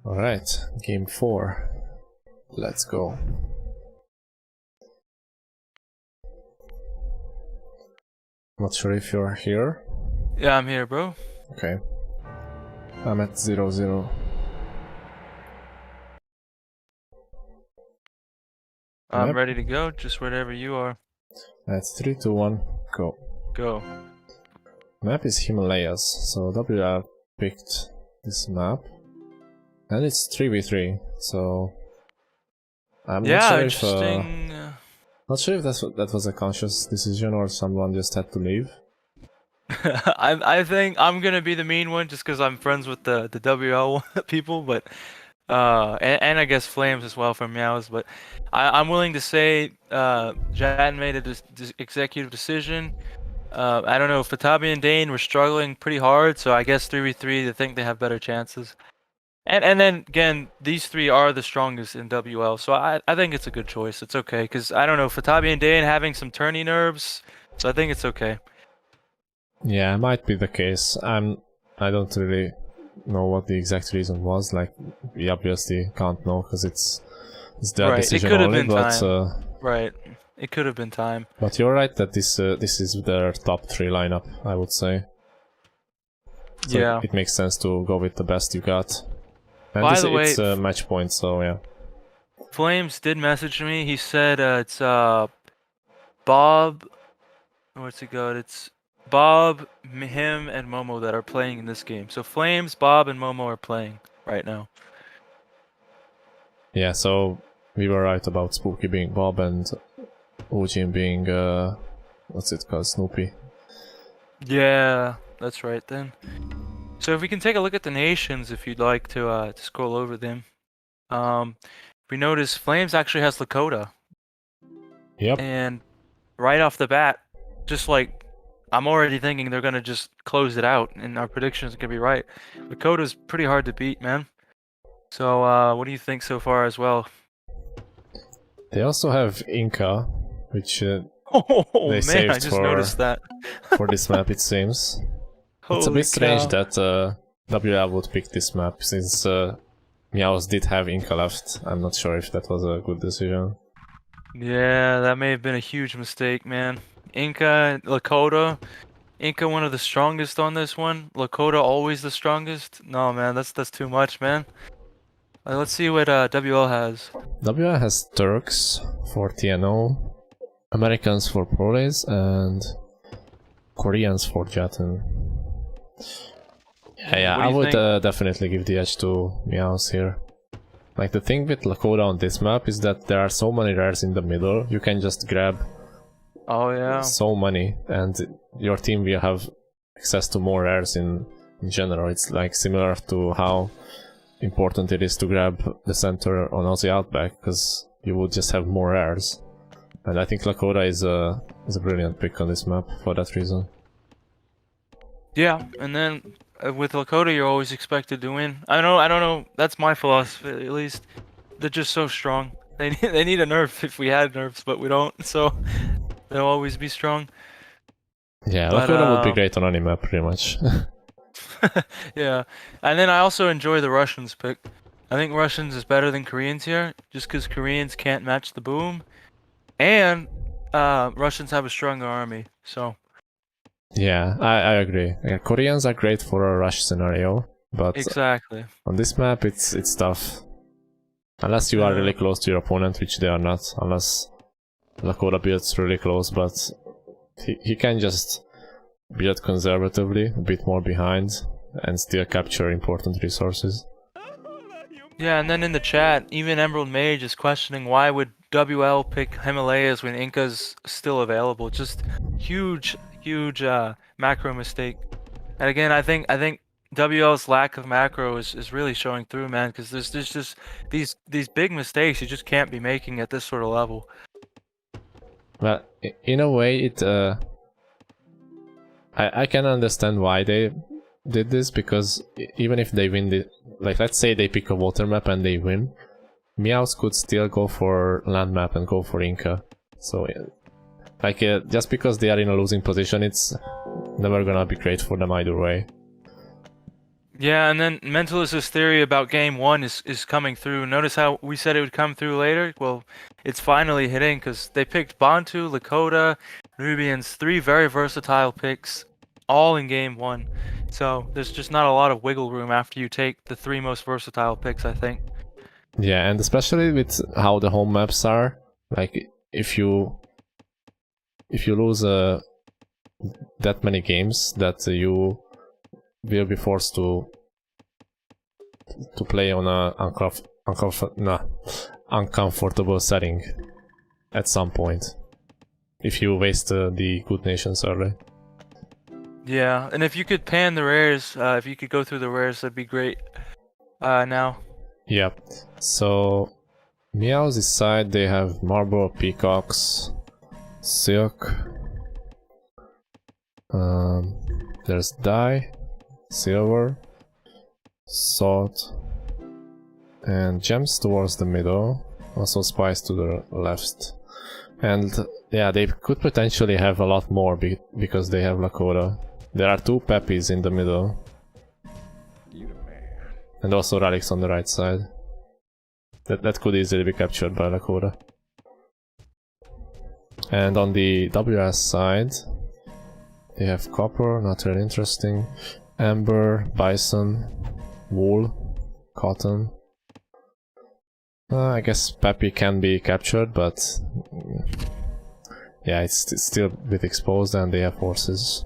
Alright, game 4. Let's go. Not sure if you're here. Yeah, I'm here, bro. Okay. I'm at 0-0. I'm Yep. ready to go, just wherever you are. At 3, 2, 1, go. Go. Map is Himalayas, so WR picked this map. And it's 3v3, so I'm Yeah, not sure interesting. if that was a conscious decision or someone just had to leave. I think I'm gonna be the mean one just because I'm friends with the WL people, but And I guess Flames as well from Meowz. But I'm willing to say Jan made a executive decision. I don't know. Fatabi and Dane were struggling pretty hard, so I guess 3v3. They think they have better chances. And then again, these three are the strongest in WL, so I think it's a good choice. It's okay, because I don't know, Fatabi and Dane having some tourney nerves, so I think it's okay. Yeah, it might be the case. I don't really know what the exact reason was. Like, we obviously can't know because it's their decision only. Right, it could have been time. But you're right that this is their top 3 lineup, I would say. So yeah, it makes sense to go with the best you got. And by the way, it's a match point, so yeah. Flames did message me. He said it's Bob. Where's it go? It's Bob, him, and Momo that are playing in this game. So Flames, Bob, and Momo are playing right now. Yeah, so we were right about Spooky being Bob and Ujin being what's it called, Snoopy. Yeah, that's right then. So if we can take a look at the nations, if you'd like to scroll over them, we notice Flames actually has Lakota. Yep. And right off the bat, just like I'm already thinking they're gonna just close it out, and our predictions are gonna be right. Lakota's pretty hard to beat, man. So what do you think so far as well? They also have Inca, which oh they man, I just noticed that for this map, it seems. It's a bit strange that WL would pick this map, since Meowz did have Inca left. I'm not sure if that was a good decision. Yeah, that may have been a huge mistake, man. Inca, Lakota. Inca one of the strongest on this one. Lakota always the strongest. No, man, that's too much, man. Let's see what WL has. WL has Turks for TNO, Americans for Proles, and Koreans for Jatun. Yeah, I would definitely give the edge to Meowz here. Like, the thing with Lakota on this map is that there are so many rares in the middle, you can just grab so many, and your team will have access to more rares in general. It's like similar to how important it is to grab the center on Aussie Outback, because you would just have more rares. And I think Lakota is a brilliant pick on this map for that reason. Yeah, and then with Lakota, you're always expected to win. I don't know. That's my philosophy, at least. They're just so strong. They need a nerf if we had nerfs, but we don't. So they'll always be strong. Yeah, Lakota would be great on any map, pretty much. Yeah, and then I also enjoy the Russians pick. I think Russians is better than Koreans here, just because Koreans can't match the boom, and Russians have a stronger army. So. Yeah, I agree. Yeah, Koreans are great for a rush scenario, but exactly on this map it's tough. Unless you are really close to your opponent, which they are not, unless Lakota builds really close, but he can just build conservatively, a bit more behind, and still capture important resources. Yeah, and then in the chat, even Emerald Mage is questioning why would WL pick Himalayas when Inca's still available. Just huge macro mistake. And again, I think WL's lack of macro is really showing through, man, because there's just these big mistakes you just can't be making at this sort of level. Well, in a way, it I can understand why they did this, because even if they win like, let's say they pick a water map and they win, Meowz could still go for land map and go for Inca. So like, just because they are in a losing position, it's never gonna be great for them either way. Yeah, and then Mentalist's theory about game 1 is coming through. Notice how we said it would come through later? Well, it's finally hitting, because they picked Bantu, Lakota, Nubians, 3 very versatile picks, all in game 1. So there's just not a lot of wiggle room after you take the 3 most versatile picks, I think. Yeah, and especially with how the home maps are, like, if you lose that many games, that you will be forced to play on a uncomfortable setting at some point, if you waste the good nations early. Yeah, and if you could pan the rares, if you could go through the rares, that'd be great. Now. Yep. So Meow's side, they have marble, peacocks, silk. There's dye, silver, salt, and gems towards the middle. Also spice to the left. And yeah, they could potentially have a lot more because they have Lakota. There are 2 Peppies in the middle. And also relics on the right side. That could easily be captured by Lakota. And on the WS side, they have copper, not really interesting, amber, bison, wool, cotton. I guess Peppy can be captured, but yeah, it's still a bit exposed, and they have horses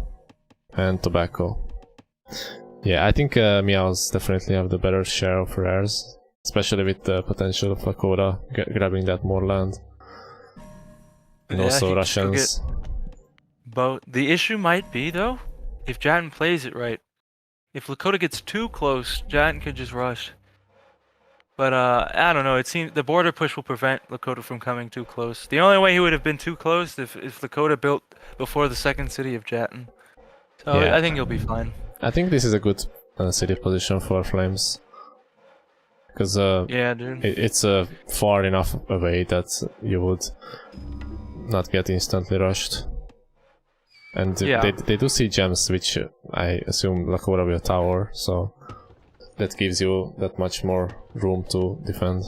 and tobacco. Yeah, I think Meowz definitely have the better share of rares, especially with the potential of Lakota grabbing that more land. And Yeah, also he could Russians. But the issue might be, though, if Jatten plays it right. If Lakota gets too close, Jatten could just rush. But I don't know, it seems the border push will prevent Lakota from coming too close. The only way he would have been too close if Lakota built before the second city of Jatten. So Yeah. I think he'll be fine. I think this is a good city position for Flames. Because Yeah, dude. it's far enough away that you would not get instantly rushed. And Yeah. they do see gems, which I assume Lakota will tower, so that gives you that much more room to defend.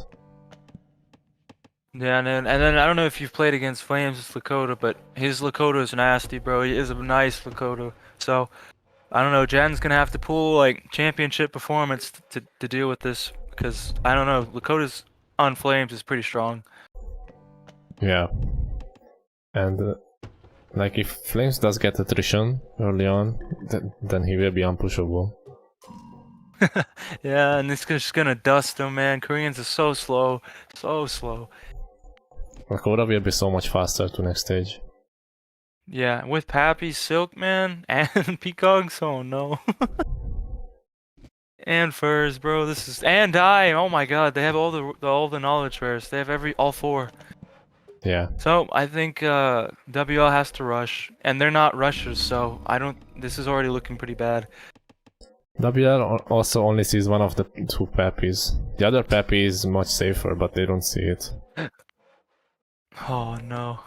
Yeah, and then I don't know if you've played against Flames with Lakota, but his Lakota is nasty, bro. He is a nice Lakota. So I don't know, Jatten's gonna have to pull like championship performance to deal with this, because I don't know, Lakota's on Flames is pretty strong. Yeah. And like if Flames does get attrition early on, then he will be unpushable. Yeah, and it's just gonna dust him, man. Koreans are so slow, so slow. Lakota will be so much faster to next stage. Yeah, with Pappy, Silk, man, and Peacocks, oh no. And Furs, bro, this is, and Dye, oh my god, they have all the knowledge rares. They have all 4. Yeah. So I think WL has to rush, and they're not rushers, so this is already looking pretty bad. WL also only sees one of the 2 Peppies. The other Peppy is much safer, but they don't see it. Oh no.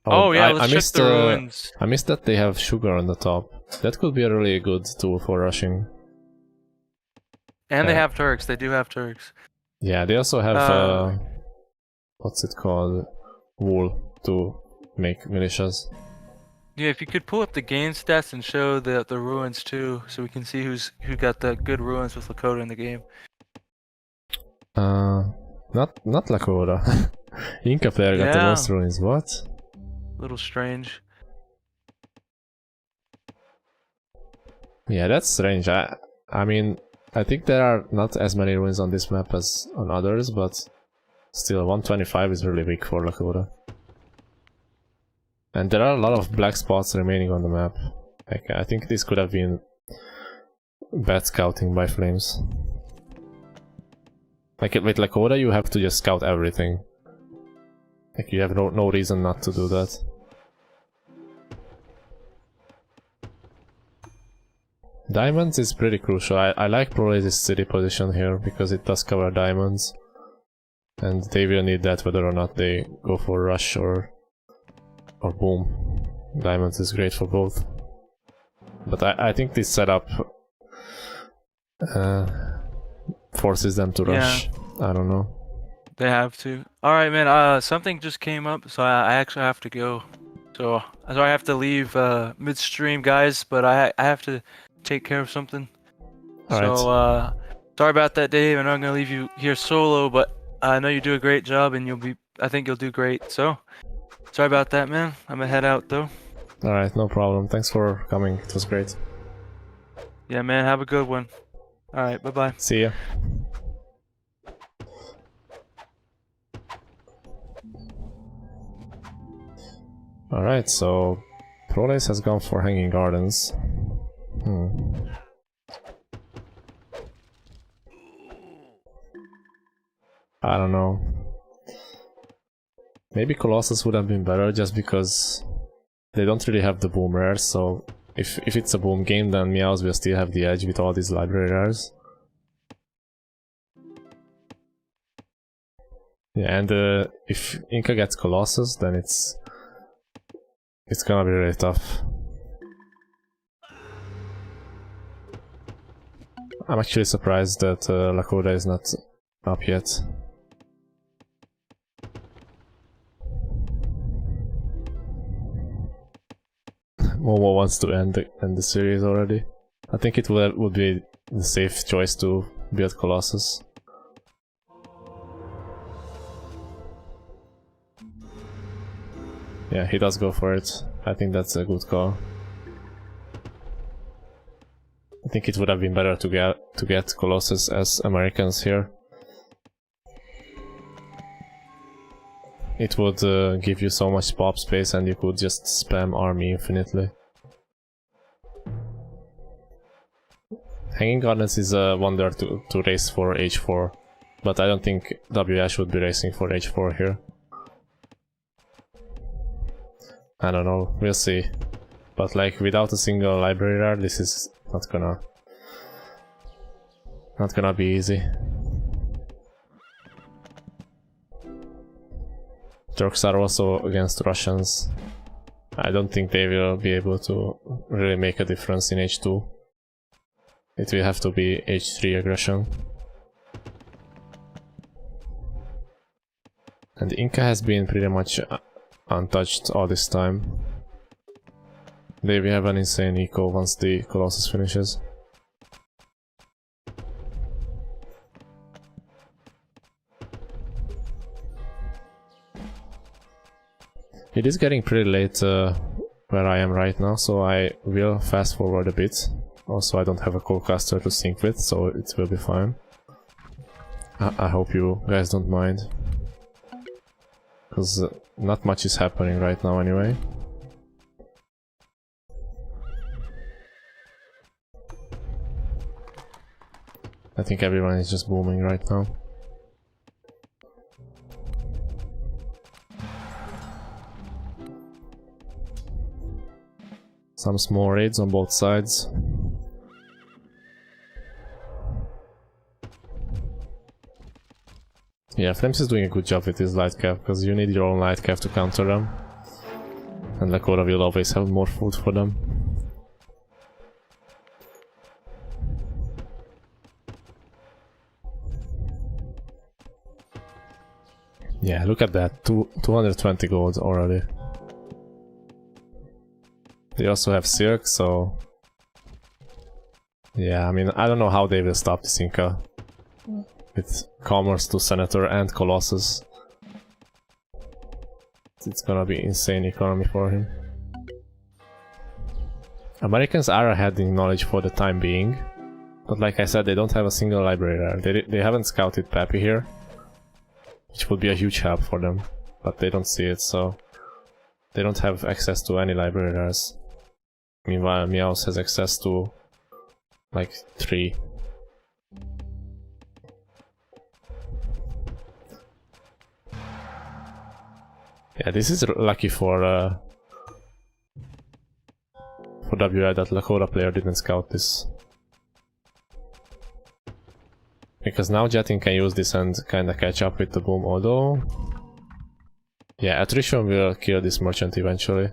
Oh yeah, let's check the ruins. I missed that they have sugar on the top. That could be a really good tool for rushing. And they have Turks, they do have Turks. Yeah, they also have what's it called? Wool to make militias. Yeah, if you could pull up the game stats and show the ruins too, so we can see who got the good ruins with Lakota in the game. Not Lakota. Inca player got the most ruins. What? Little strange. Yeah, that's strange. I mean, I think there are not as many ruins on this map as on others, but still 125 is really weak for Lakota. And there are a lot of black spots remaining on the map. Like, I think this could have been bad scouting by Flames. Like with Lakota, you have to just scout everything. Like you have no reason not to do that. Diamonds is pretty crucial. I like Prole's city position here because it does cover diamonds. And they will need that whether or not they go for rush or boom. Diamonds is great for both. But I think this setup forces them to rush. I don't know. They have to. Alright man, something just came up, so I actually have to go. So I have to leave midstream, guys, but I have to take care of something. Alright. Sorry about that, Dave. I'm not gonna leave you here solo, but I know you do a great job, and I think you'll do great. So sorry about that, man. I'm gonna head out though. Alright, no problem. Thanks for coming. It was great. Yeah, man. Have a good one. Alright, bye bye. See ya. Alright, so Proles has gone for Hanging Gardens. I don't know. Maybe Colossus would have been better just because they don't really have the boom rares, so if it's a boom game, then Meowz will still have the edge with all these library rares. Yeah, and if Inca gets Colossus, then it's gonna be really tough. I'm actually surprised that Lakota is not up yet. Momo wants to end the series already. I think it would be the safe choice to build Colossus. Yeah, he does go for it. I think that's a good call. I think it would have been better to get Colossus as Americans here. It would give you so much pop space and you could just spam army infinitely. Hanging Gardens is a wonder to race for H4, but I don't think WH would be racing for H4 here. I don't know, we'll see. But like without a single library rare, this is not gonna be easy. Turks are also against Russians. I don't think they will be able to really make a difference in H2. It will have to be H3 aggression. And Inca has been pretty much untouched all this time. They will have an insane eco once the Colossus finishes. It is getting pretty late where I am right now, so I will fast forward a bit. Also, I don't have a co-caster to sync with, so it will be fine. I hope you guys don't mind. Because not much is happening right now anyway. I think everyone is just booming right now. Some small raids on both sides. Yeah, Flames is doing a good job with his light cap, because you need your own light cap to counter them. And Lakota will always have more food for them. Yeah, look at that, 220 gold already. They also have Silk, so... Yeah, I mean, I don't know how they will stop this Inca. With Commerce to Senator and Colossus. It's gonna be insane economy for him. Americans are ahead in knowledge for the time being. But like I said, they don't have a single library there. They haven't scouted Pappy here. Which would be a huge help for them. But they don't see it, so... They don't have access to any library rares. Meanwhile, Meowz has access to... like 3. Yeah, this is lucky for WI that Lakota player didn't scout this. Because now Jetin can use this and kinda catch up with the boom, although... Yeah, attrition will kill this merchant eventually.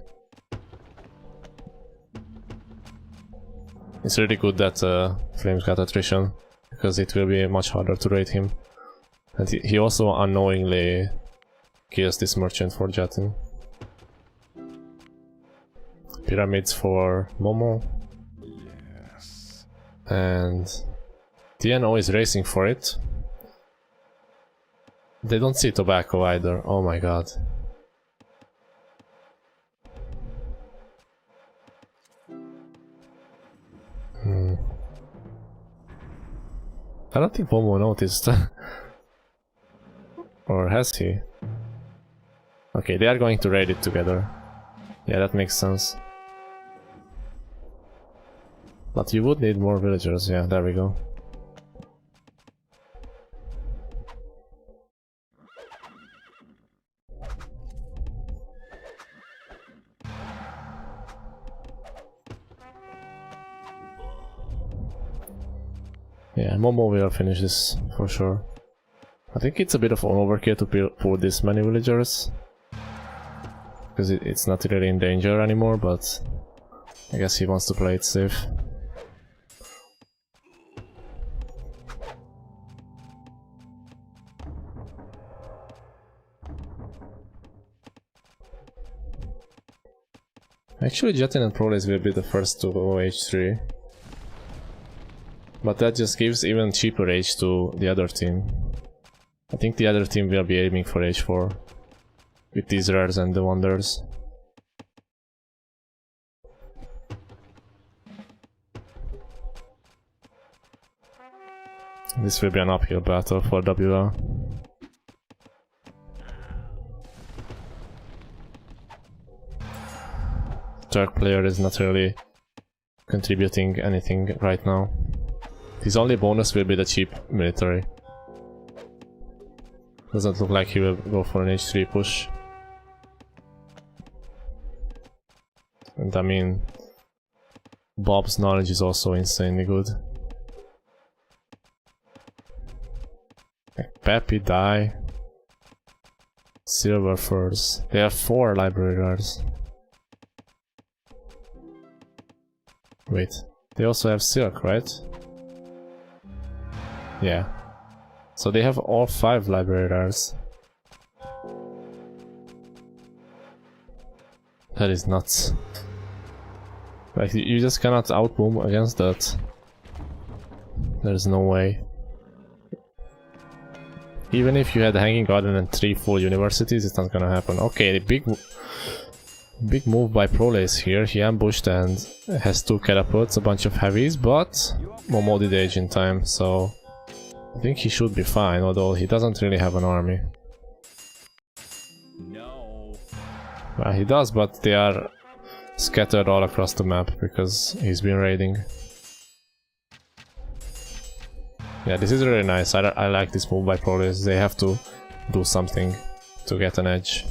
It's really good that Flames got attrition, because it will be much harder to raid him. And he also unknowingly kills this merchant for Jetin. Pyramids for Momo. Yes. And TNO is racing for it. They don't see tobacco either. Oh my god. I don't think Momo noticed. Or has he? Okay, they are going to raid it together. Yeah, that makes sense. But you would need more villagers, yeah, there we go. Yeah, Momo will finish this for sure. I think it's a bit of an overkill to pull this many villagers. Because it's not really in danger anymore, but I guess he wants to play it safe. Actually, Jetin and Proles will be the first to go H3. But that just gives even cheaper H to the other team. I think the other team will be aiming for H4. With these rares and the wonders. This will be an uphill battle for WL. Turk player is not really contributing anything right now. His only bonus will be the cheap military. Doesn't look like he will go for an H3 push. And I mean, Bob's knowledge is also insanely good. Peppy, Die. Silver Furs. They have 4 library rares. Wait, they also have Silk, right? Yeah. So they have all 5 library rares. That is nuts. Like, you just cannot outboom against that. There's no way. Even if you had Hanging Garden and 3 full universities, it's not gonna happen. Okay, big move by Proles here. He ambushed and has 2 catapults, a bunch of heavies, but Momo did age in time, so I think he should be fine, although he doesn't really have an army. No. Well, he does, but they are scattered all across the map because he's been raiding. Yeah, this is really nice. I like this move by Proles. They have to do something to get an edge.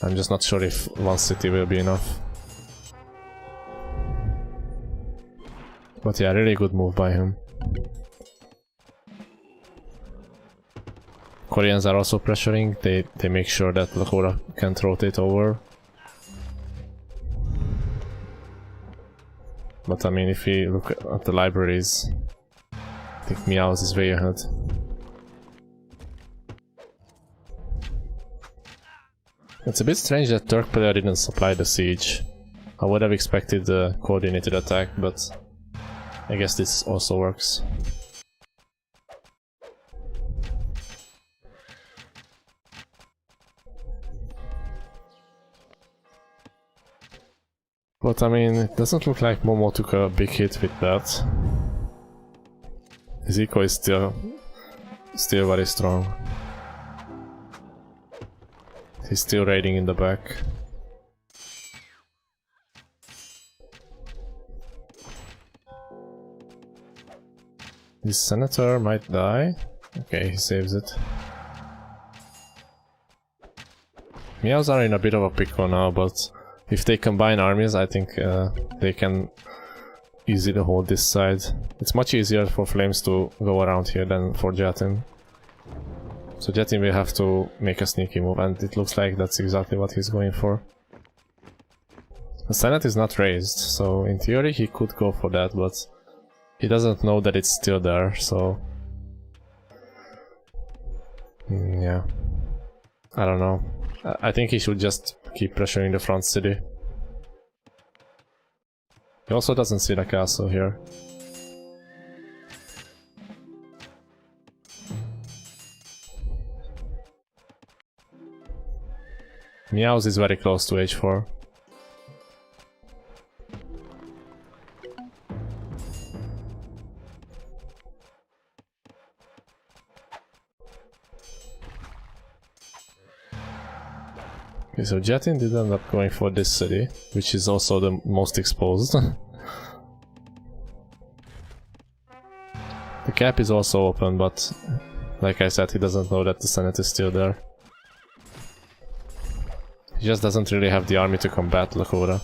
I'm just not sure if 1 city will be enough. But yeah, really good move by him. Koreans are also pressuring. They make sure that Lakota can't rotate over. But I mean, if we look at the libraries, I think Meowz is way ahead. It's a bit strange that Turk player didn't supply the siege. I would have expected a coordinated attack, but I guess this also works. But I mean, it doesn't look like Momo took a big hit with that. His eco is still very strong. He's still raiding in the back. This senator might die. Okay, he saves it. Meowz are in a bit of a pickle now, but if they combine armies, I think they can easily hold this side. It's much easier for Flames to go around here than for Jetin. So Jetin will have to make a sneaky move, and it looks like that's exactly what he's going for. The Senate is not raised, so in theory he could go for that, but he doesn't know that it's still there, so... yeah. I don't know. I think he should just keep pressuring the front city. He also doesn't see the castle here. Meowz is very close to H4. Okay, so Jetin did end up going for this city, which is also the most exposed. The cap is also open, but like I said, he doesn't know that the Senate is still there. He just doesn't really have the army to combat Lakota.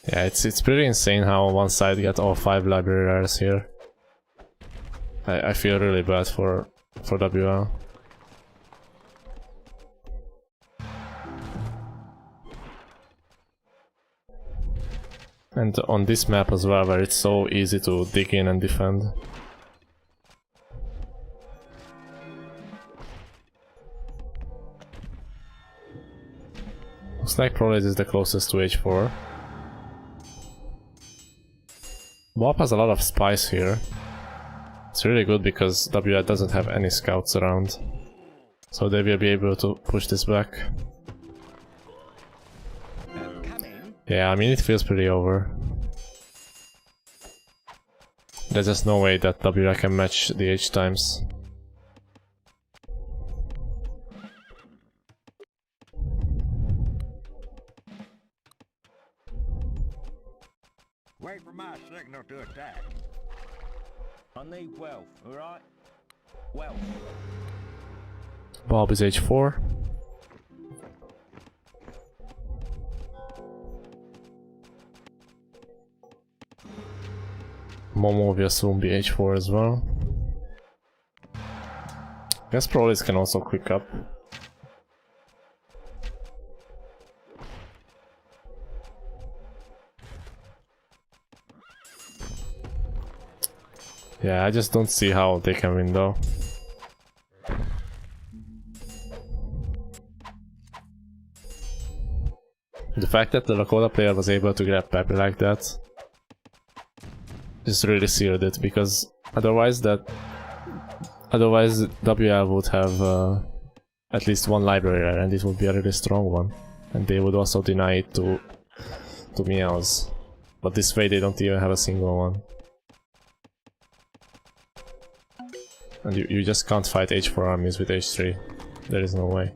Yeah, it's pretty insane how one side got all 5 library rares here. I feel really bad for WL. And on this map as well, where it's so easy to dig in and defend. Looks like probably this is the closest to H4. bo5 has a lot of spies here. It's really good because WL doesn't have any scouts around. So they will be able to push this back. Yeah, I mean it feels pretty over. There's just no way that WL can match the H times. Wait for my signal to attack. I need wealth, alright? Wealth. bo5 is H4. Momo will soon be H4 as well. Guess Prolis can also quick up. Yeah, I just don't see how they can win though. The fact that the Lakota player was able to grab Pepe like that just really sealed it, because otherwise WL would have at least one library rare, and this would be a really strong one, and they would also deny it to Meowz. But this way they don't even have a single one. And you just can't fight H4 armies with H3. There is no way.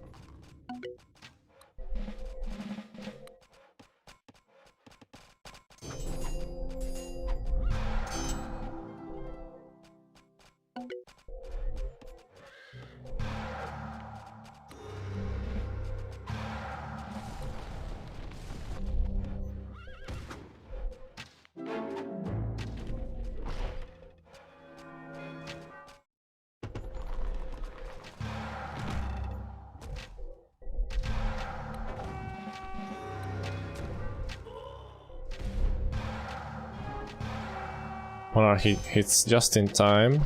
Monarch hits just in time,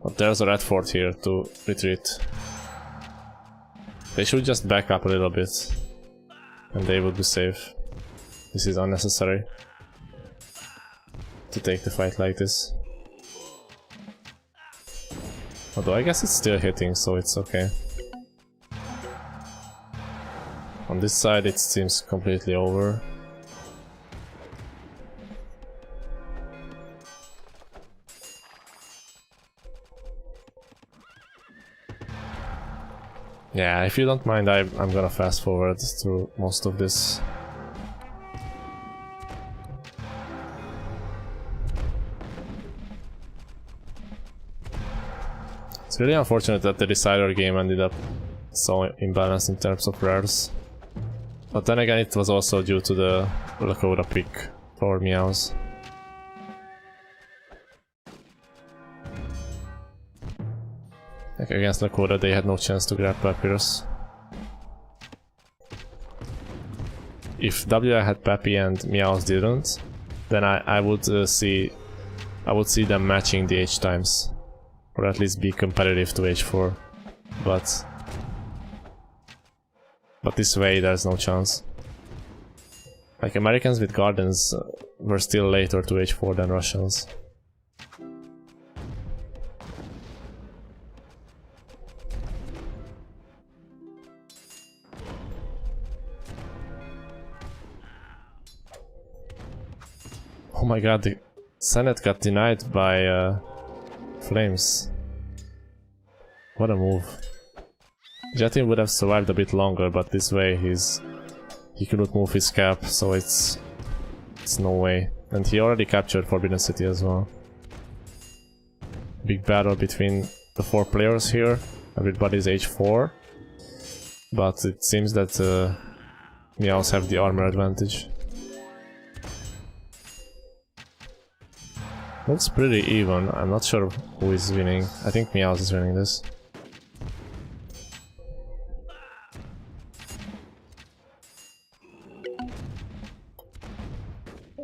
but there's a red fort here to retreat. They should just back up a little bit, and they would be safe. This is unnecessary to take the fight like this. Although I guess it's still hitting, so it's okay. On this side it seems completely over. Yeah, if you don't mind, I'm gonna fast forward through most of this. It's really unfortunate that the decider game ended up so imbalanced in terms of rares. But then again, it was also due to the Lakota pick for Meowz. Like against Lakota, they had no chance to grab Papyrus. If WI had Pappy and Meowz didn't, then I would see them matching the H times, or at least be competitive to H4. But this way, there's no chance. Like Americans with Gardens were still later to H4 than Russians. Oh my god, the Senate got denied by Flames. What a move. Jetin would have survived a bit longer, but this way he couldn't move his cap, so it's no way. And he already captured Forbidden City as well. Big battle between the 4 players here. Everybody's H4. But it seems that Meowz have the armor advantage. Looks pretty even. I'm not sure who is winning. I think Meowz is winning this.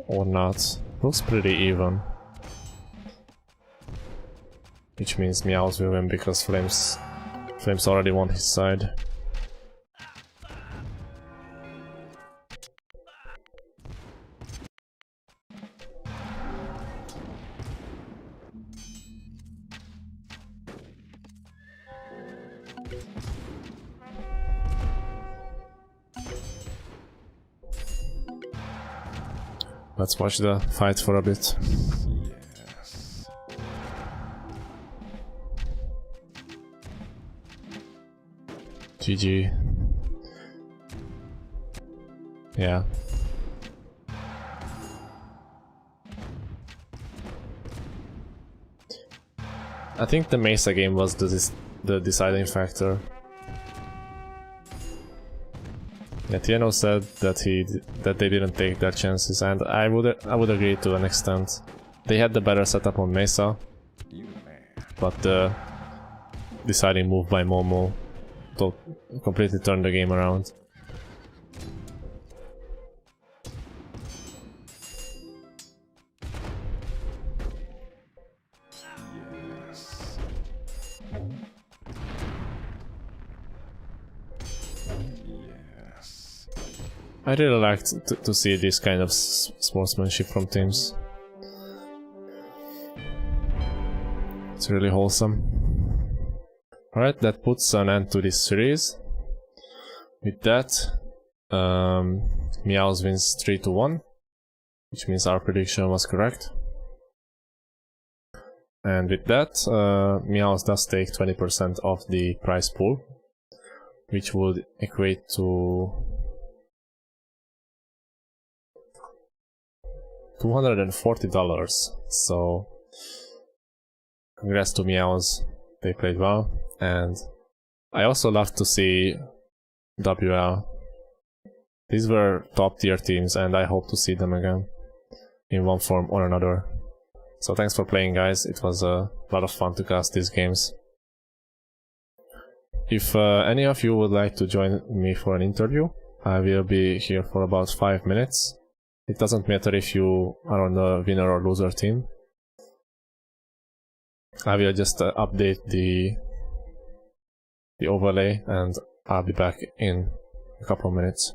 Or not. Looks pretty even. Which means Meowz will win because Flames already won his side. Let's watch the fight for a bit. Yes. GG. Yeah. I think the Mesa game was the deciding factor. Yeah, Tieno said that they didn't take their chances, and I would agree to an extent. They had the better setup on Mesa, You man. but the deciding move by Momo completely turned the game around. Yes. Yes. I really liked to see this kind of sportsmanship from teams. It's really wholesome. Alright, that puts an end to this series. With that, Meowz wins 3-1, which means our prediction was correct. And with that, Meowz does take 20% of the prize pool, which would equate to $240. So, congrats to Meowz, they played well. And I also love to see WL. These were top tier teams, and I hope to see them again in one form or another. So thanks for playing, guys. It was a lot of fun to cast these games. If any of you would like to join me for an interview, I will be here for about 5 minutes. It doesn't matter if you are on the winner or loser team. I will just update the overlay, and I'll be back in a couple of minutes.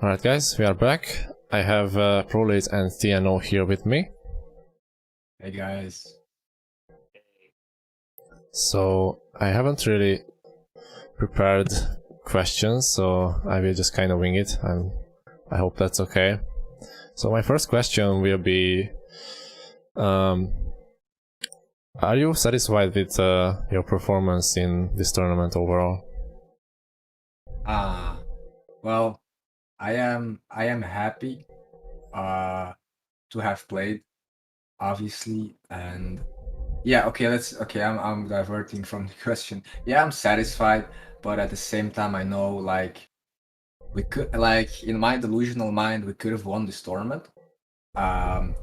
Alright guys, we are back. I have Prolate and TNO here with me. Hey guys. So I haven't really prepared questions, so I will just kind of wing it, and I hope that's okay. So my first question will be, are you satisfied with your performance in this tournament overall? Well, I am happy to have played, obviously, and yeah, okay, I'm diverting from the question. Yeah, I'm satisfied, but at the same time I know like we could, like, in my delusional mind, we could have won this tournament.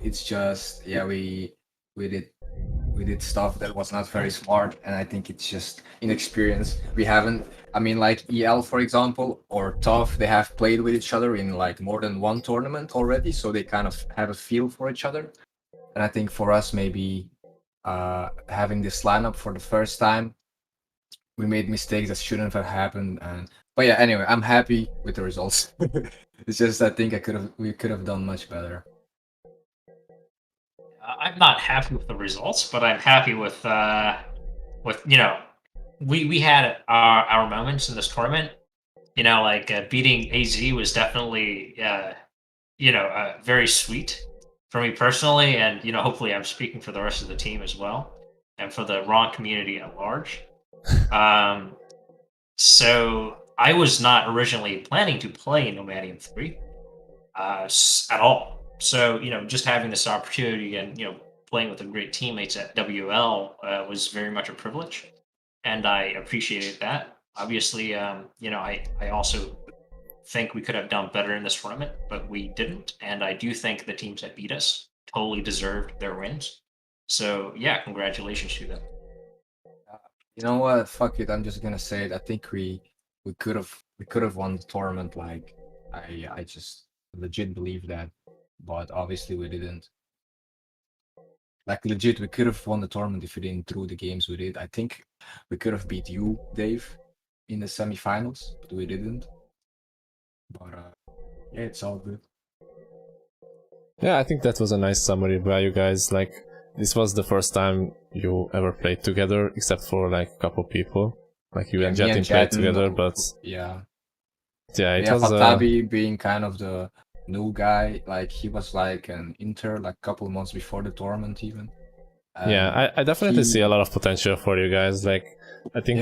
It's just, yeah, we did stuff that was not very smart, and I think it's just inexperience. We haven't, I mean, like EL, for example, or TOF, they have played with each other in like more than one tournament already, so they kind of have a feel for each other. And I think for us, maybe having this lineup for the first time, we made mistakes that shouldn't have happened. And but yeah, anyway, I'm happy with the results. It's just, I think we could have done much better. I'm not happy with the results, but I'm happy with you know, we had our moments in this tournament. You know, like beating AZ was definitely very sweet for me personally, and you know, hopefully I'm speaking for the rest of the team as well, and for the Raw community at large. So I was not originally planning to play Nomadium 3 at all. So, you know, just having this opportunity and, you know, playing with the great teammates at WL was very much a privilege. And I appreciated that. Obviously, you know, I also think we could have done better in this tournament, but we didn't. And I do think the teams that beat us totally deserved their wins. So, yeah, congratulations to them. You know what? Fuck it. I'm just gonna say it. I think we could have won the tournament. Like, I just legit believe that, but obviously we didn't. Like, legit, we could have won the tournament if we didn't through the games we did. I think we could have beat you, Dave, in the semifinals, but we didn't. But yeah, it's all good. Yeah, I think that was a nice summary by you guys. Like, this was the first time you ever played together, except for like a couple people. Like you and Jatin played together, but yeah, it was Fatabi being kind of the new guy. Like, he was like an intern, like a couple months before the tournament even. Yeah, I definitely see a lot of potential for you guys. Like, I think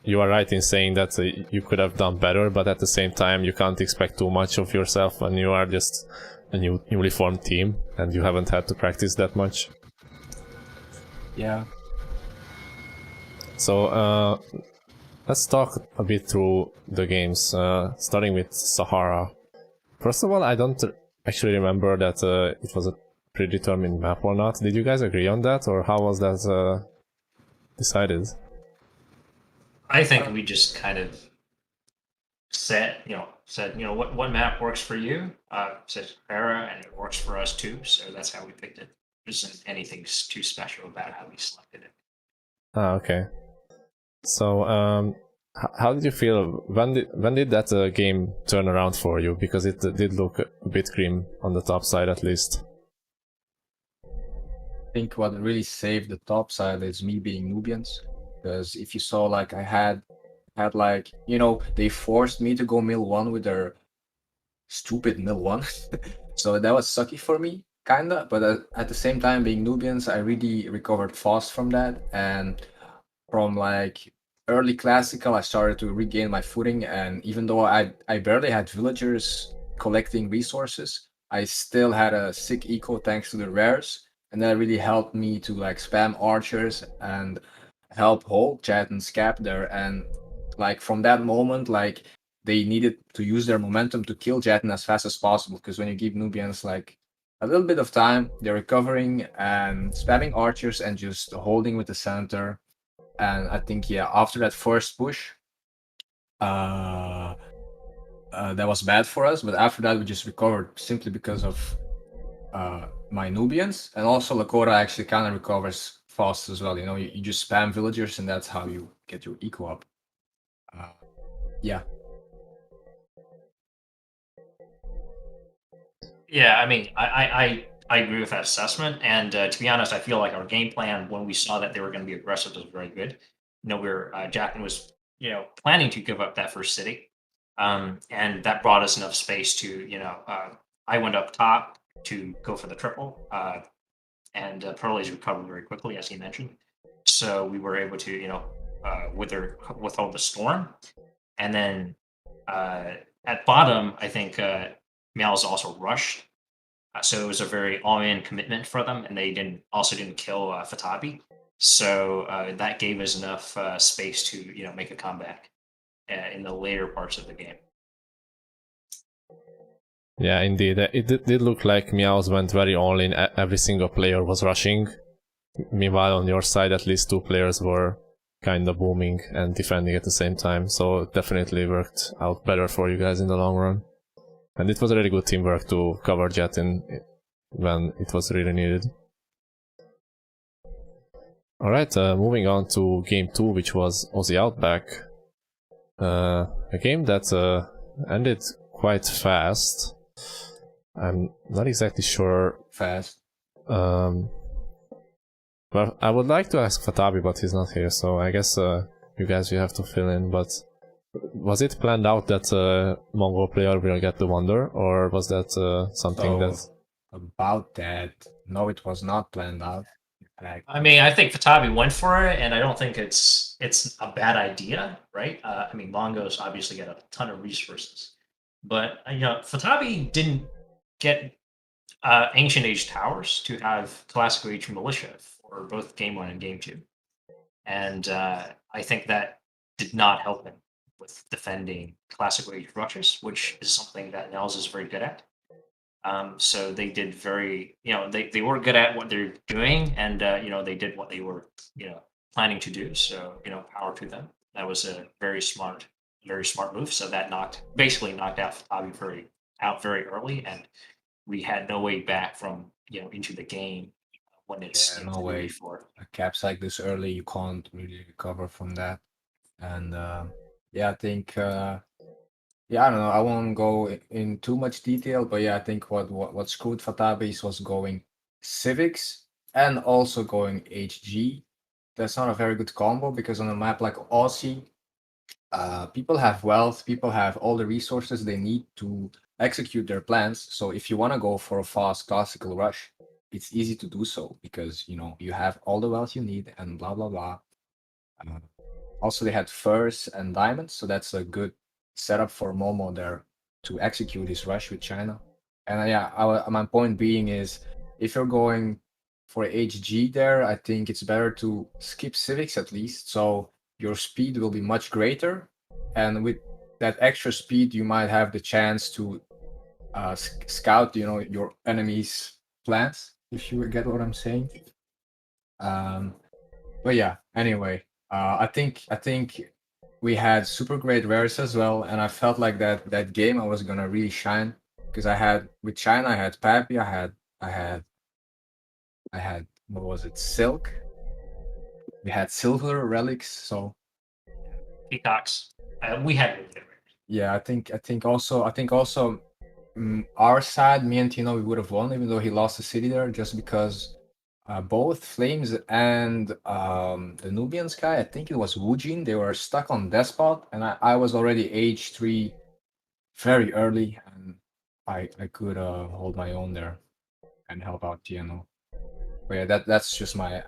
you are right in saying that you could have done better, but at the same time, you can't expect too much of yourself when you are just a newly formed team and you haven't had to practice that much. Yeah. So let's talk a bit through the games, starting with Sahara. First of all, I don't actually remember that it was a predetermined map or not. Did you guys agree on that, or how was that decided? I think we just kind of said, what map works for you? Said Sahara, and it works for us too. So that's how we picked it. There isn't anything too special about how we selected it. Ah, okay. So, how did you feel? When did that game turn around for you? Because it did look a bit grim on the top side, at least. I think what really saved the top side is me being Nubians. Because if you saw, like, I had like, you know, they forced me to go mill 1 with their stupid mill 1. So that was sucky for me, kinda. But at the same time, being Nubians, I really recovered fast from that. And from like early classical, I started to regain my footing. And even though I barely had villagers collecting resources, I still had a sick eco thanks to the rares. And that really helped me to like spam archers and help hold Chat and Scap there. And like from that moment, like they needed to use their momentum to kill Jatin as fast as possible, because when you give Nubians like a little bit of time, they're recovering and spamming archers and just holding with the center. And I think, yeah, after that first push, that was bad for us. But after that, we just recovered simply because of my Nubians. And also Lakota actually kind of recovers fast as well. You know, you just spam villagers and that's how you get your eco up. Yeah. Yeah, I mean, I agree with that assessment. And to be honest, I feel like our game plan when we saw that they were going to be aggressive was very good. You know, Jackson was planning to give up that first city, and that brought us enough space to I went up top to go for the triple, and Pearlie's recovered very quickly as he mentioned. So we were able to withhold the storm, and then at bottom I think Meowz also rushed. So it was a very all-in commitment for them, and they didn't kill Fatabi. So that gave us enough space to make a comeback in the later parts of the game. Yeah, indeed. It did look like Meowz went very all-in. Every single player was rushing. Meanwhile, on your side, at least 2 players were kind of booming and defending at the same time. So it definitely worked out better for you guys in the long run. And it was a really good teamwork to cover Jet when it was really needed. Alright, moving on to game 2, which was Aussie Outback. A game that ended quite fast. I'm not exactly sure. Fast. Well, I would like to ask Fatabi, but he's not here, so I guess you guys will have to fill in. But was it planned out that Mongol player will get the Wonder, or was that something that... About that, no, it was not planned out. I mean, I think Fatabi went for it, and I don't think it's a bad idea, right? I mean, Mongo's obviously got a ton of resources, but Fatabi didn't get Ancient Age Towers to have Classical Age Militia for both Game 1 and Game 2, and I think that did not help him with defending Classical Age rushes, which is something that Meowz is very good at. So they did they were good at what they're doing, and they did what they were planning to do. So power to them. That was a very smart move. So that basically knocked out Fatabi very early, and we had no way back from into the game when it's no way. Caps like this early, you can't really recover from that. And I think. I don't know. I won't go in too much detail, but I think what screwed Fatabi was going Civics and also going HG. That's not a very good combo because on a map like Aussie, people have wealth, people have all the resources they need to execute their plans. So if you want to go for a fast classical rush, it's easy to do so because you have all the wealth you need and blah blah blah. Also, they had furs and diamonds, so that's a good setup for Momo there to execute his rush with China. And my point being is, if you're going for HG there, I think it's better to skip Civics at least, so your speed will be much greater, and with that extra speed you might have the chance to scout your enemy's plans, if you get what I'm saying. But anyway, I think we had super great rares as well, and I felt like that game I was gonna really shine because with China I had Pappy, I had what was it, Silk, we had Silver Relics, so Peacocks. We had I think also our side, me and Tino, we would have won even though he lost the city there, just because both Flames and the Nubians guy, I think it was Wujin, they were stuck on Despot, and I was already age 3 very early, and I could hold my own there and help out Tino. But that's just my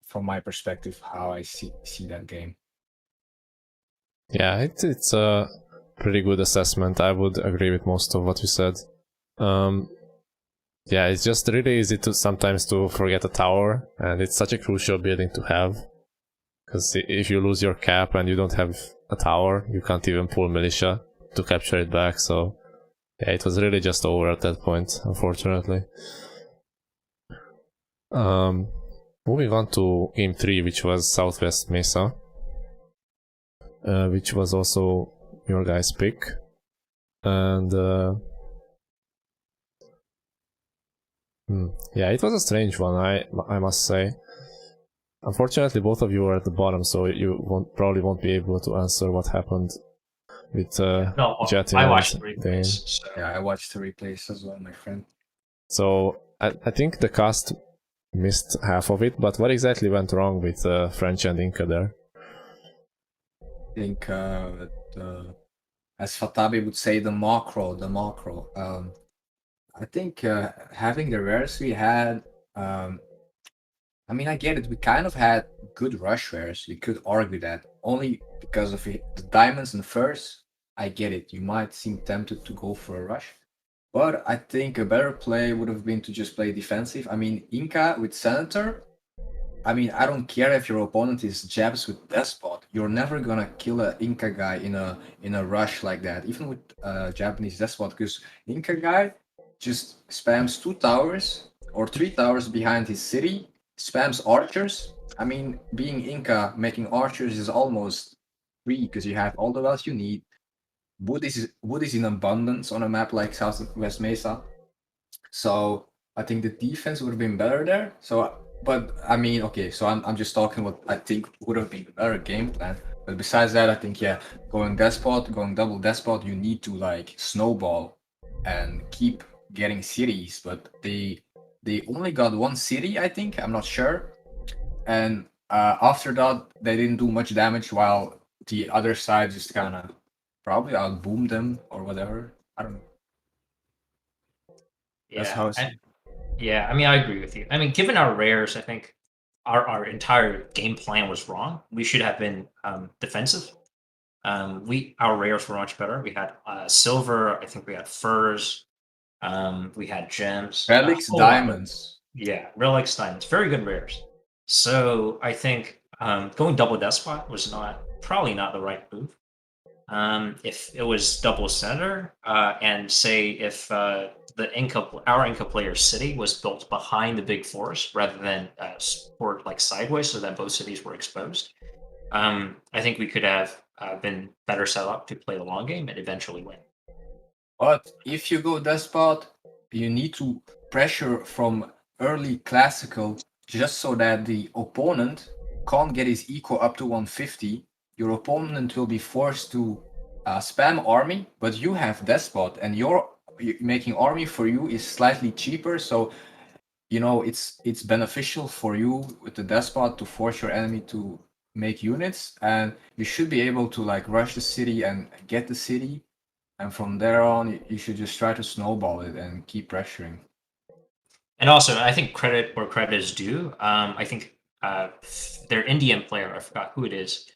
from my perspective how I see that game. Yeah, it's a pretty good assessment. I would agree with most of what you said. Yeah, it's just really easy to sometimes to forget a tower, and it's such a crucial building to have. Because if you lose your cap and you don't have a tower, you can't even pull militia to capture it back, so yeah, it was really just over at that point, unfortunately. Moving on to game 3, which was Southwest Mesa, which was also your guys' pick. And yeah, it was a strange one, I must say. Unfortunately, both of you were at the bottom, so you probably won't be able to answer what happened with No, Jet I watched and the Dane. replays. So. Yeah, I watched the replays as well, my friend. So I think the cast missed half of it, but what exactly went wrong with French and Inca there? I think, as Fatabi would say, the macro. I think having the rares we had, I mean, I get it. We kind of had good rush rares. We could argue that only because of the diamonds and furs. I get it. You might seem tempted to go for a rush, but I think a better play would have been to just play defensive. I mean, Inca with Senator. I mean, I don't care if your opponent is Jabs with Despot. You're never gonna kill a Inca guy in a rush like that, even with Japanese Despot, because Inca guy just spams 2 towers or 3 towers behind his city, spams archers. I mean, being Inca, making archers is almost free because you have all the wealth you need. Wood is in abundance on a map like Southwest Mesa. So I think the defense would have been better there. So, but I mean, okay, so I'm just talking what I think would have been a better game plan. But besides that, I think yeah, going double despot, you need to like snowball and keep getting cities. But they only got 1 city, I think. I'm not sure. And after that, they didn't do much damage, while the other side just kind of probably outboomed them or whatever. I don't know. That's how it's. Yeah, I mean, I agree with you. I mean, given our rares, I think our entire game plan was wrong. We should have been defensive. Our rares were much better. We had silver. I think we had furs. We had gems. Relics, diamonds. Yeah, relics, diamonds. Very good rares. So I think going double despot was probably not the right move. If it was double center, and say if our Inca player's city was built behind the big forest rather than like sideways, so that both cities were exposed, I think we could have been better set up to play the long game and eventually win. But if you go despot, you need to pressure from early classical just so that the opponent can't get his eco up to 150. Your opponent will be forced to spam army, but you have despot, and you're making army for you is slightly cheaper. So you know it's beneficial for you with the despot to force your enemy to make units, and you should be able to like rush the city and get the city, and from there on you should just try to snowball it and keep pressuring. And also, I think credit where credit is due. I think their Indian player, I forgot who it is,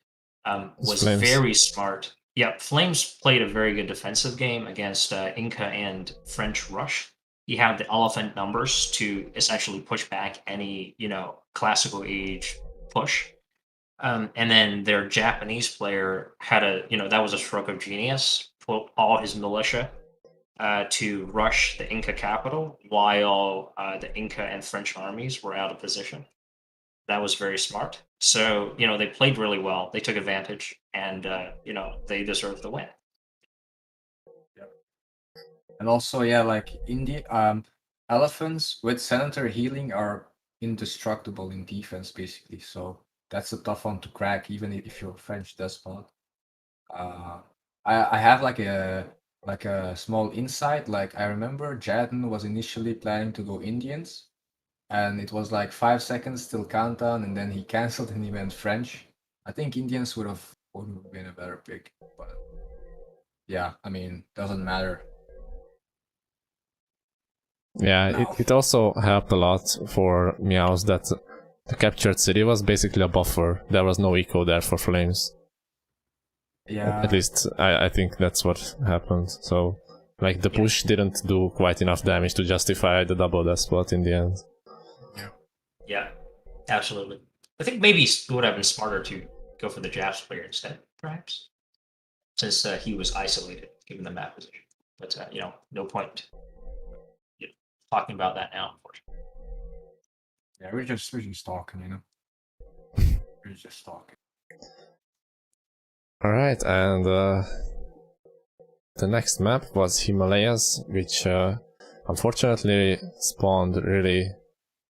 was Flames. very smart. Yeah, Flames played a very good defensive game against Inca and French Rush. He had the elephant numbers to essentially push back any, classical age push. And then their Japanese player had that was a stroke of genius, put all his militia to rush the Inca capital while the Inca and French armies were out of position. That was very smart. So, they played really well. They took advantage, and, they deserved the win. And also, yeah, like elephants with Senator healing are indestructible in defense, basically. So that's a tough one to crack, even if you're French despot. I have like a small insight. Like I remember Jaden was initially planning to go Indians, and it was like 5 seconds till countdown, and then he canceled and he went French. I think Indians would have been a better pick, but yeah, I mean, doesn't matter. Yeah, No. it also helped a lot for Meowz that the captured city was basically a buffer. There was no eco there for Flames. Yeah. At least I think that's what happened. So like the push didn't do quite enough damage to justify the double despot in the end. Yeah, absolutely. I think maybe it would have been smarter to go for the Japs player instead, perhaps, since he was isolated given the map position. But no point talking about that now, unfortunately. Yeah, we're just talking, We're just talking. Alright, and the next map was Himalayas, which unfortunately spawned really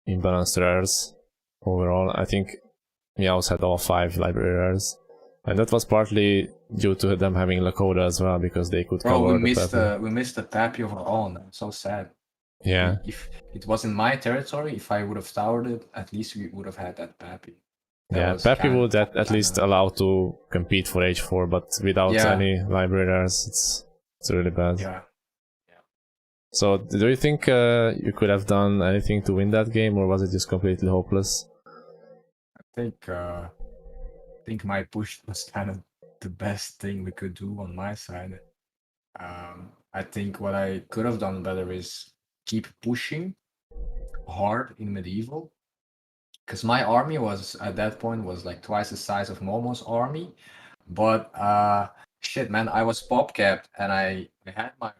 imbalanced rares overall. I think Meowz had all 5 library rares, And that was partly due to them having Lakota as well, because they could Bro, cover we the missed Peppy. we missed the Pappy of our own. I'm so sad. Yeah, If it was in my territory, if I would have towered it, at least we would have had that Pappy. That yeah. was Peppy kind would at least allow to compete for H4, but without Yeah. any libraries, it's really bad. Yeah. So, do you think you could have done anything to win that game, or was it just completely hopeless? I think my push was kind of the best thing we could do on my side. I think what I could have done better is keep pushing hard in medieval, because my army was at that point was like twice the size of Momo's army. But shit, man, I was pop capped and I had my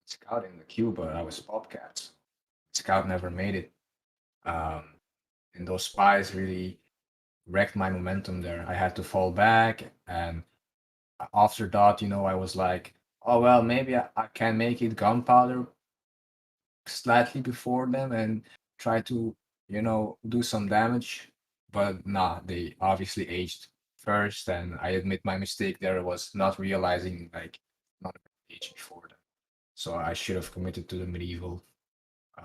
scout in the queue, but I was pop capped. Scout never made it. And those spies really wrecked my momentum there. I had to fall back, and after that, I was like, oh well, maybe I can make it gunpowder slightly before them and try to, do some damage. But nah, they obviously aged first, and I admit my mistake there was not realizing like not age before them. So I should have committed to the medieval I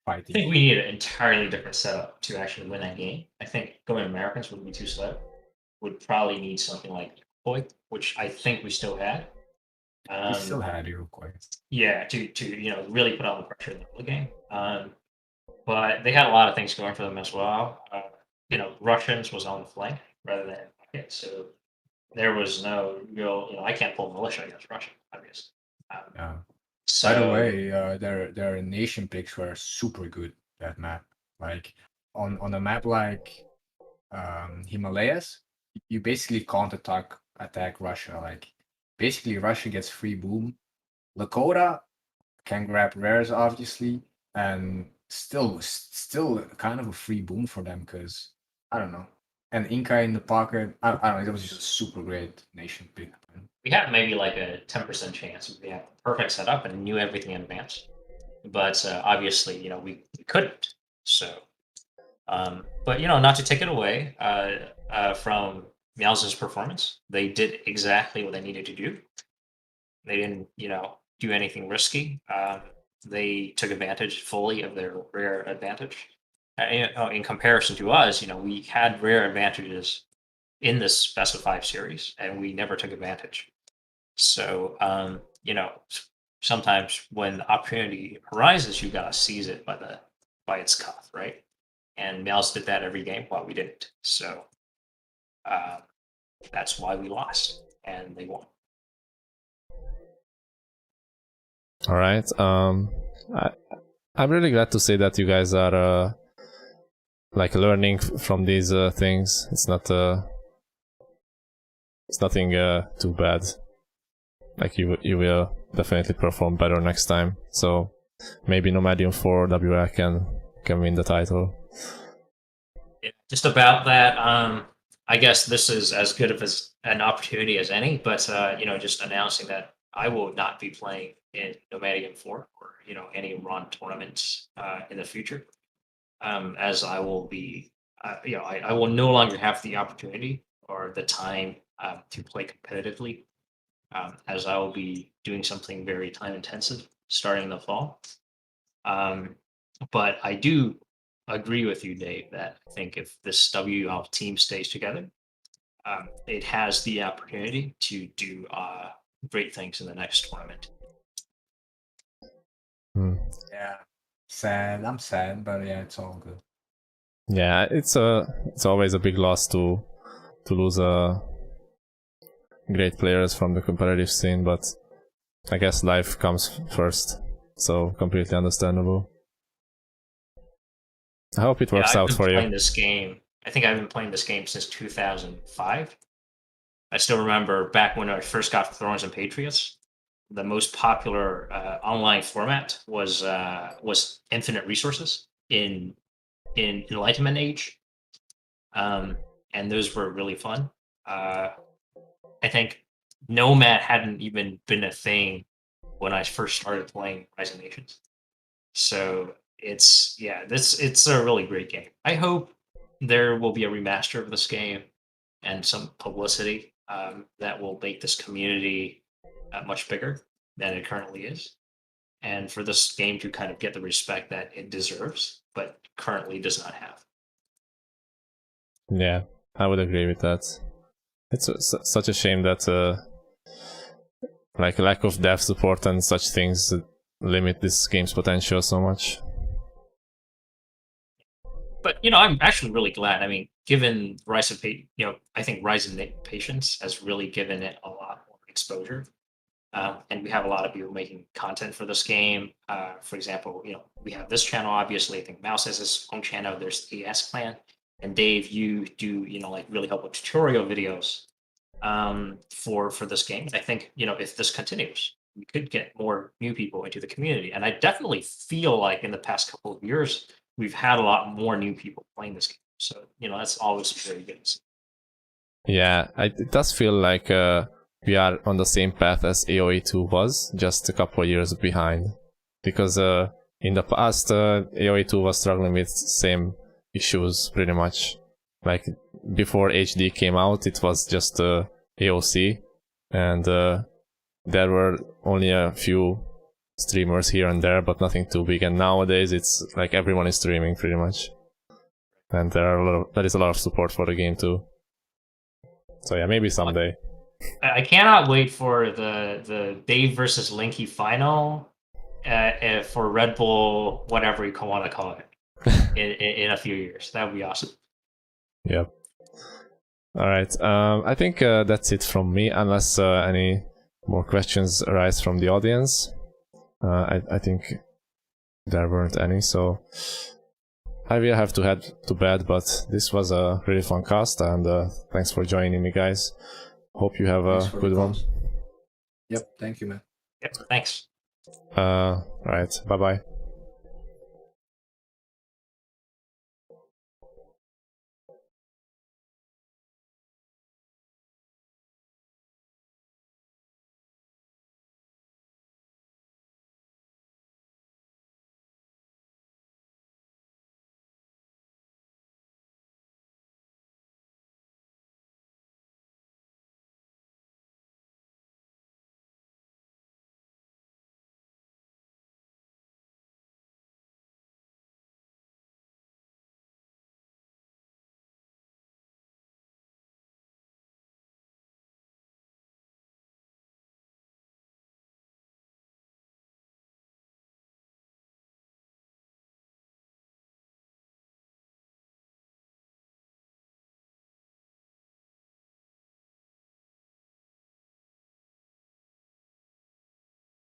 fighting. think we need an entirely different setup to actually win that game. I think going Americans would be too slow. Would probably need something like Iroquois, which I think we still had. We still had Iroquois. Yeah, to really put on the pressure in the early game. But they had a lot of things going for them as well. Russians was on the flank rather than pocket, so there was no real. I can't pull militia against Russia, obviously. Yeah. So, By the way, their nation picks were super good. That map, like on a map like Himalayas, you basically can't attack Russia. Like basically, Russia gets free boom. Lakota can grab rares, obviously, and still kind of a free boom for them because I don't know. And Inca in the pocket, I don't know. It was just a super great nation pick. we had maybe like a 10% chance if we had the perfect setup and knew everything in advance. But obviously, we couldn't. So, but not to take it away from Meowz's performance, they did exactly what they needed to do. They didn't, do anything risky. They took advantage fully of their rare advantage. In comparison to us, we had rare advantages in this best of 5 series, and we never took advantage. So, sometimes when the opportunity arises, you gotta seize it by its cuff, right? And Meowz did that every game while we didn't. So, that's why we lost, and they won. All right. I'm really glad to say that you guys are like learning from these things. It's nothing too bad. Like you will definitely perform better next time. So maybe Nomadium 4 WL can win the title. Yeah, just about that. I guess this is as good of an opportunity as any, but just announcing that I will not be playing in Nomadium 4 or any run tournaments in the future, as I will be, I will no longer have the opportunity or the time to play competitively, as I will be doing something very time intensive starting in the fall. But I do agree with you, Dave, that I think if this WL team stays together, it has the opportunity to do great things in the next tournament. Yeah, sad. I'm sad, but yeah, it's all good. Yeah, it's always a big loss to lose great players from the competitive scene, but I guess life comes first, so completely understandable. I hope it works out for you. This game, I think I've been playing this game since 2005. I still remember back when I first got Thrones and Patriots, the most popular online format was Infinite Resources in Enlightenment Age, and those were really fun. I think Nomad hadn't even been a thing when I first started playing Rise of Nations. So it's a really great game. I hope there will be a remaster of this game and some publicity that will make this community much bigger than it currently is, and for this game to kind of get the respect that it deserves, but currently does not have. Yeah, I would agree with that. It's such a shame that like lack of dev support and such things limit this game's potential so much. But I'm actually really glad. I mean, given Rise of I think Rise of Patience has really given it a lot more exposure, and we have a lot of people making content for this game. For example, we have this channel. Obviously, I think Meowz has his own channel. There's the AS Clan, and Dave, you do like really helpful tutorial videos for this game. I think if this continues, we could get more new people into the community, and I definitely feel like in the past couple of years we've had a lot more new people playing this game. So that's always very good to see. Yeah, it does feel like we are on the same path as AoE 2 was, just a couple of years behind. Because in the past, AoE 2 was struggling with same issues pretty much. Like before HD came out, it was just AOC, and there were only a few streamers here and there, but nothing too big. And nowadays, it's like everyone is streaming pretty much, and there is a lot of support for the game too. So yeah, maybe someday. I cannot wait for the Dave versus Linky final for Red Bull, whatever you want to call it, in a few years. That would be awesome. Yep. All right. I think that's it from me, unless any more questions arise from the audience. I think there weren't any, so I will have to head to bed, but this was a really fun cast, and thanks for joining me, guys. Hope you have a good one. Yep, thank you, man. Yep, thanks. All right, bye-bye.